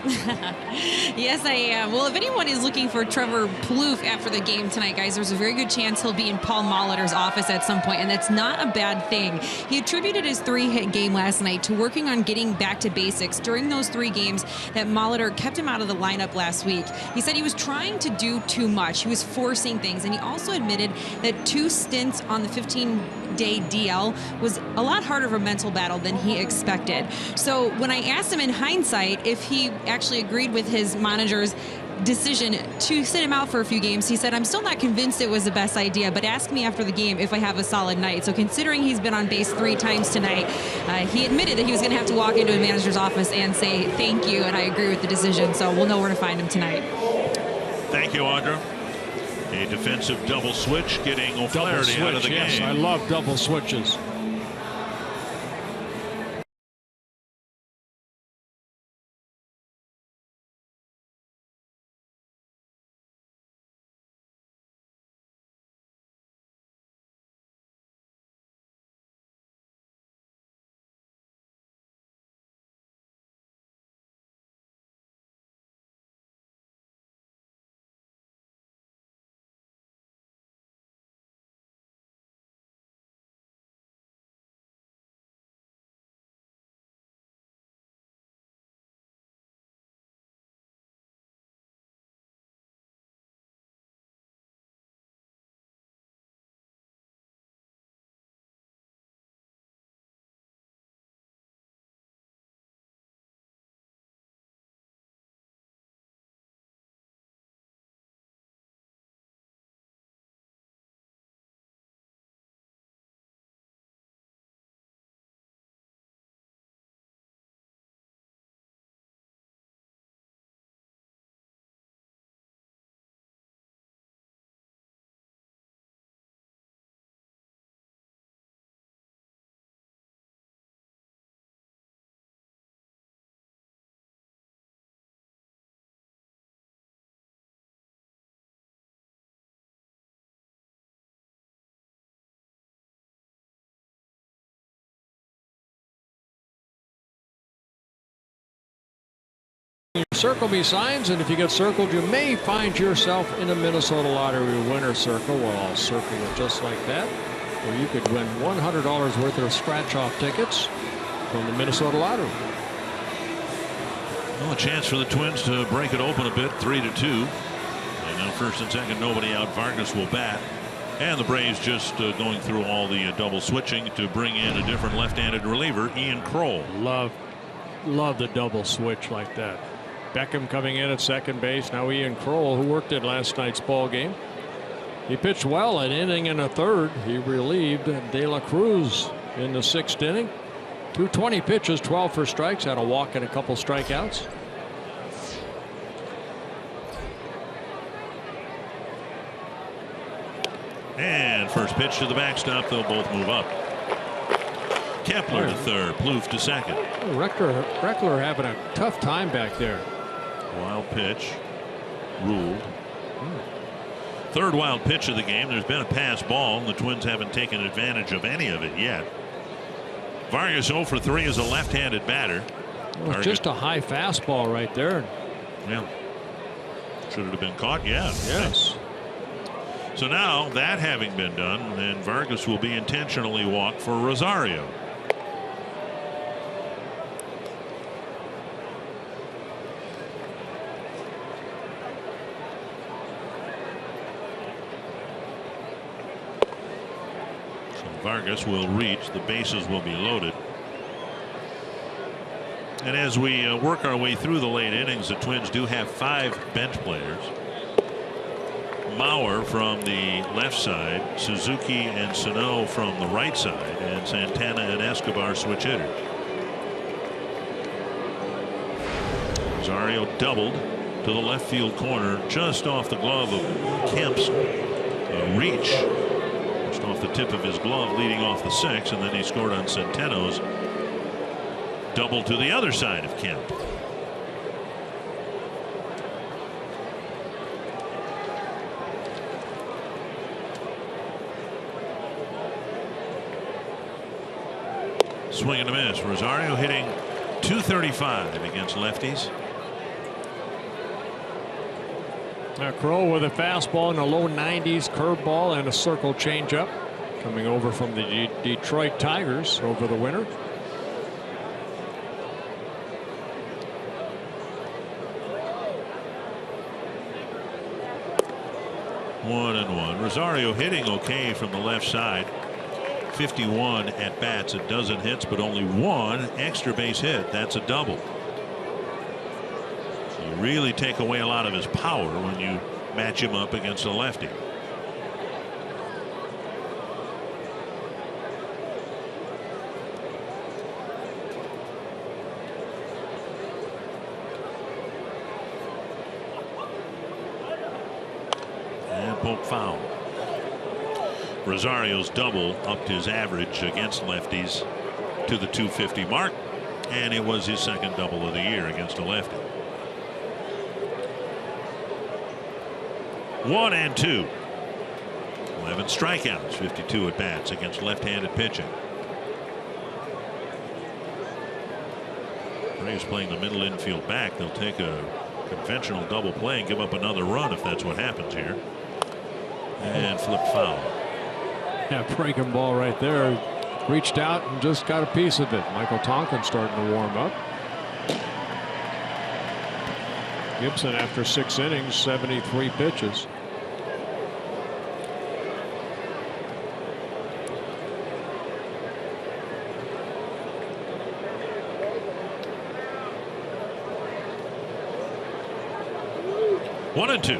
Yes, I am. Well, if anyone is looking for Trevor Plouffe after the game tonight, guys, there's a very good chance he'll be in Paul Molitor's office at some point, and that's not a bad thing. He attributed his 3-hit game last night to working on getting back to basics during those 3 games that Molitor kept him out of the lineup last week. He said he was trying to do too much. He was forcing things, and he also admitted that 2 stints on the 15-day DL was a lot harder of a mental battle than he expected. So when I asked him in hindsight if he actually agreed with his manager's decision to sit him out for a few games, he said, "I'm still not convinced it was the best idea, but ask me after the game if I have a solid night." So considering he's been on base 3 times tonight, he admitted that he was going to have to walk into a manager's office and say thank you, and I agree with the decision. So we'll know where to find him tonight. Thank you, Audra. A defensive double switch getting O'Flaherty out of the game. I love double switches. Circle me signs, and if you get circled, you may find yourself in a Minnesota Lottery winner circle. Well, I'll circle it just like that, where you could win $100 worth of scratch-off tickets from the Minnesota Lottery. Well, a chance for the Twins to break it open a bit, 3-2. And now first and second, nobody out. Vargas will bat. And the Braves just going through all the double switching to bring in a different left-handed reliever, Ian Kroll. Love the double switch like that. Beckham coming in at second base. Now Ian Kroll, who worked in last night's ball game. He pitched well an inning and a third. He relieved De La Cruz in the 6th inning. Through 20 pitches, 12 for strikes, had a walk and a couple strikeouts. And first pitch to the backstop. They'll both move up. Kepler to third. Plouffe to second. Reckler having a tough time back there. Wild pitch. Ruled. Third wild pitch of the game. There's been a pass ball, and the Twins haven't taken advantage of any of it yet. Vargas 0 for 3 is a left-handed batter. Well, just a high fastball right there. Yeah. Should it have been caught? Yeah. Yes. So now that having been done, then Vargas will be intentionally walked for Rosario. So Vargas will reach. The bases will be loaded. And as we work our way through the late innings, the Twins do have 5 bench players. Mauer from the left side, Suzuki and Sano from the right side, and Santana and Escobar switch hitters. Rosario doubled to the left field corner, just off the glove of Kemp's reach, just off the tip of his glove, leading off the 6th, and then he scored on Centeno's double to the other side of Kemp. Swing and a miss. Rosario hitting .235 against lefties. Crow with a fastball in the low 90s, curveball, and a circle changeup, coming over from the Detroit Tigers over the winter. One and one. Rosario hitting okay from the left side. 51 at bats, a dozen hits, but only 1 extra base hit. That's a double. So you really take away a lot of his power when you match him up against a lefty. And poke foul. Rosario's double upped his average against lefties to the .250 mark, and it was his second double of the year against a lefty. 1-2. 11 strikeouts, 52 at bats against left-handed pitching. Braves playing the middle infield back. They'll take a conventional double play and give up another run if that's what happens here. And flip foul. Yeah, breaking ball right there. Reached out and just got a piece of it. Michael Tonkin starting to warm up. Gibson after 6 innings, 73 pitches. One and two.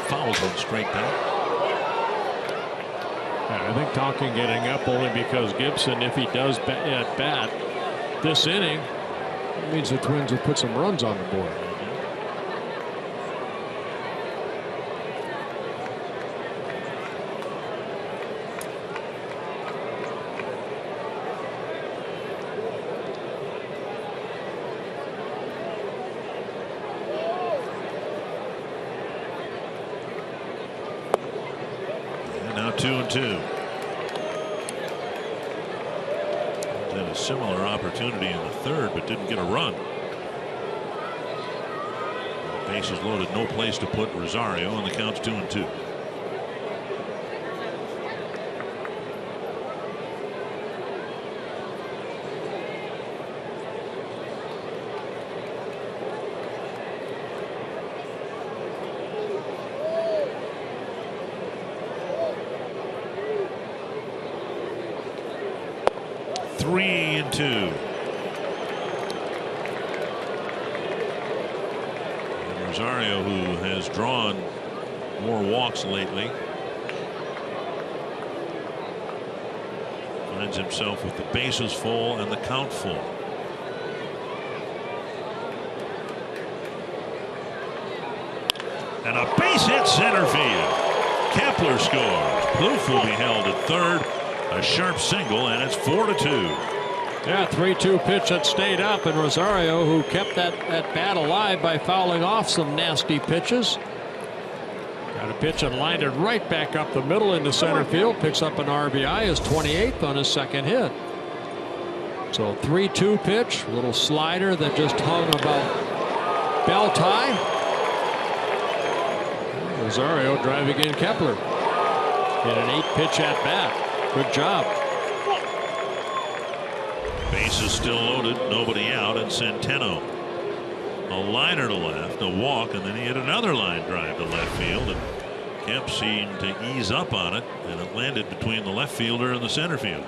Fouls him straight back. I think Tonkin getting up only because Gibson, if he does at bat this inning, it means the Twins will put some runs on the board. And now 2-2. Had a similar opportunity in the third, but didn't get a run. Bases loaded, no place to put Rosario, and the count's 2-2. Three and two. And Rosario, who has drawn more walks lately, Finds himself with the bases full and the count full. And a base hit center field. Kepler scores. Plouffe will be held at third. A sharp single, and it's 4-2. Yeah, 3-2 pitch that stayed up, and Rosario, who kept that bat alive by fouling off some nasty pitches. Got a pitch and lined it right back up the middle into center field. Picks up an RBI, his 28th on his second hit. So 3-2 pitch, little slider that just hung about belt high. Rosario driving in Kepler in an 8-pitch at bat. Good job. Bases still loaded, nobody out, and Centeno. A liner to left, a walk, and then he hit another line drive to left field. And Kemp seemed to ease up on it, and it landed between the left fielder and the center fielder.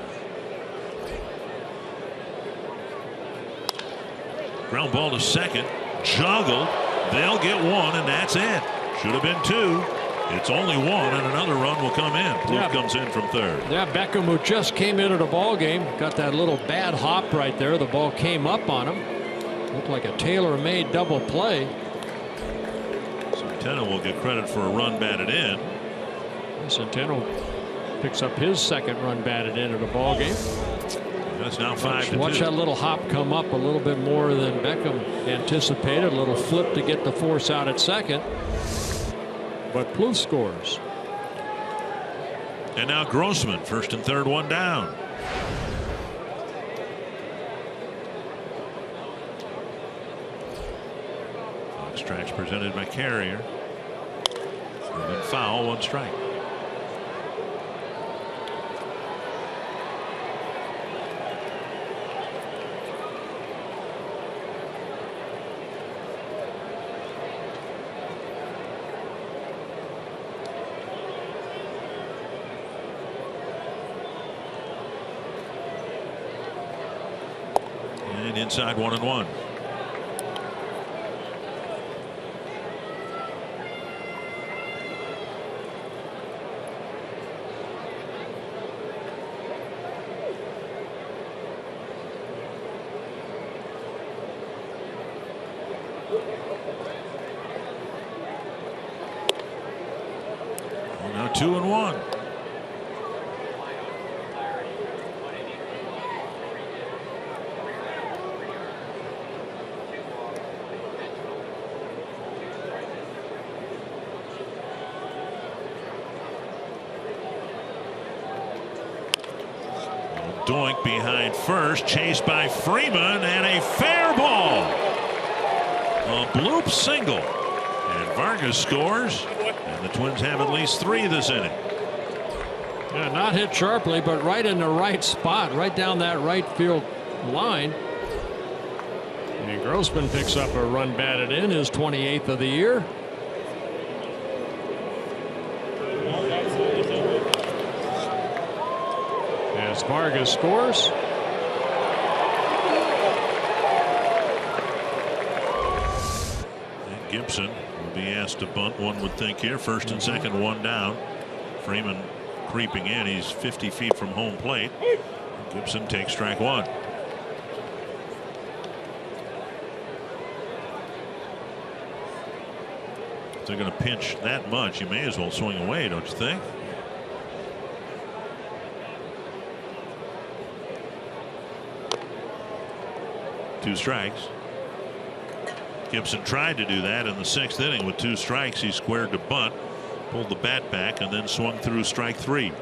Ground ball to second, joggled. They'll get one, and that's it. Should have been two. It's only one, and another run will come in. Plouffe comes in from third. Yeah, Beckham, who just came into the ball game, got that little bad hop right there. The ball came up on him. Looked like a tailor-made double play. Centeno will get credit for a run batted in. Centeno picks up his second run batted in at a ball game. That's now 5-2. Watch that little hop come up a little bit more than Beckham anticipated. A little flip to get the force out at second. But Plouffe scores. And now Grossman, first and third, one down. Strikes presented by Carrier. And foul, one strike. And inside 1-1. Now 2-1. Doink behind first, chased by Freeman, and a fair ball. A bloop single, and Vargas scores, and the Twins have at least 3 this inning. Yeah, not hit sharply, but right in the right spot, right down that right field line. And Grossman picks up a run batted in, his 28th of the year. As Vargas scores. And Gibson will be asked to bunt, one would think here. First and second, one down. Freeman creeping in. He's 50 feet from home plate. Gibson takes strike one. If they're going to pinch that much, you may as well swing away, don't you think? Two strikes. Gibson tried to do that in the 6th inning with 2 strikes. He squared to bunt, pulled the bat back, and then swung through strike 3.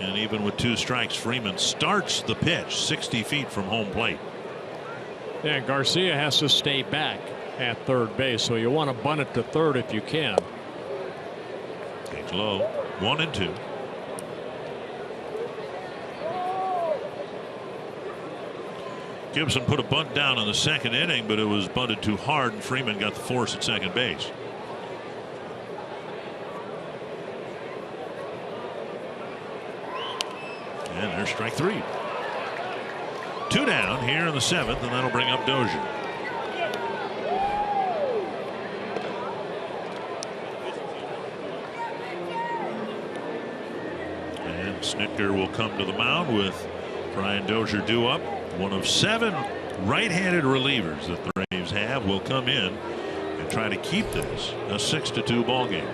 And even with 2 strikes, Freeman starts the pitch 60 feet from home plate. Yeah, Garcia has to stay back at third base, so you want to bunt it to third if you can. Takes low, 1-2. Gibson put a bunt down in the 2nd inning, but it was bunted too hard, and Freeman got the force at second base. And there's strike 3. 2 down here in the 7th, and that'll bring up Dozier. Snitker will come to the mound with Brian Dozier due up. One of 7 right-handed relievers that the Braves have will come in and try to keep this a 6-2 ball game.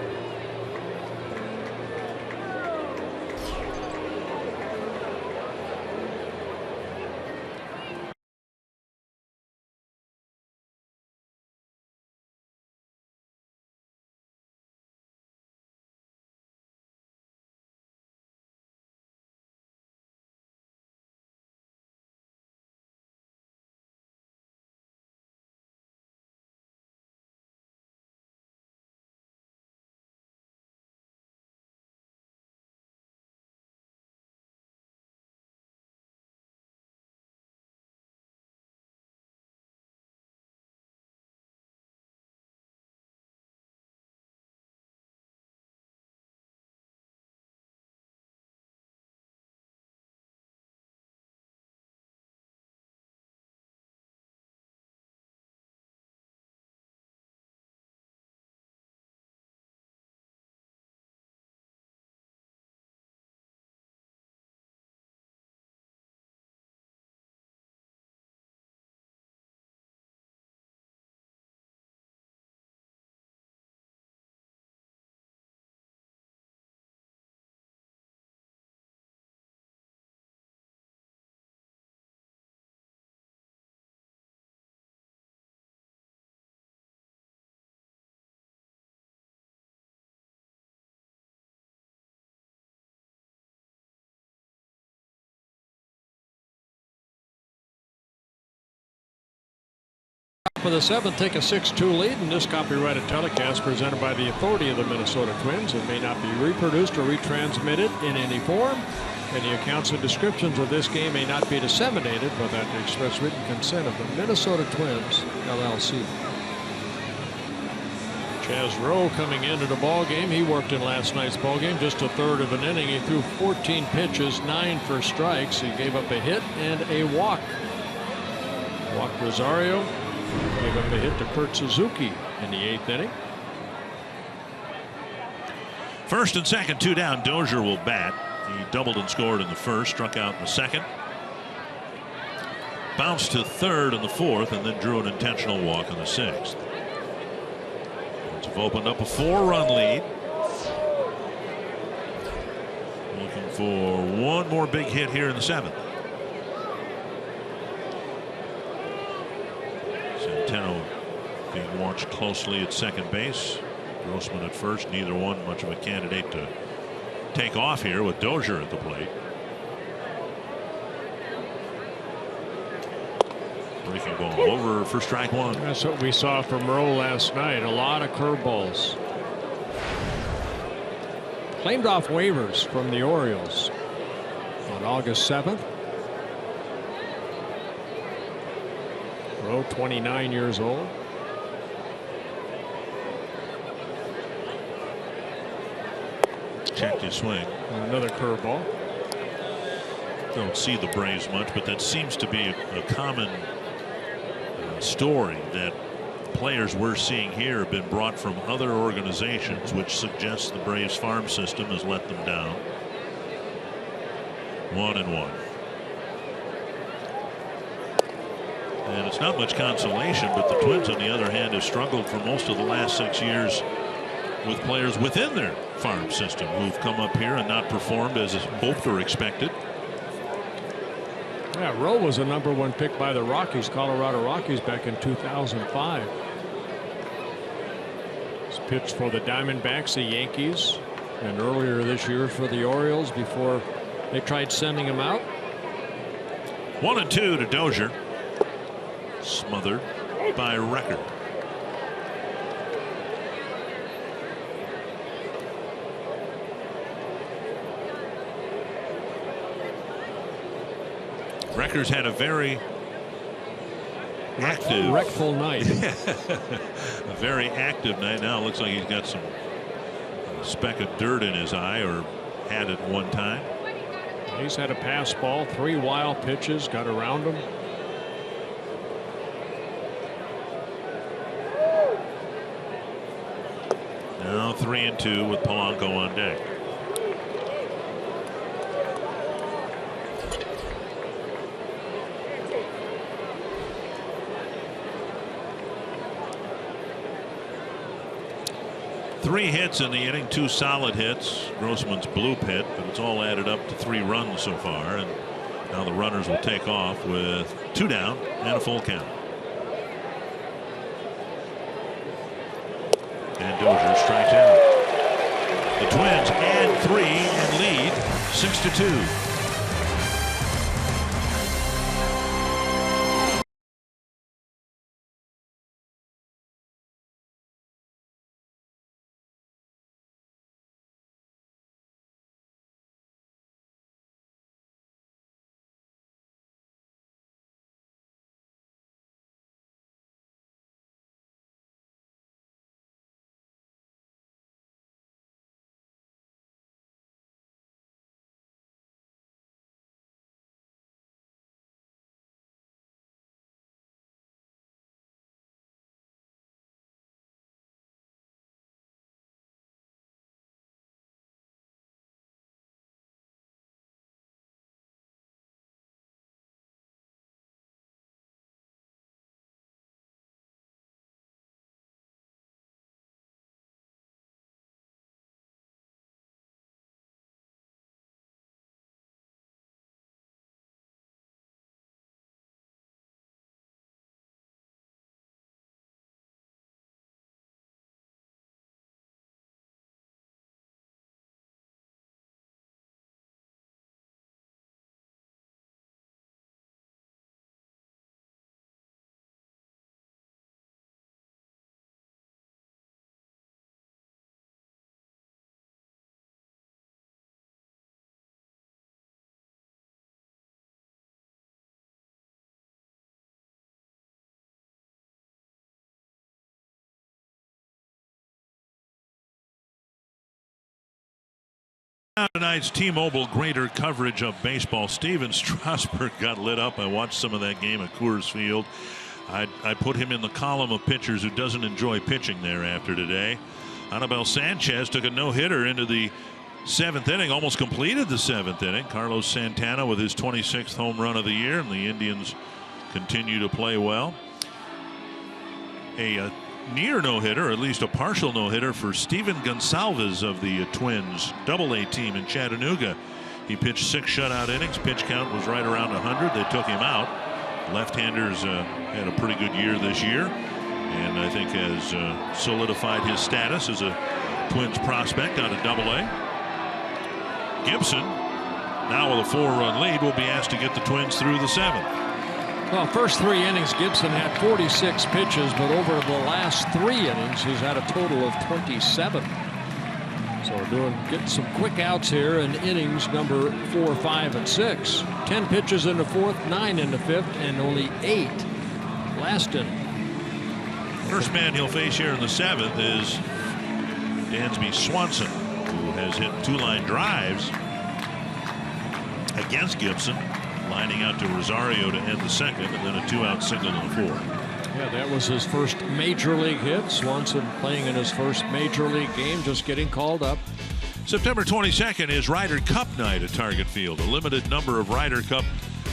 For the 7th, take a 6-2 lead, and this copyrighted telecast presented by the authority of the Minnesota Twins. It may not be reproduced or retransmitted in any form. Any accounts and descriptions of this game may not be disseminated without the express written consent of the Minnesota Twins, LLC. Chaz Rowe coming into the ball game. He worked in last night's ball game, just a third of an inning. He threw 14 pitches, 9 for strikes. He gave up a hit and a walk. Walked Rosario. Gave up a hit to Kurt Suzuki in the 8th inning. First and second, 2 down. Dozier will bat. He doubled and scored in the first, struck out in the second. Bounced to third in the 4th, and then drew an intentional walk in the 6th. Have opened up a 4-run lead. Looking for one more big hit here in the 7th. Centeno being watched closely at second base. Grossman at first. Neither one much of a candidate to take off here with Dozier at the plate. Breaking ball over for strike 1. That's what we saw from Rowe last night. A lot of curveballs. Claimed off waivers from the Orioles on August 7th. Rowe, 29 years old. Checked his swing. Another curveball. Don't see the Braves much, but that seems to be a common story, that players we're seeing here have been brought from other organizations, which suggests the Braves farm system has let them down. 1-1. And it's not much consolation, but the Twins on the other hand have struggled for most of the last 6 years with players within their farm system who've come up here and not performed as hoped or expected. Yeah, Rowe was a #1 pick by the Rockies, Colorado Rockies, back in 2005. He's pitched for the Diamondbacks, the Yankees, and earlier this year for the Orioles before they tried sending him out. 1-2 to Dozier. Smothered by Record. Recker's had a very active, wreckful night. A very active night. Now it looks like he's got some speck of dirt in his eye, or had it one time. He's had a pass ball, 3 wild pitches, got around him. Now 3-2 with Polanco on deck. 3 hits in the inning, 2 solid hits. Grossman's bloop hit, but it's all added up to 3 runs so far. And now the runners will take off with 2 down and a full count. And Dozier strikes out. The Twins add 3 and lead 6-2. Tonight's T-Mobile greater coverage of baseball. Steven Strasburg got lit up. I watched some of that game at Coors Field. I put him in the column of pitchers who doesn't enjoy pitching there after today. Anibal Sanchez took a no-hitter into the 7th inning, almost completed the 7th inning. Carlos Santana with his 26th home run of the year, and the Indians continue to play well. A near no-hitter, at least a partial no-hitter, for Steven Gonsalves of the Twins Double-A team in Chattanooga. He pitched 6 shutout innings. Pitch count was right around 100. They took him out. Left-handers had a pretty good year this year, and I think has solidified his status as a Twins prospect out of Double-A. Gibson, now with a 4-run lead, will be asked to get the Twins through the 7th. Well, first 3 innings, Gibson had 46 pitches, but over the last 3 innings, he's had a total of 27. So we're getting some quick outs here in innings number 4, 5, and 6. 10 pitches in the 4th, 9 in the 5th, and only 8 last inning. First man he'll face here in the 7th is Dansby Swanson, who has hit 2-line drives against Gibson, lining out to Rosario to end the 2nd, and then a 2-out single in the 4th. Yeah, that was his first major league hit. Swanson playing in his first major league game, just getting called up. September 22nd is Ryder Cup night at Target Field. A limited number of Ryder Cup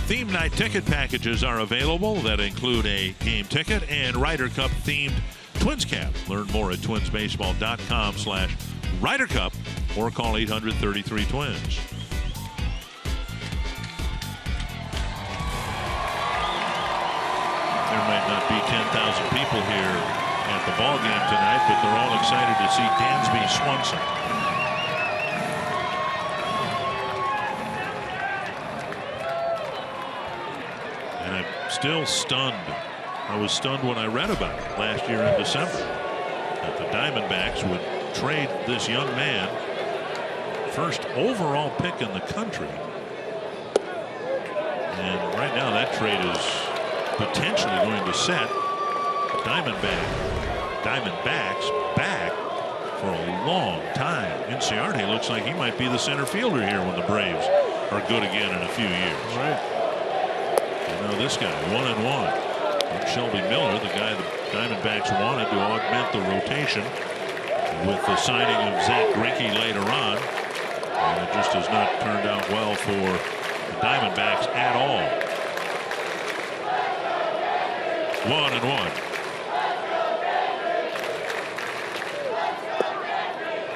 theme night ticket packages are available that include a game ticket and Ryder Cup themed Twins cap. Learn more at twinsbaseball.com/Ryder Cup or call 800-33-TWINS. There might not be 10,000 people here at the ball game tonight, but they're all excited to see Dansby Swanson. And I'm still stunned. I was stunned when I read about it last year in December, that the Diamondbacks would trade this young man, first overall pick in the country. And right now that trade is potentially going to set the Diamondbacks back for a long time. Inciarte looks like he might be the center fielder here when the Braves are good again in a few years. Right. You know this guy, 1-1. And Shelby Miller, the guy the Diamondbacks wanted to augment the rotation with the signing of Zach Greinke later on. And it just has not turned out well for the Diamondbacks at all. 1-1.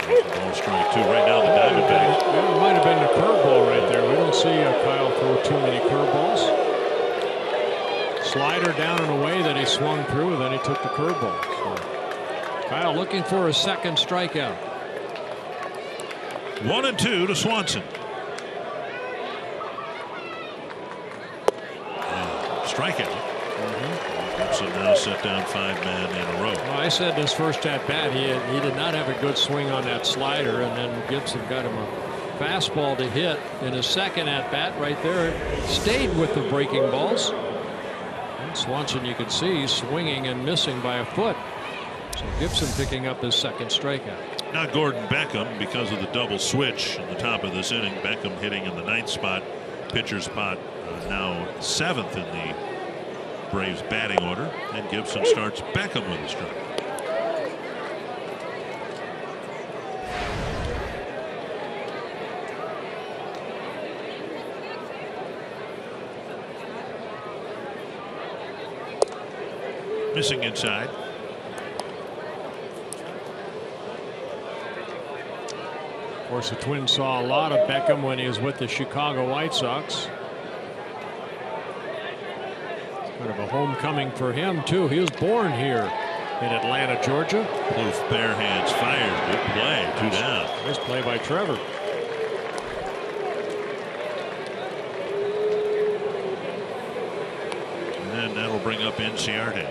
Ball strike two. Right now the Diamondbacks. Yeah, it might have been the curveball right there. We don't see Kyle throw too many curveballs. Slider down and away that he swung through, and then he took the curveball. So Kyle looking for a second strikeout. 1-2 to Swanson. Strikeout. Gibson now set down 5 men in a row. Well, I said this first at bat he did not have a good swing on that slider, and then Gibson got him a fastball to hit in his second at bat right there. Stayed with the breaking balls. And Swanson, you can see, swinging and missing by a foot. So Gibson picking up his second strikeout. Now Gordon Beckham, because of the double switch in the top of this inning. Beckham hitting in the 9th spot, pitcher spot, now 7th in the Braves batting order, and Gibson starts Beckham with a strike. Missing inside. Of course, the Twins saw a lot of Beckham when he was with the Chicago White Sox. Kind of a homecoming for him, too. He was born here in Atlanta, Georgia. Plouffe bare hands fired. Good play. 2 down. Nice play by Trevor. And that'll bring up Inciarte.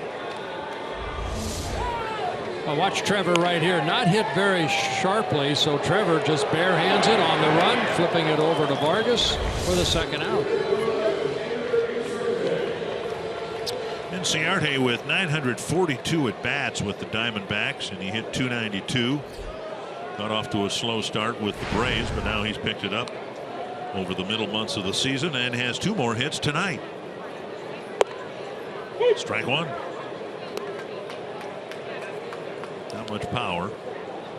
Well, watch Trevor right here. Not hit very sharply, so Trevor just bare hands it on the run, flipping it over to Vargas for the second out. Inciarte with 942 at bats with the Diamondbacks, and he hit .292. Got off to a slow start with the Braves, but now he's picked it up over the middle months of the season and has 2 more hits tonight. Strike 1. Not much power.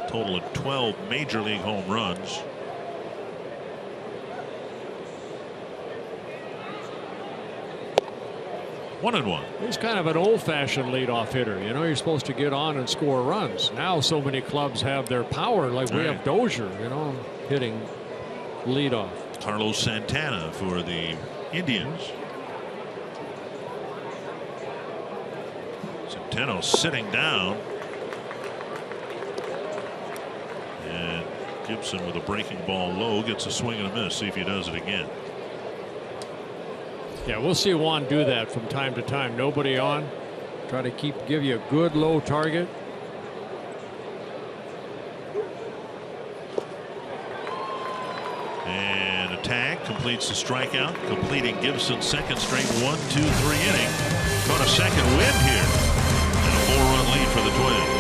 Total of 12 major league home runs. One and one. He's kind of an old-fashioned leadoff hitter. You know, you're supposed to get on and score runs. Now so many clubs have their power, like we have Dozier, you know, hitting leadoff. Carlos Santana for the Indians. Centeno sitting down. And Gibson with a breaking ball low gets a swing and a miss. See if he does it again. Yeah, we'll see Juan do that from time to time. Nobody on. Try to give you a good low target. And a tag completes the strikeout, completing Gibson's second straight 1-2-3 inning. Caught a second wind here, and a 4-run lead for the Twins.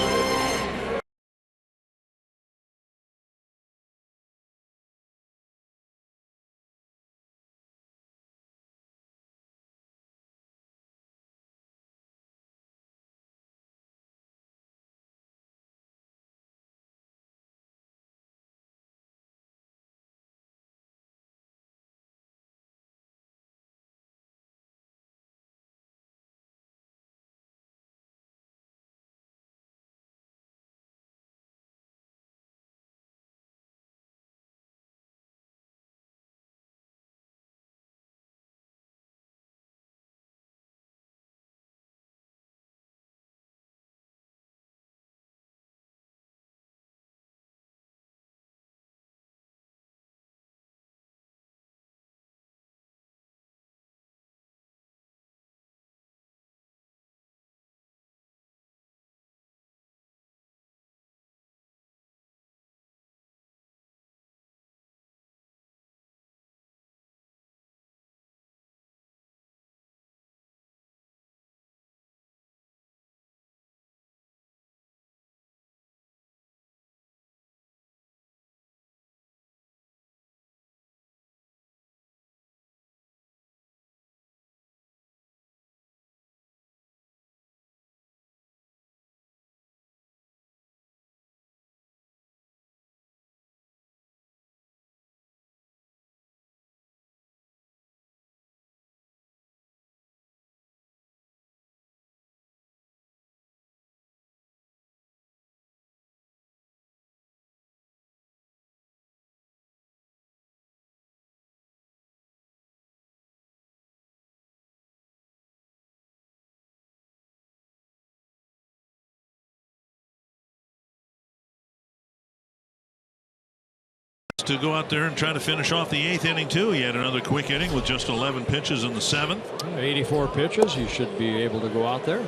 to go out there and try to finish off the 8th inning too. He had another quick inning with just 11 pitches in the 7th. 84 pitches. He should be able to go out there.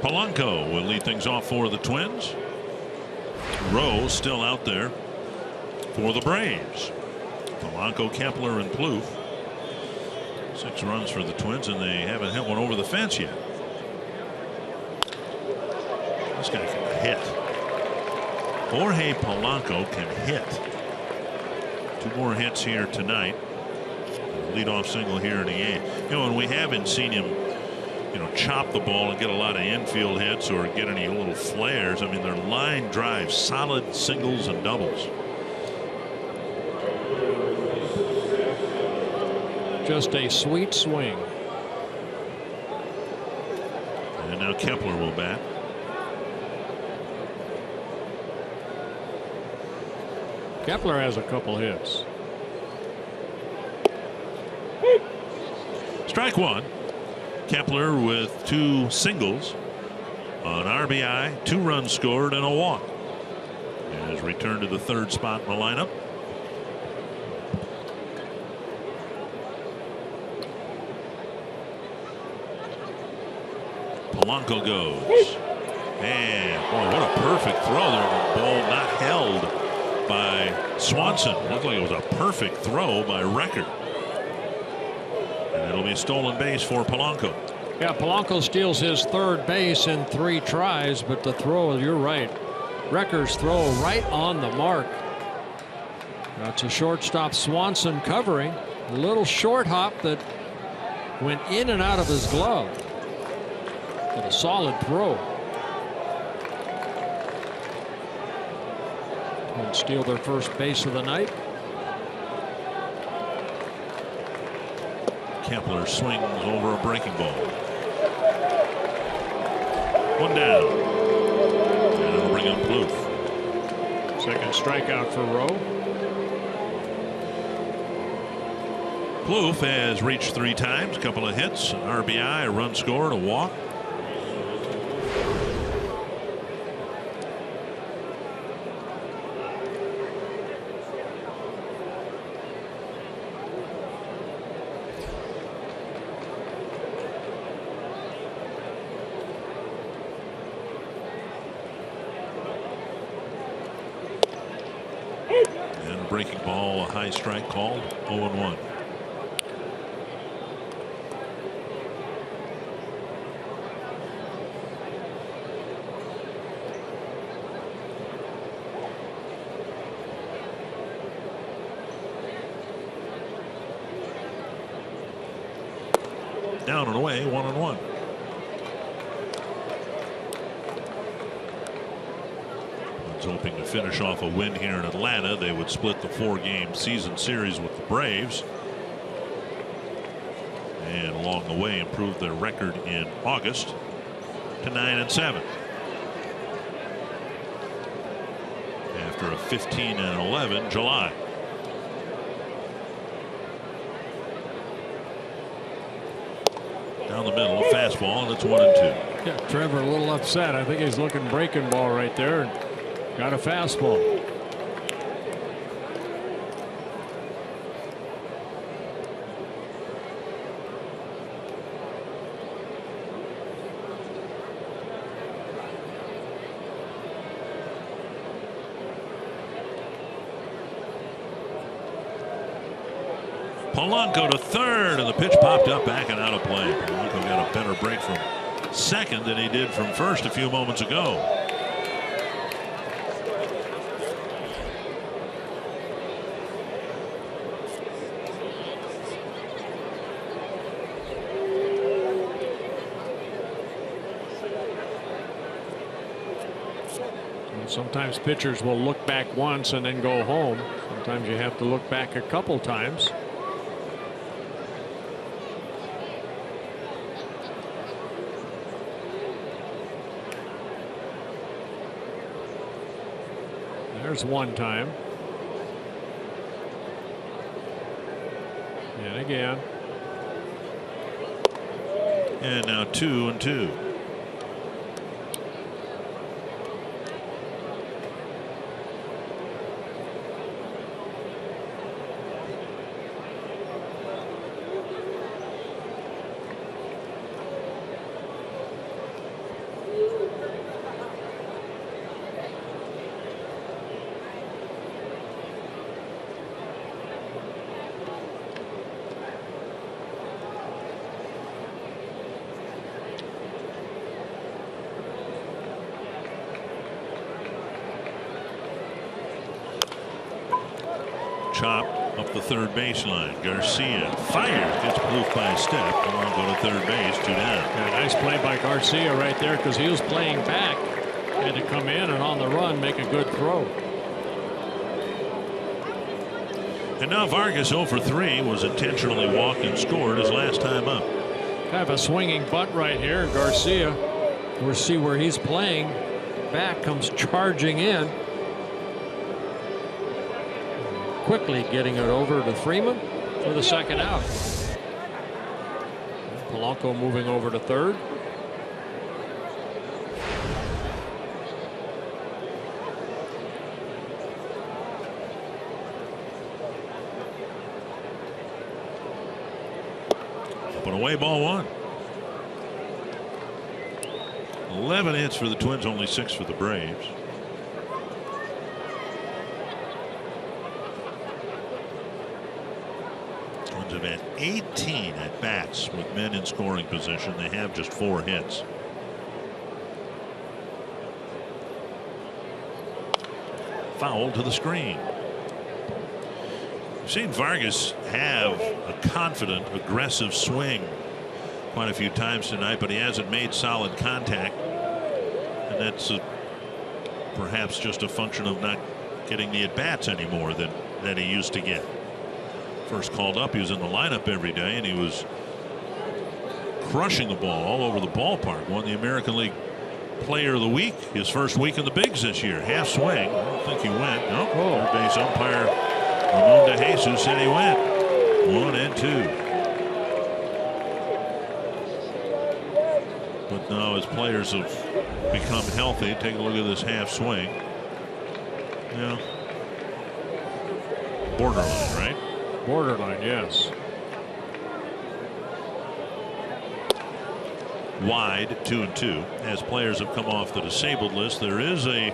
Polanco will lead things off for the Twins. Rowe still out there for the Braves. Polanco, Kepler, and Plouffe. 6 runs for the Twins, and they haven't hit one over the fence yet. This guy can hit. Jorge Polanco can hit. 2 more hits here tonight. Leadoff single here in the 8th. You know, and we haven't seen him, you know, chop the ball and get a lot of infield hits or get any little flares. I mean, they're line drives, solid singles and doubles. Just a sweet swing. And now Kepler will bat. Kepler has a couple hits. Strike 1. Kepler with 2 singles, an RBI, 2 runs scored, and a walk. And has returned to the 3rd spot in the lineup. Polanco goes. And boy, what a perfect throw there. The ball not held by Swanson. Looked like it was a perfect throw by Record. And it'll be a stolen base for Polanco. Yeah, Polanco steals his 3rd base in 3 tries, but the throw, you're right. Recker's throw right on the mark. That's a shortstop, Swanson, covering. A little short hop that went in and out of his glove. But a solid throw. And steal their 1st base of the night. Kepler swings over a breaking ball. 1 down. And it'll bring up Plouffe. 2nd strikeout for Rowe. Plouffe has reached 3 times, a couple of hits, an RBI, a run scored, a walk. Breaking ball, a high strike called, 0-1. Down and away, 1-1. Hoping to finish off a win here in Atlanta. They would split the 4-game season series with the Braves, and along the way improve their record in August to 9-7 after a 15-11 July. Down the middle, a fastball, and it's 1-2. Yeah, Trevor a little upset. I think he's looking breaking ball right there. And got a fastball. Polanco to 3rd, and the pitch popped up back and out of play. Polanco got a better break from 2nd than he did from 1st a few moments ago. Sometimes pitchers will look back once and then go home. Sometimes you have to look back a couple times. There's one time. And again. And now 2-2. chop up the third baseline. Garcia fired, gets Plouffe by a step. Will go to third base, 2 down. Yeah, nice play by Garcia right there because he was playing back. Had to come in and on the run make a good throw. And now Vargas 0 for 3 was intentionally walked and scored his last time up. Kind of a swinging bunt right here. Garcia, we'll see where he's playing. Back comes charging in. Quickly getting it over to Freeman for the second out. Polanco moving over to third. Up and away, ball 1. 11 hits for the Twins, only 6 for the Braves. Twins have had 18 at bats with men in scoring position. They have just 4 hits. Foul to the screen. We've seen Vargas have a confident, aggressive swing quite a few times tonight, but he hasn't made solid contact, and that's perhaps just a function of not getting the at-bats anymore that he used to get. First called up, he was in the lineup every day, and he was crushing the ball all over the ballpark. Won the American League Player of the Week his first week in the bigs this year. Half swing. I don't think he went. No. Third base umpire Ramon De Jesus said he went. 1-2. But now as players have become healthy, take a look at this half swing. Yeah. Borderline, right? Borderline, yes. Wide, 2-2. As players have come off the disabled list, there is a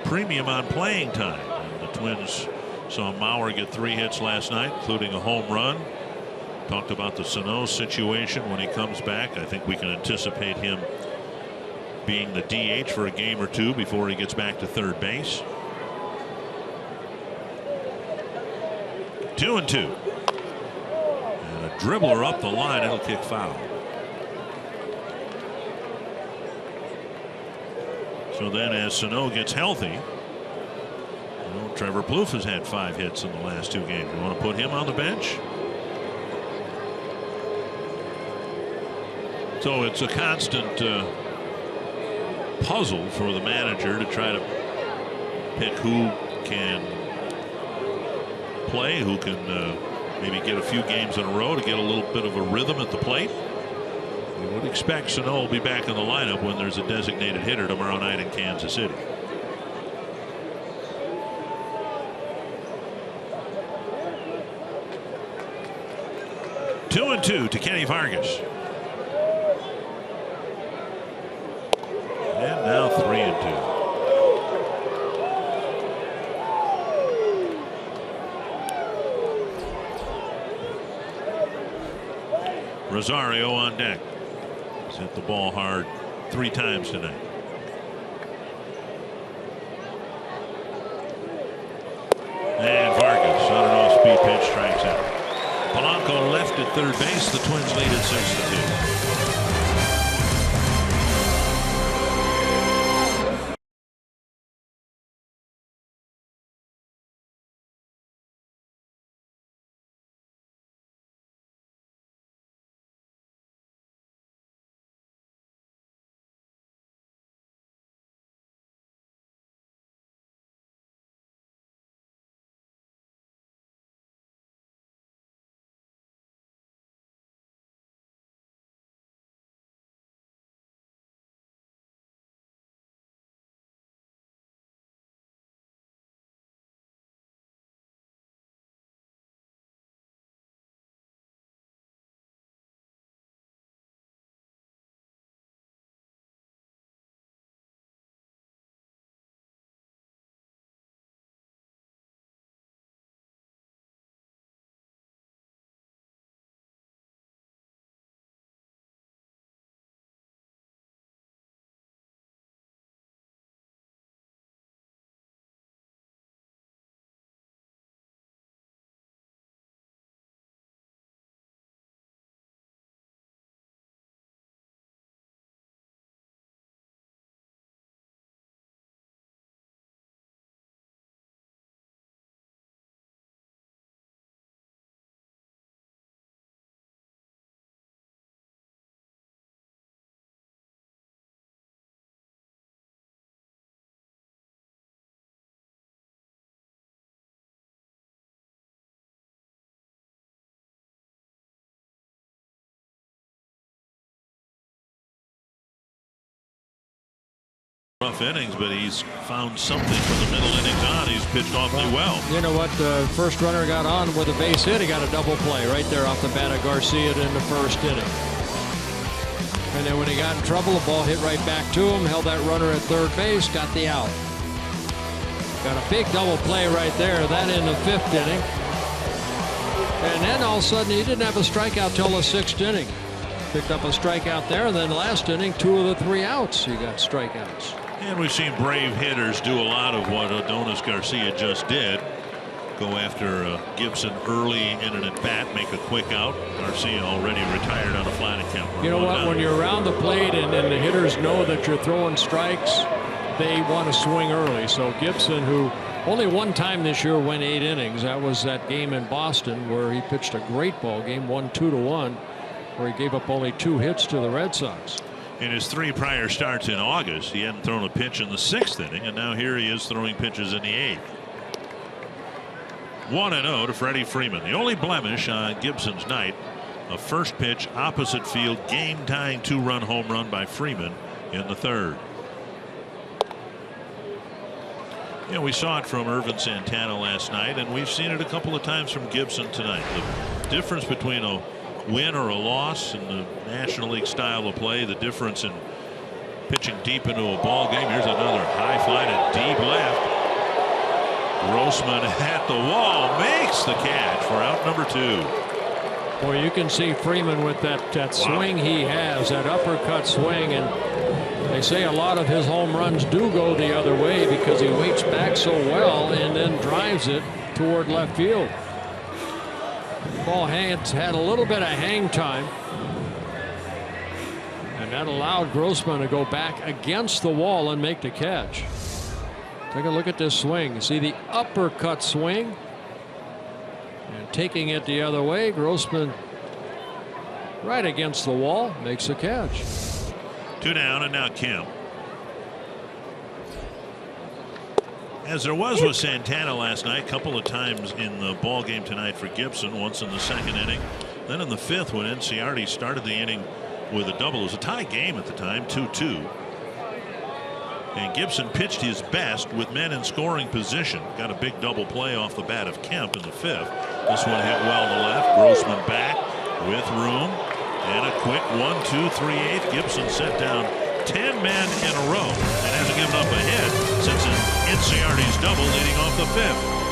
premium on playing time. And the Twins saw Mauer get 3 hits last night, including a home run. Talked about the Sano situation when he comes back. I think we can anticipate him being the DH for a game or 2 before he gets back to third base. 2-2. And a dribbler up the line. It'll kick foul. So then as Sano gets healthy, Trevor Plouffe has had 5 hits in the last 2 games. You want to put him on the bench? So it's a constant puzzle for the manager to try to pick who can play, who can maybe get a few games in a row to get a little bit of a rhythm at the plate. We would expect Sano will be back in the lineup when there's a designated hitter tomorrow night in Kansas City. Two and two to Kenny Vargas. And now 3-2. Rosario on deck. He's hit the ball hard 3 times tonight. And Vargas on an off-speed pitch strikes out. Polanco left at third base. The Twins lead at 6-2. Rough innings, but he's found something from the middle innings on. He's pitched awfully well. You know what? The first runner got on with a base hit. He got a double play right there off the bat of Garcia in the first inning. And then when he got in trouble, the ball hit right back to him. Held that runner at third base. Got the out. Got a big double play right there. That in the 5th inning. And then all of a sudden he didn't have a strikeout till the 6th inning. Picked up a strikeout there. And then last inning, 2 of the 3 outs, he got strikeouts. And we've seen brave hitters do a lot of what Adonis Garcia just did. Go after Gibson early in an at-bat, make a quick out. Garcia already retired on a flat account. You know what? When you're around the plate and the hitters know that you're throwing strikes, they want to swing early. So Gibson, who only one time this year went 8 innings, that was that game in Boston where he pitched a great ball game, won 2-1, where he gave up only 2 hits to the Red Sox. In his 3 prior starts in August, he hadn't thrown a pitch in the 6th inning, and now here he is throwing pitches in the 8th. 1-0 to Freddie Freeman. The only blemish on Gibson's night, a first pitch opposite field game-tying 2-run home run by Freeman in the 3rd. You know, we saw it from Irvin Santana last night, and we've seen it a couple of times from Gibson tonight. The difference between a win or a loss in the National League style of play, the difference in pitching deep into a ball game. Here's another high fly to deep left. Grossman at the wall makes the catch for out number 2. Boy, you can see Freeman with that swing he has, that uppercut swing, and they say a lot of his home runs do go the other way because he waits back so well and then drives it toward left field. Ball had a little bit of hang time, and that allowed Grossman to go back against the wall and make the catch. Take a look at this swing. See the uppercut swing, and taking it the other way, Grossman right against the wall makes a catch. 2 down, and now Kemp. As there was with Santana last night, a couple of times in the ball game tonight for Gibson, once in the 2nd inning, then in the 5th when Enciardi started the inning with a double. It was a tie game at the time, 2-2. And Gibson pitched his best with men in scoring position. Got a big double play off the bat of Kemp in the 5th. This one hit well to left. Grossman back with room. And a quick 1-2-3-8. Gibson set down 10 men in a row and hasn't given up a hit since Enciardi's double leading off the 5th.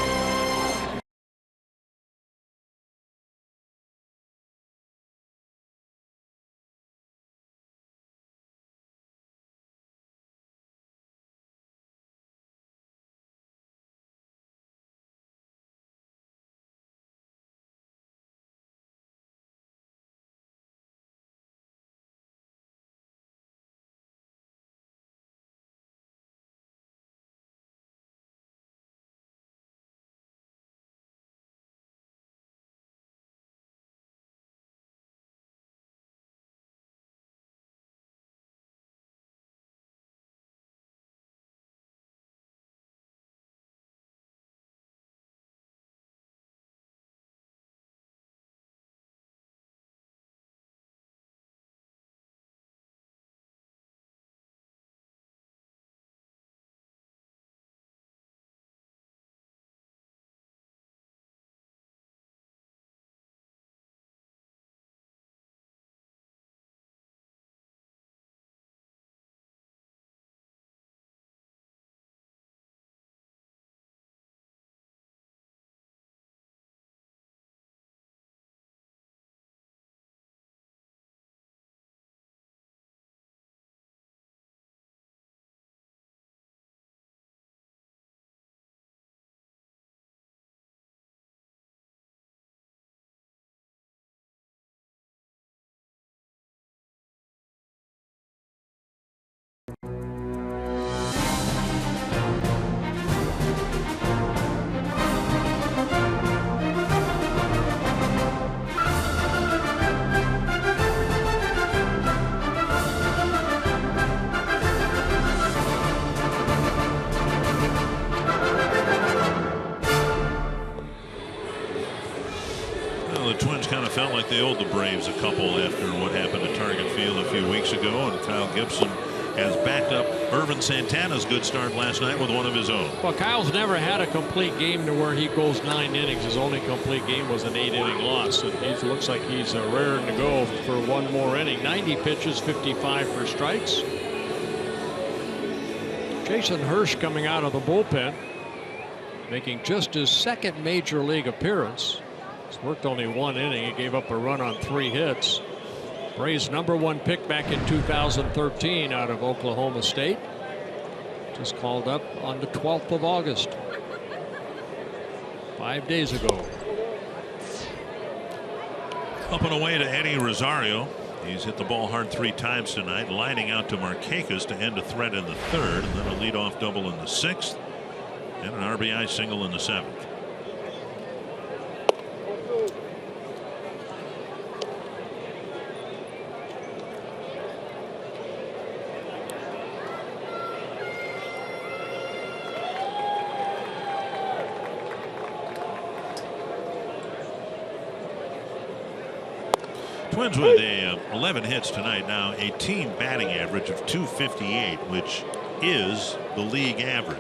Felt like they owed the Braves a couple after what happened at Target Field a few weeks ago, and Kyle Gibson has backed up Irvin Santana's good start last night with one of his own. Well, Kyle's never had a complete game to where he goes 9 innings. His only complete game was an 8-inning loss. And it looks like he's raring to go for one more inning. 90 pitches, 55 for strikes. Jason Hirsch coming out of the bullpen, making just his second major league appearance. He's worked only 1 inning. He gave up a run on 3 hits. Braves' #1 pick back in 2013 out of Oklahoma State. Just called up on the 12th of August. 5 days ago. Up and away to Eddie Rosario. He's hit the ball hard 3 times tonight, lining out to Markakis to end a threat in the 3rd, and then a leadoff double in the 6th, and an RBI single in the 7th. Twins with 11 hits tonight, now a team batting average of .258, which is the league average.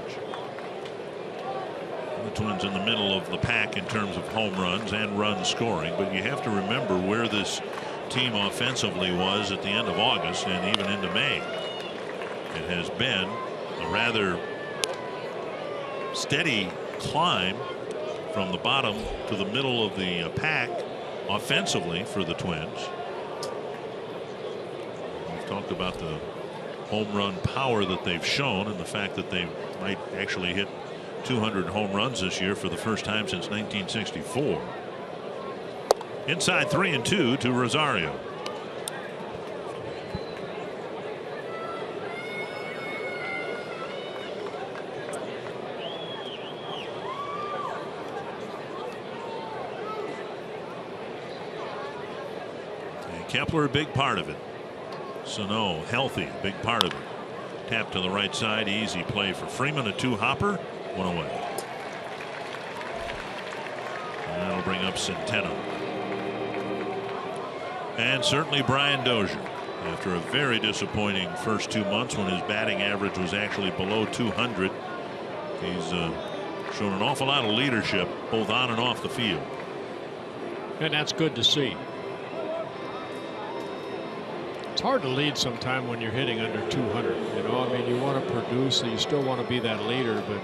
The Twins in the middle of the pack in terms of home runs and run scoring, but you have to remember where this team offensively was at the end of August and even into May. It has been a rather steady climb from the bottom to the middle of the pack offensively for the Twins. We've talked about the home run power that they've shown and the fact that they might actually hit 200 home runs this year for the first time since 1964. Inside 3-2 to Rosario. Kepler, a big part of it. Sano, healthy, a big part of it. Tap to the right side, easy play for Freeman. A 2-hopper, 1 away. And that'll bring up Centeno. And certainly Brian Dozier, after a very disappointing first 2 months when his batting average was actually below 200. He's shown an awful lot of leadership both on and off the field. And that's good to see. It's hard to lead sometime when you're hitting under 200. You know, I mean, you want to produce, so you still want to be that leader. But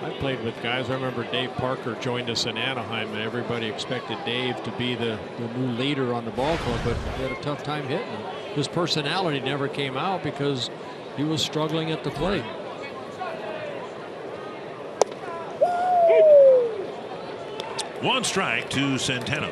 I played with guys. I remember Dave Parker joined us in Anaheim, and everybody expected Dave to be the new leader on the ball club, but he had a tough time hitting. His personality never came out because he was struggling at the plate. One strike to Centeno.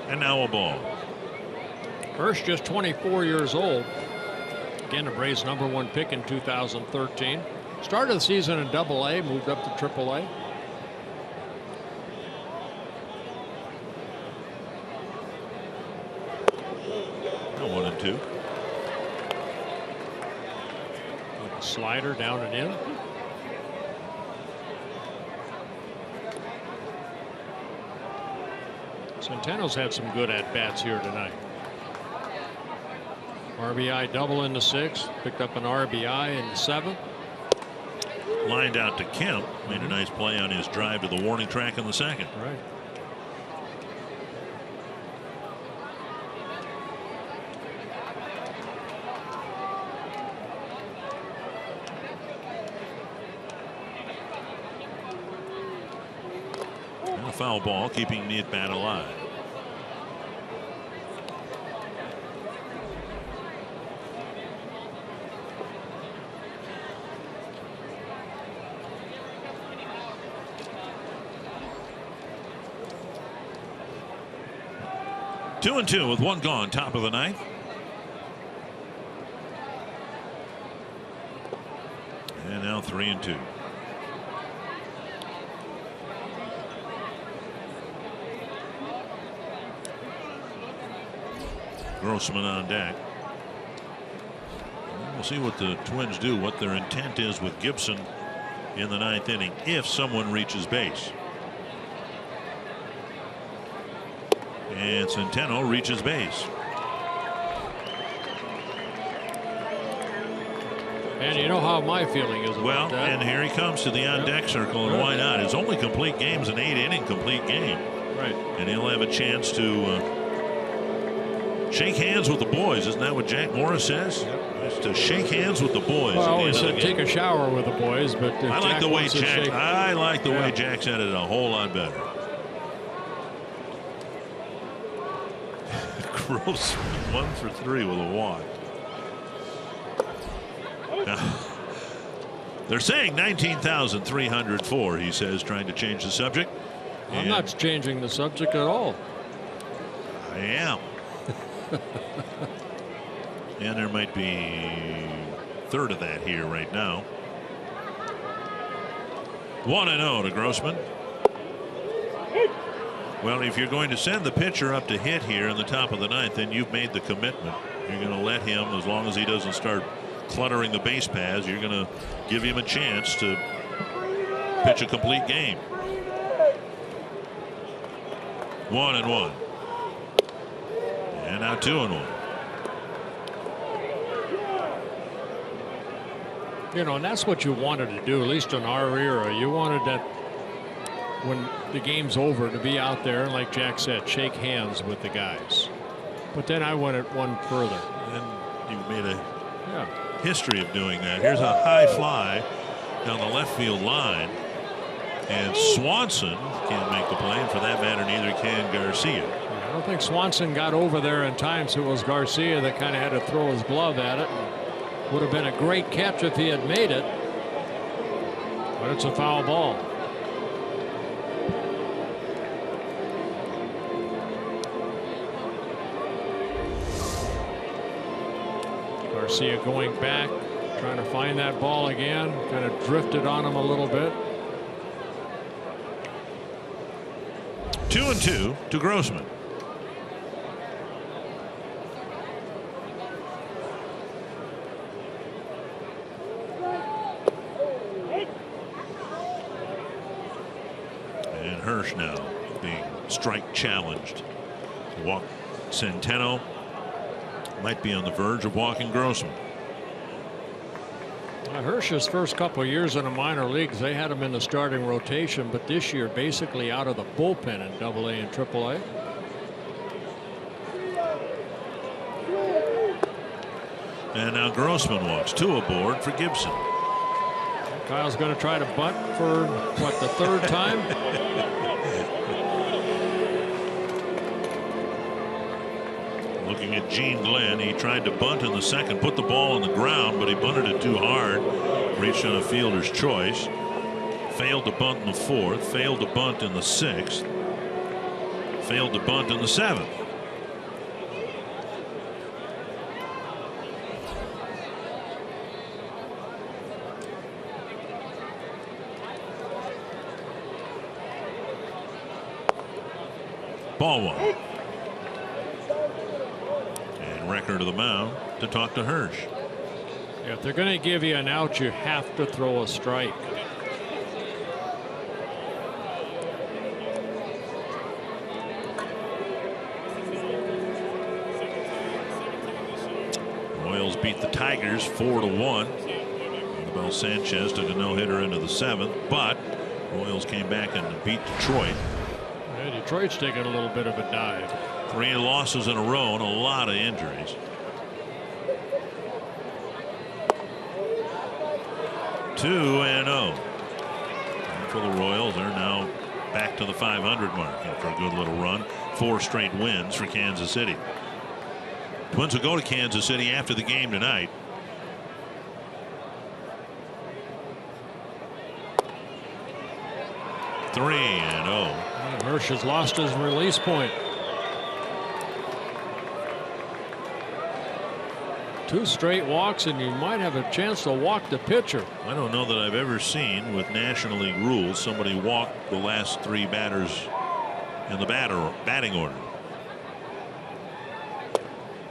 And now a ball. Hirsch just 24 years old. Again, the Braves' #1 pick in 2013. Started the season in AA, moved up to AAA. Now 1-2. Slider down and in. Centeno's had some good at-bats here tonight. RBI double in the 6th, picked up an RBI in the 7th. Lined out to Kemp, made a nice play on his drive to the warning track in the 2nd. Right. And a foul ball, keeping the at-bat alive. Two and two with one gone, top of the 9th. And now 3-2. Grossman on deck. We'll see what the Twins do, what their intent is with Gibson in the 9th inning if someone reaches base. And Centeno reaches base. And you know how my feeling is about that. And here he comes to the on-deck circle, and why not? His only complete game is an 8-inning complete game. Right. And he'll have a chance to shake hands with the boys. Isn't that what Jack Morris says? Yep. To shake hands with the boys. Well, he said take a shower with the boys, but I like the way Jack. I like the way Jack said it a whole lot better. Gross, 1 for 3 with a walk. Now, they're saying 19,304. He says, trying to change the subject. I'm not changing the subject at all. I am. And there might be a third of that here right now. 1-0 to Grossman. Well, if you're going to send the pitcher up to hit here in the top of the 9th, then you've made the commitment. You're going to let him, as long as he doesn't start cluttering the base paths, you're going to give him a chance to pitch a complete game. 1-1. And now 2-1. You know, and that's what you wanted to do, at least in our era. You wanted that when the game's over to be out there and, like Jack said, shake hands with the guys. But then I went it one further. And you've made a history of doing that. Here's a high fly down the left field line, and Swanson can't make the play, and for that matter neither can Garcia. I don't think Swanson got over there in time, so it was Garcia that kind of had to throw his glove at it. Would have been a great catch if he had made it, but it's a foul ball. Garcia going back, trying to find that ball again, kind of drifted on him a little bit. 2-2 to Grossman. And Hirsch now being strike challenged. Walk Centeno. Might be on the verge of walking Grossman. Hirsch's first couple of years in the minor leagues, they had him in the starting rotation, but this year basically out of the bullpen in AA and AAA. And now Grossman walks. 2 aboard for Gibson. Kyle's going to try to bunt for what, the 3rd time? Looking at Gene Glenn, he tried to bunt in the 2nd, put the ball on the ground, but he bunted it too hard. Reached on a fielder's choice. Failed to bunt in the 4th. Failed to bunt in the 6th. Failed to bunt in the 7th. Ball 1. To the mound to talk to Hirsch. Yeah, if they're going to give you an out, you have to throw a strike. Royals beat the Tigers 4-1. Anibal Sanchez took a no-hitter into the 7th, but Royals came back and beat Detroit. Yeah, Detroit's taking a little bit of a dive. 3 losses in a row and a lot of injuries. 2-0. And for the Royals, they're now back to the 500 mark after a good little run. 4 straight wins for Kansas City. Twins will go to Kansas City after the game tonight. Hirsch has lost his release point. 2 straight walks, and you might have a chance to walk the pitcher. I don't know that I've ever seen, with National League rules, somebody walk the last 3 batters in the batting order.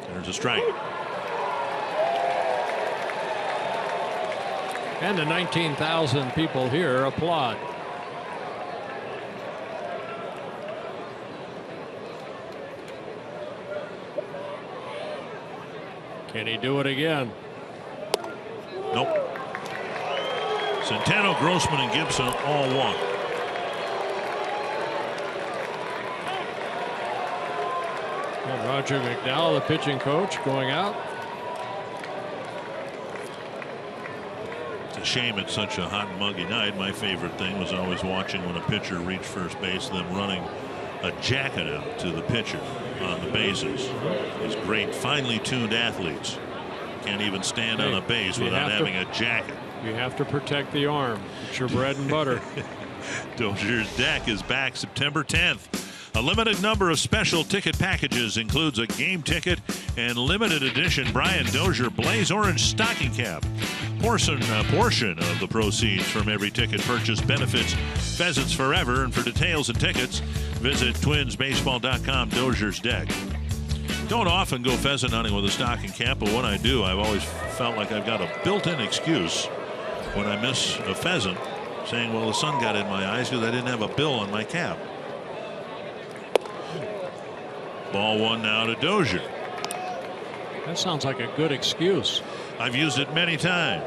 There's a strike. And the 19,000 people here applaud. Can he do it again? Nope. Centeno, Grossman, and Gibson all one. And Roger McDowell, the pitching coach, going out. It's a shame it's such a hot and muggy night. My favorite thing was always watching when a pitcher reached first base, them running a jacket out to the pitcher on the bases. These great, finely tuned athletes can't even stand on a base without having a jacket. You have to protect the arm. It's your bread and butter. Dozier's Deck is back September 10th. A limited number of special ticket packages includes a game ticket and limited edition Brian Dozier Blaze Orange stocking cap. Portion of the proceeds from every ticket purchase benefits Pheasants Forever. And for details and tickets, visit twinsbaseball.com. Dozier's Deck. Don't often go pheasant hunting with a stocking cap, but when I do, I've always felt like I've got a built-in excuse when I miss a pheasant, saying, well, the sun got in my eyes because I didn't have a bill on my cap. Ball one now to Dozier. That sounds like a good excuse. I've used it many times.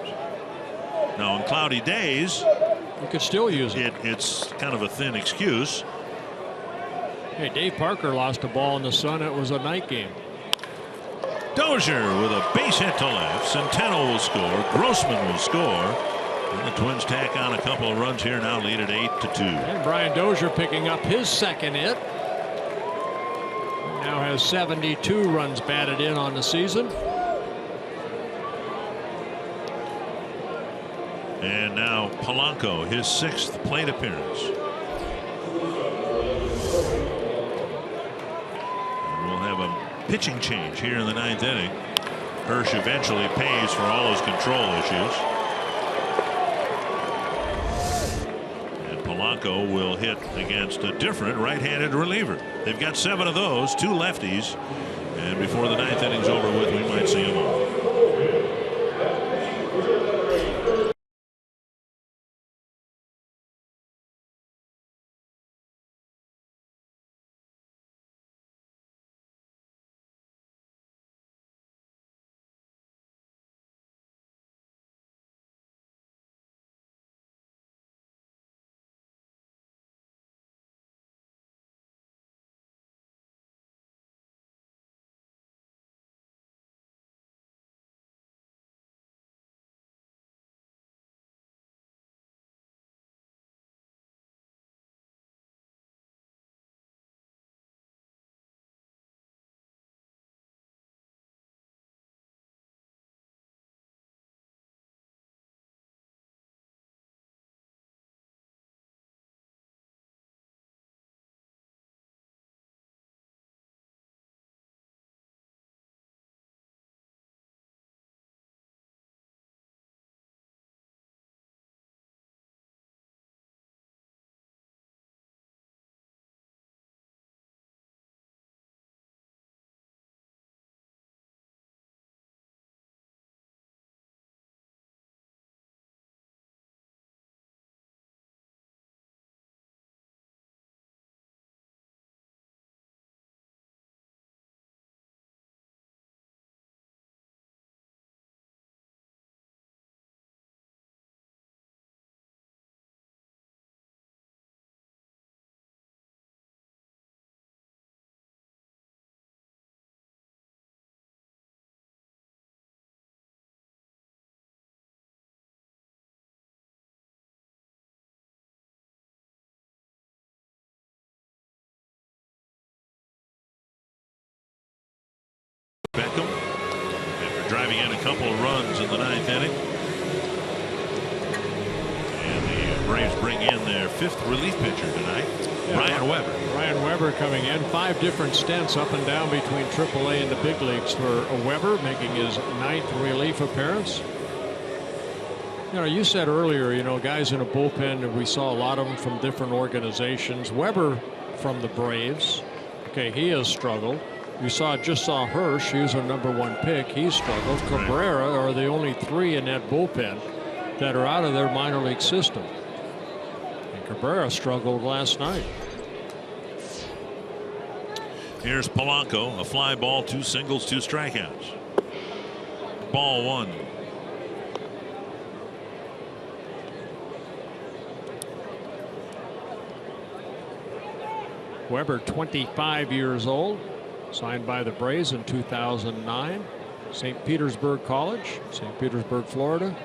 Now, on cloudy days, you could still use it. It's kind of a thin excuse. Hey, Dave Parker lost a ball in the sun. It was a night game. Dozier with a base hit to left. Centeno will score. Grossman will score. And the Twins tack on a couple of runs here, now lead at 8-2. And Brian Dozier picking up his second hit. Now has 72 runs batted in on the season. And now Polanco, his 6th plate appearance. And we'll have a pitching change here in the 9th inning. Hirsch eventually pays for all his control issues. And Polanco will hit against a different right-handed reliever. They've got 7 of those, 2 lefties. And before the 9th inning's over with, we might see them all. Beckham after driving in a couple of runs in the 9th inning. And the Braves bring in their 5th relief pitcher tonight, Ryan Weber. Ryan Weber coming in. 5 different stints up and down between AAA and the big leagues for Weber, making his 9th relief appearance. You know, you said earlier, you know, guys in a bullpen, and we saw a lot of them from different organizations. Weber from the Braves. Okay, he has struggled. You just saw Hirsch, he was a #1 pick. He struggled. Cabrera are the only 3 in that bullpen. that are out of their minor league system. And Cabrera struggled last night. Here's Polanco, a fly ball, 2 singles, 2 strikeouts. Ball 1. Weber, 25 years old, signed by the Braves in 2009. St. Petersburg College, St. Petersburg, Florida.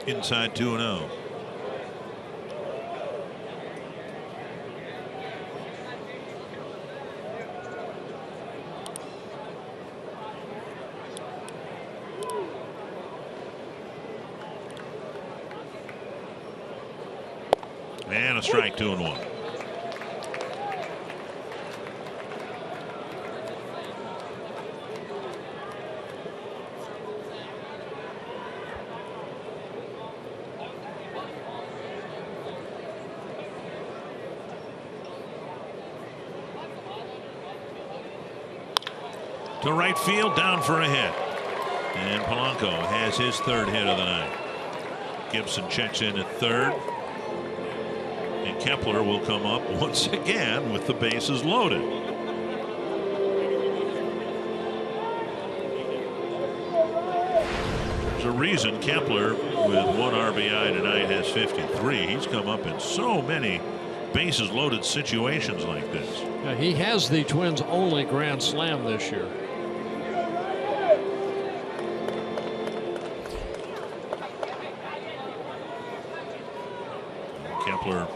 Inside 2-0. And a strike, 2-1. To right field, down for a hit. And Polanco has his 3rd hit of the night. Gibson checks in at 3rd. And Kepler will come up once again with the bases loaded. There's a reason Kepler, with 1 RBI tonight, has 53. He's come up in so many bases loaded situations like this. Yeah, he has the Twins' only grand slam this year. Kepler,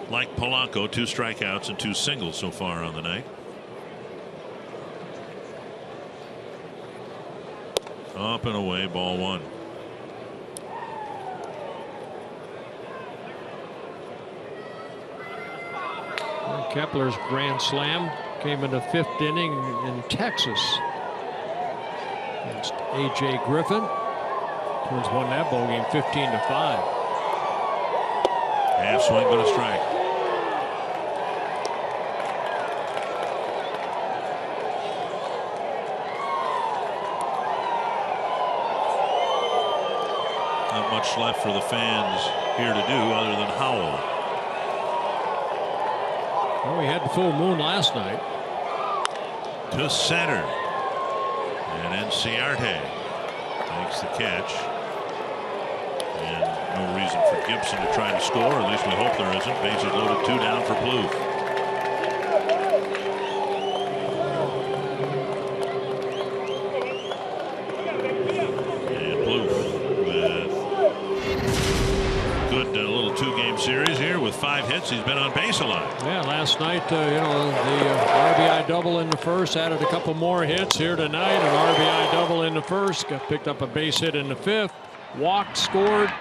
like Polanco, 2 strikeouts and 2 singles so far on the night. Up and away, ball 1. Kepler's grand slam came in the 5th inning in Texas against A.J. Griffin. Twins won that ball game 15-5. Half swing but a strike. Not much left for the fans here to do other than howl. Well, we had the full moon last night. To center. And Enciarte makes the catch. And no reason for Gibson to try to score. At least we hope there isn't. Bases loaded, 2 down for Plouffe. And Plouffe with good little 2-game series here with 5 hits. He's been on base a lot. Yeah, last night, the RBI double in the first, added a couple more hits here tonight. An RBI double in the first, got picked up a base hit in the 5th, walked, scored,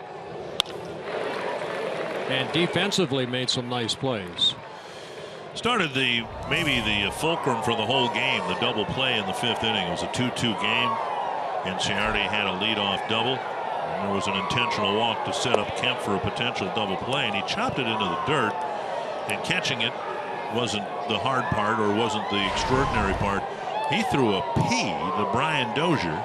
and defensively made some nice plays. Started maybe the fulcrum for the whole game, the double play in the 5th inning. It was a 2-2 game. Enciarte had a leadoff double. And there was an intentional walk to set up Kemp for a potential double play, and he chopped it into the dirt. And catching it wasn't the hard part, or wasn't the extraordinary part. He threw a P to Brian Dozier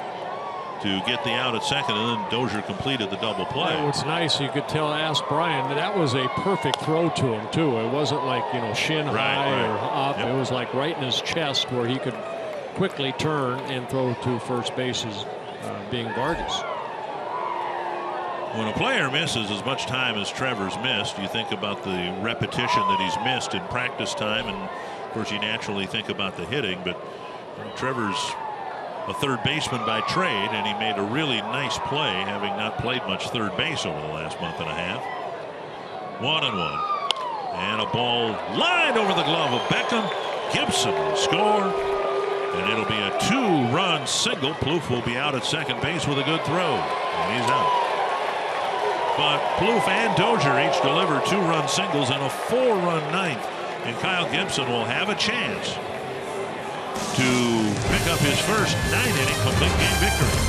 to get the out at second, and then Dozier completed the double play. Well, what's nice, you could ask Brian, that was a perfect throw to him too. It wasn't like, shin high or up. Yep. It was like right in his chest where he could quickly turn and throw to first bases, being Vargas. When a player misses as much time as Trevor's missed, you think about the repetition that he's missed in practice time, and of course you naturally think about the hitting, but Trevor's a third baseman by trade, and he made a really nice play, having not played much third base over the last month and a half. 1-1. And a ball lined over the glove of Beckham. Gibson will score, and it'll be a 2-run single. Plouffe will be out at second base with a good throw, and he's out. But Plouffe and Dozier each deliver 2-run singles and a 4-run ninth, and Kyle Gibson will have a chance to pick up his first 9-inning complete game victory.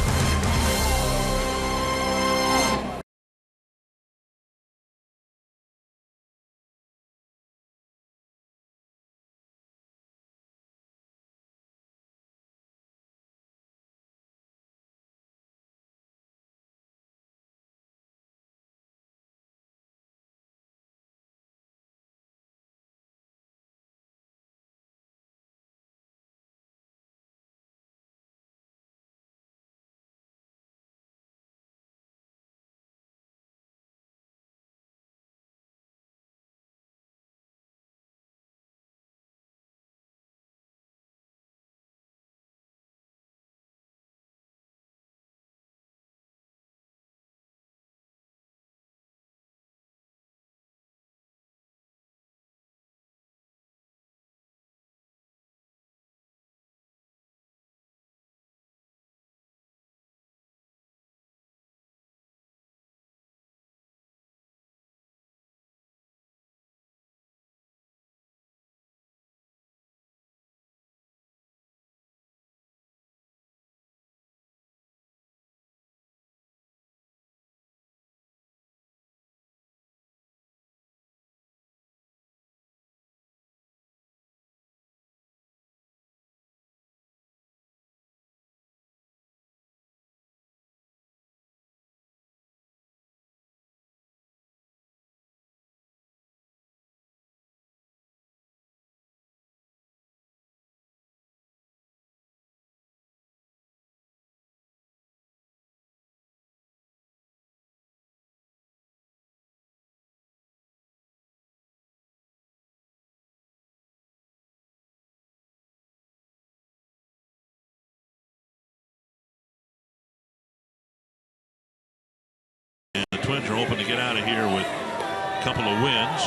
Twins are hoping to get out of here with a couple of wins.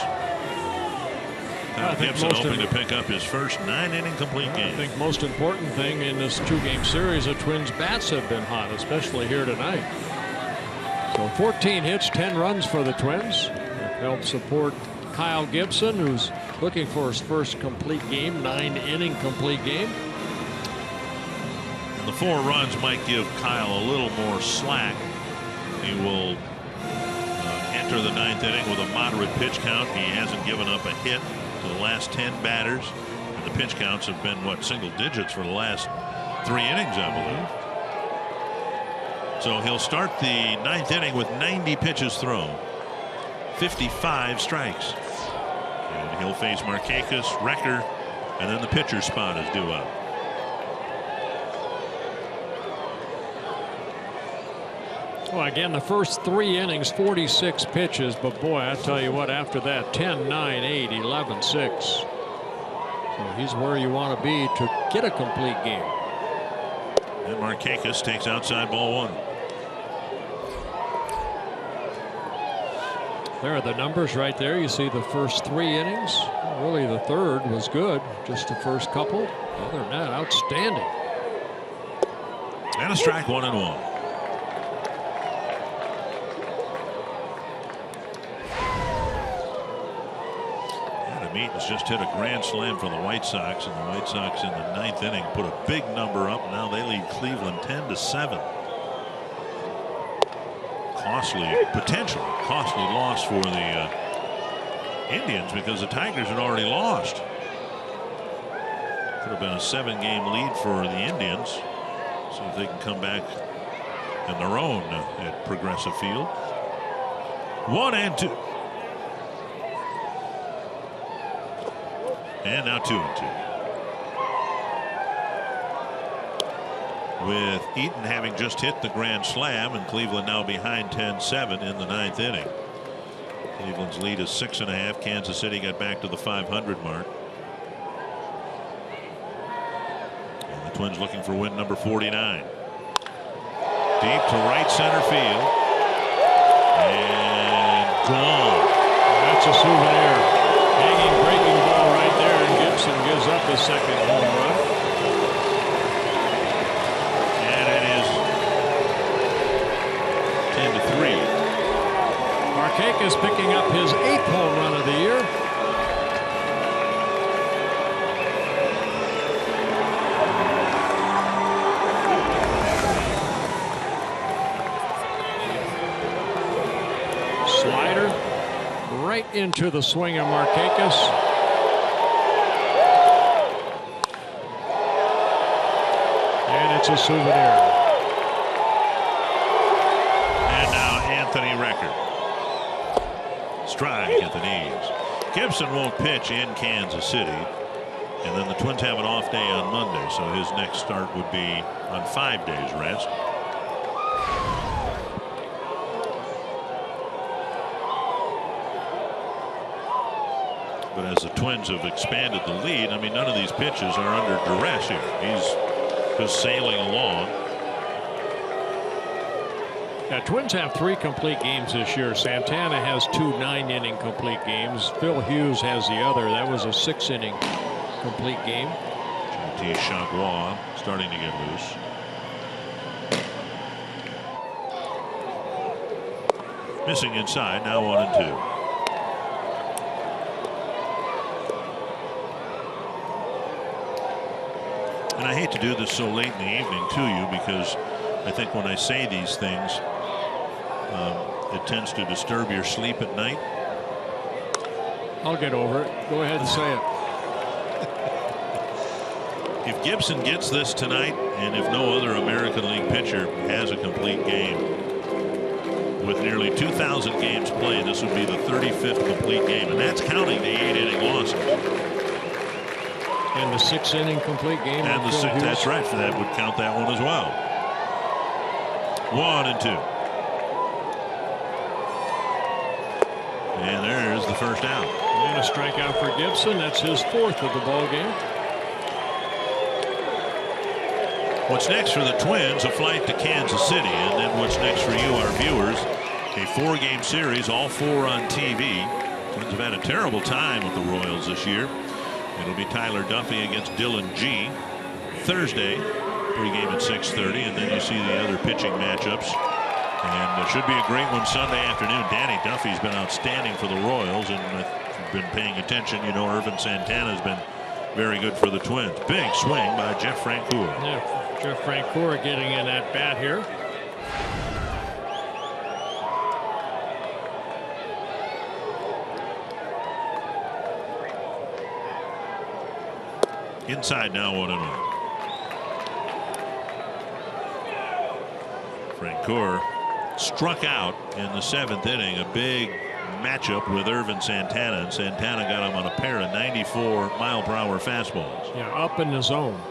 Gibson hoping to pick up his first 9-inning complete game. I think most important thing in this 2-game series, the Twins bats have been hot, especially here tonight. So 14 hits, 10 runs for the Twins. It helps support Kyle Gibson, who's looking for his first complete game, 9-inning complete game. And the 4 runs might give Kyle a little more slack. He will enter the 9th inning with a moderate pitch count. He hasn't given up a hit to the last 10 batters, and the pitch counts have been single digits for the last 3 innings, I believe. So he'll start the 9th inning with 90 pitches thrown, 55 strikes, and he'll face Markakis, Recker, and then the pitcher spot is due up. Well, again, the first 3 innings, 46 pitches, but boy, I tell you what, after that, 10, 9, 8, 11, 6. So he's where you want to be to get a complete game. And Markakis takes outside ball 1. There are the numbers right there. You see the first 3 innings. Really, the third was good. Just the first couple. Other than that, outstanding. And a strike, 1-1. Meaton's just hit a grand slam for the White Sox, and the White Sox in the 9th inning put a big number up. Now they lead Cleveland 10-7. Potentially costly loss for the Indians, because the Tigers had already lost. Could have been a 7-game lead for the Indians. See if they can come back in their own at Progressive Field. 1-2. And now 2-2. With Eaton having just hit the grand slam, and Cleveland now behind 10-7 in the 9th inning. Cleveland's lead is 6.5. Kansas City got back to the 500 mark. And the Twins looking for win number 49. Deep to right center field. And gone. That's a souvenir. Hanging breaking ball right there, and Gibson gives up his second home run. And it is 10-3. Markakis picking up his 8th home run of the year. Slider right into the swing of Markakis. And it's a souvenir. And now Anthony Recker. Strike at the knees. Gibson won't pitch in Kansas City. And then the Twins have an off day on Monday, so his next start would be on 5 days rest. But as the Twins have expanded the lead, I mean, none of these pitches are under duress here. He's just sailing along. Now, Twins have 3 complete games this year. Santana has 2 9-inning complete games. Phil Hughes has the other. That was a 6-inning complete game. JT Chagua starting to get loose. Missing inside, now 1-2. And I hate to do this so late in the evening to you, because I think when I say these things, it tends to disturb your sleep at night. I'll get over it. Go ahead and say it. If Gibson gets this tonight, and if no other American League pitcher has a complete game, with nearly 2,000 games played, this would be the 35th complete game, and that's counting the 8-inning losses. And the 6-inning complete game. And the 6, that's right. That would count that one as well. 1-2. And there's the first out. And a strikeout for Gibson. That's his 4th of the ball game. What's next for the Twins? A flight to Kansas City. And then what's next for you, our viewers? A 4-game series, all 4 on TV. Twins have had a terrible time with the Royals this year. It'll be Tyler Duffy against Dylan G. Thursday, pregame at 6:30, and then you see the other pitching matchups. And it should be a great one Sunday afternoon. Danny Duffy's been outstanding for the Royals, and if you've been paying attention, you know Irvin Santana's been very good for the Twins. Big swing by Jeff Francoeur. Yeah, Jeff Francoeur getting in at bat here. Inside now, 1-0. Francoeur struck out in the 7th inning. A big matchup with Irvin Santana, and Santana got him on a pair of 94-mile-per-hour fastballs. Yeah, up in the zone.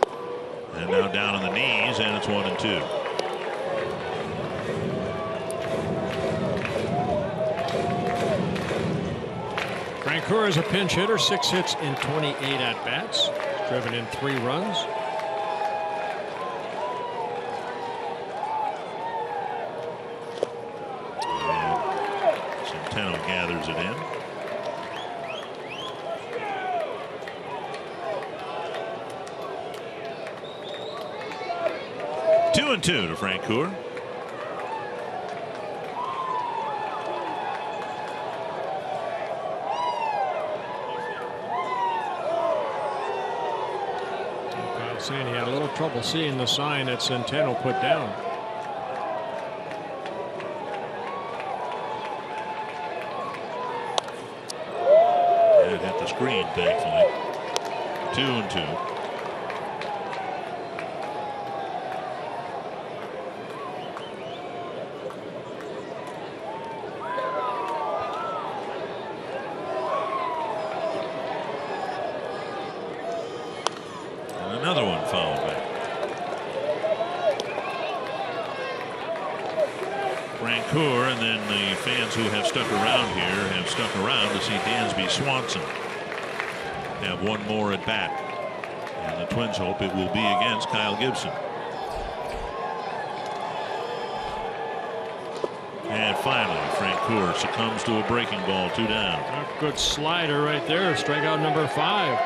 And now down on the knees, and it's 1-2. Francoeur is a pinch hitter, 6 hits in 28 at bats, driven in 3 runs. Centeno gathers it in. Two and 2 to Francoeur. Saying he had a little trouble seeing the sign that Centeno put down. It hit the screen, thankfully. 2 and 2. Another one fouled back. Francoeur, and then the fans who have stuck around here have stuck around to see Dansby Swanson have one more at bat. And the Twins hope it will be against Kyle Gibson. And finally, Francoeur succumbs to a breaking ball, 2 down. A good slider right there, strikeout number 5.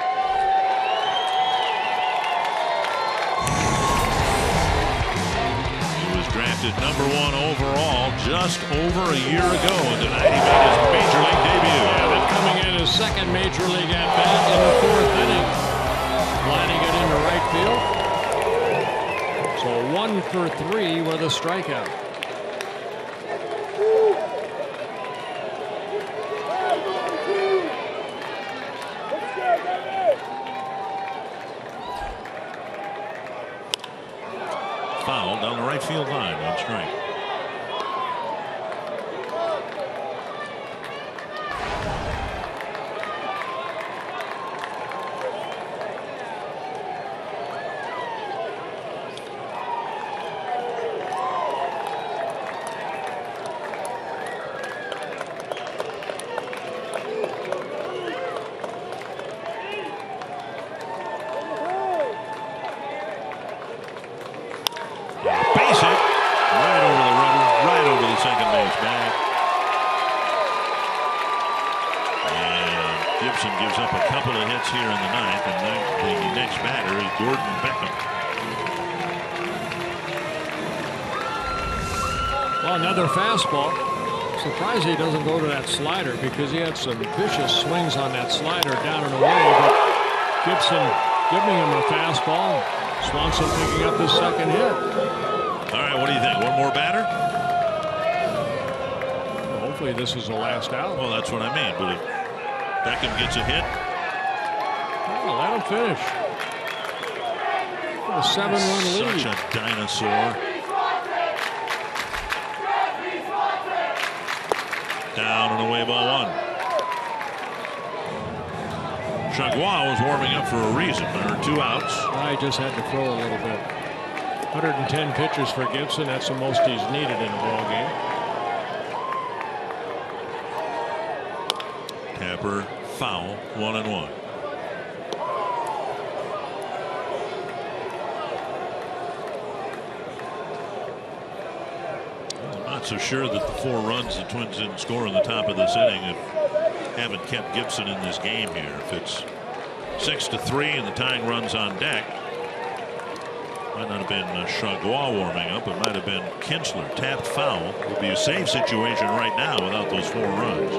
Drafted number 1 overall just over a year ago, and tonight he made his major league debut. Yeah, then coming in his second major league at bat in the 4th inning, lining it into right field. So 1 for 3 with a strikeout. Foul down the right field line, 1 strike. Gibson gives up a couple of hits here in the 9th, and the next batter is Gordon Beckham. Well, another fastball. Surprised he doesn't go to that slider, because he had some vicious swings on that slider down and away. But Gibson giving him a fastball. Swanson picking up his second hit. All right, what do you think? One more batter? Well, hopefully this is the last out. Well, that's what I mean. But if Beckham gets a hit, well, let him finish. A 7-run lead. Such a dinosaur. Down and away, ball 1. Chagua was warming up for a reason. There are 2 outs. I just had to throw a little bit. 110 pitches for Gibson. That's the most he's needed in a ball game. Tapper foul, 1-1. Well, I'm not not so sure that the 4 runs the Twins didn't score in the top of this inning haven't kept Gibson in this game here. If it's 6-3 and the tying runs on deck, might not have been Chagua warming up. It might have been Kinsler. Tapped foul. Would be a save situation right now without those 4 runs.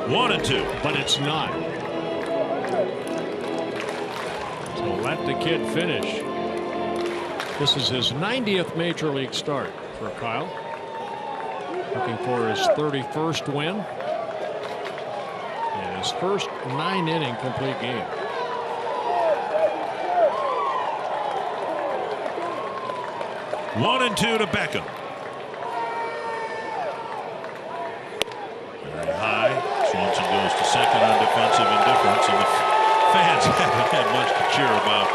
1-2. But it's not. So let the kid finish. This is his 90th major league start for Kyle. Looking for his 31st win. And his first 9-inning complete game. One and 2 to Beckham. Very high. Swanson goes to second on defensive indifference, and the fans haven't had much to cheer about.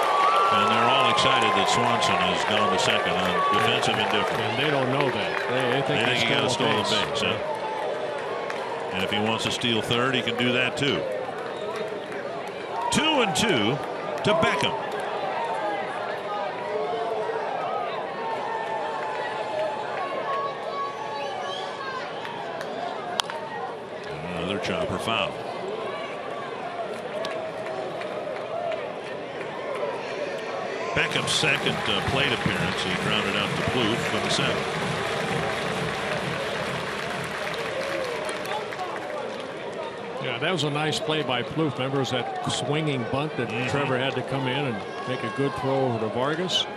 And they're all excited that Swanson has gone to second on defensive indifference. And they don't know that. They think he got to steal the base. Huh? And if he wants to steal third, he can do that too. 2-2 to Beckham. Another chopper foul. Beckham's second plate appearance. He grounded out to Plouffe in the 7th. Yeah, that was a nice play by Plouffe. Remember, it was that swinging bunt that Trevor had to come in and make a good throw over to Vargas.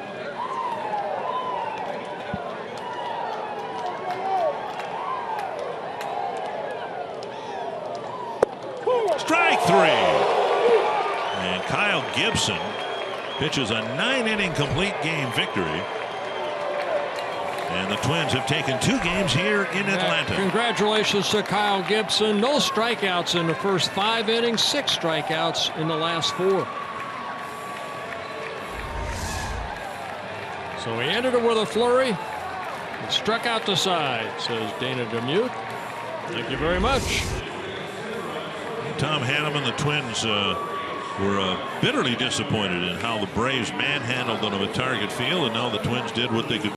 Strike 3. And Kyle Gibson pitches a 9-inning complete game victory. And the Twins have taken 2 games here in Atlanta. Congratulations to Kyle Gibson. No strikeouts in the first 5 innings, 6 strikeouts in the last 4. So he ended it with a flurry and struck out the side, says Dana Demuth. Thank you very much. Tom Hanneman, the Twins were bitterly disappointed in how the Braves manhandled them at Target Field, and now the Twins did what they could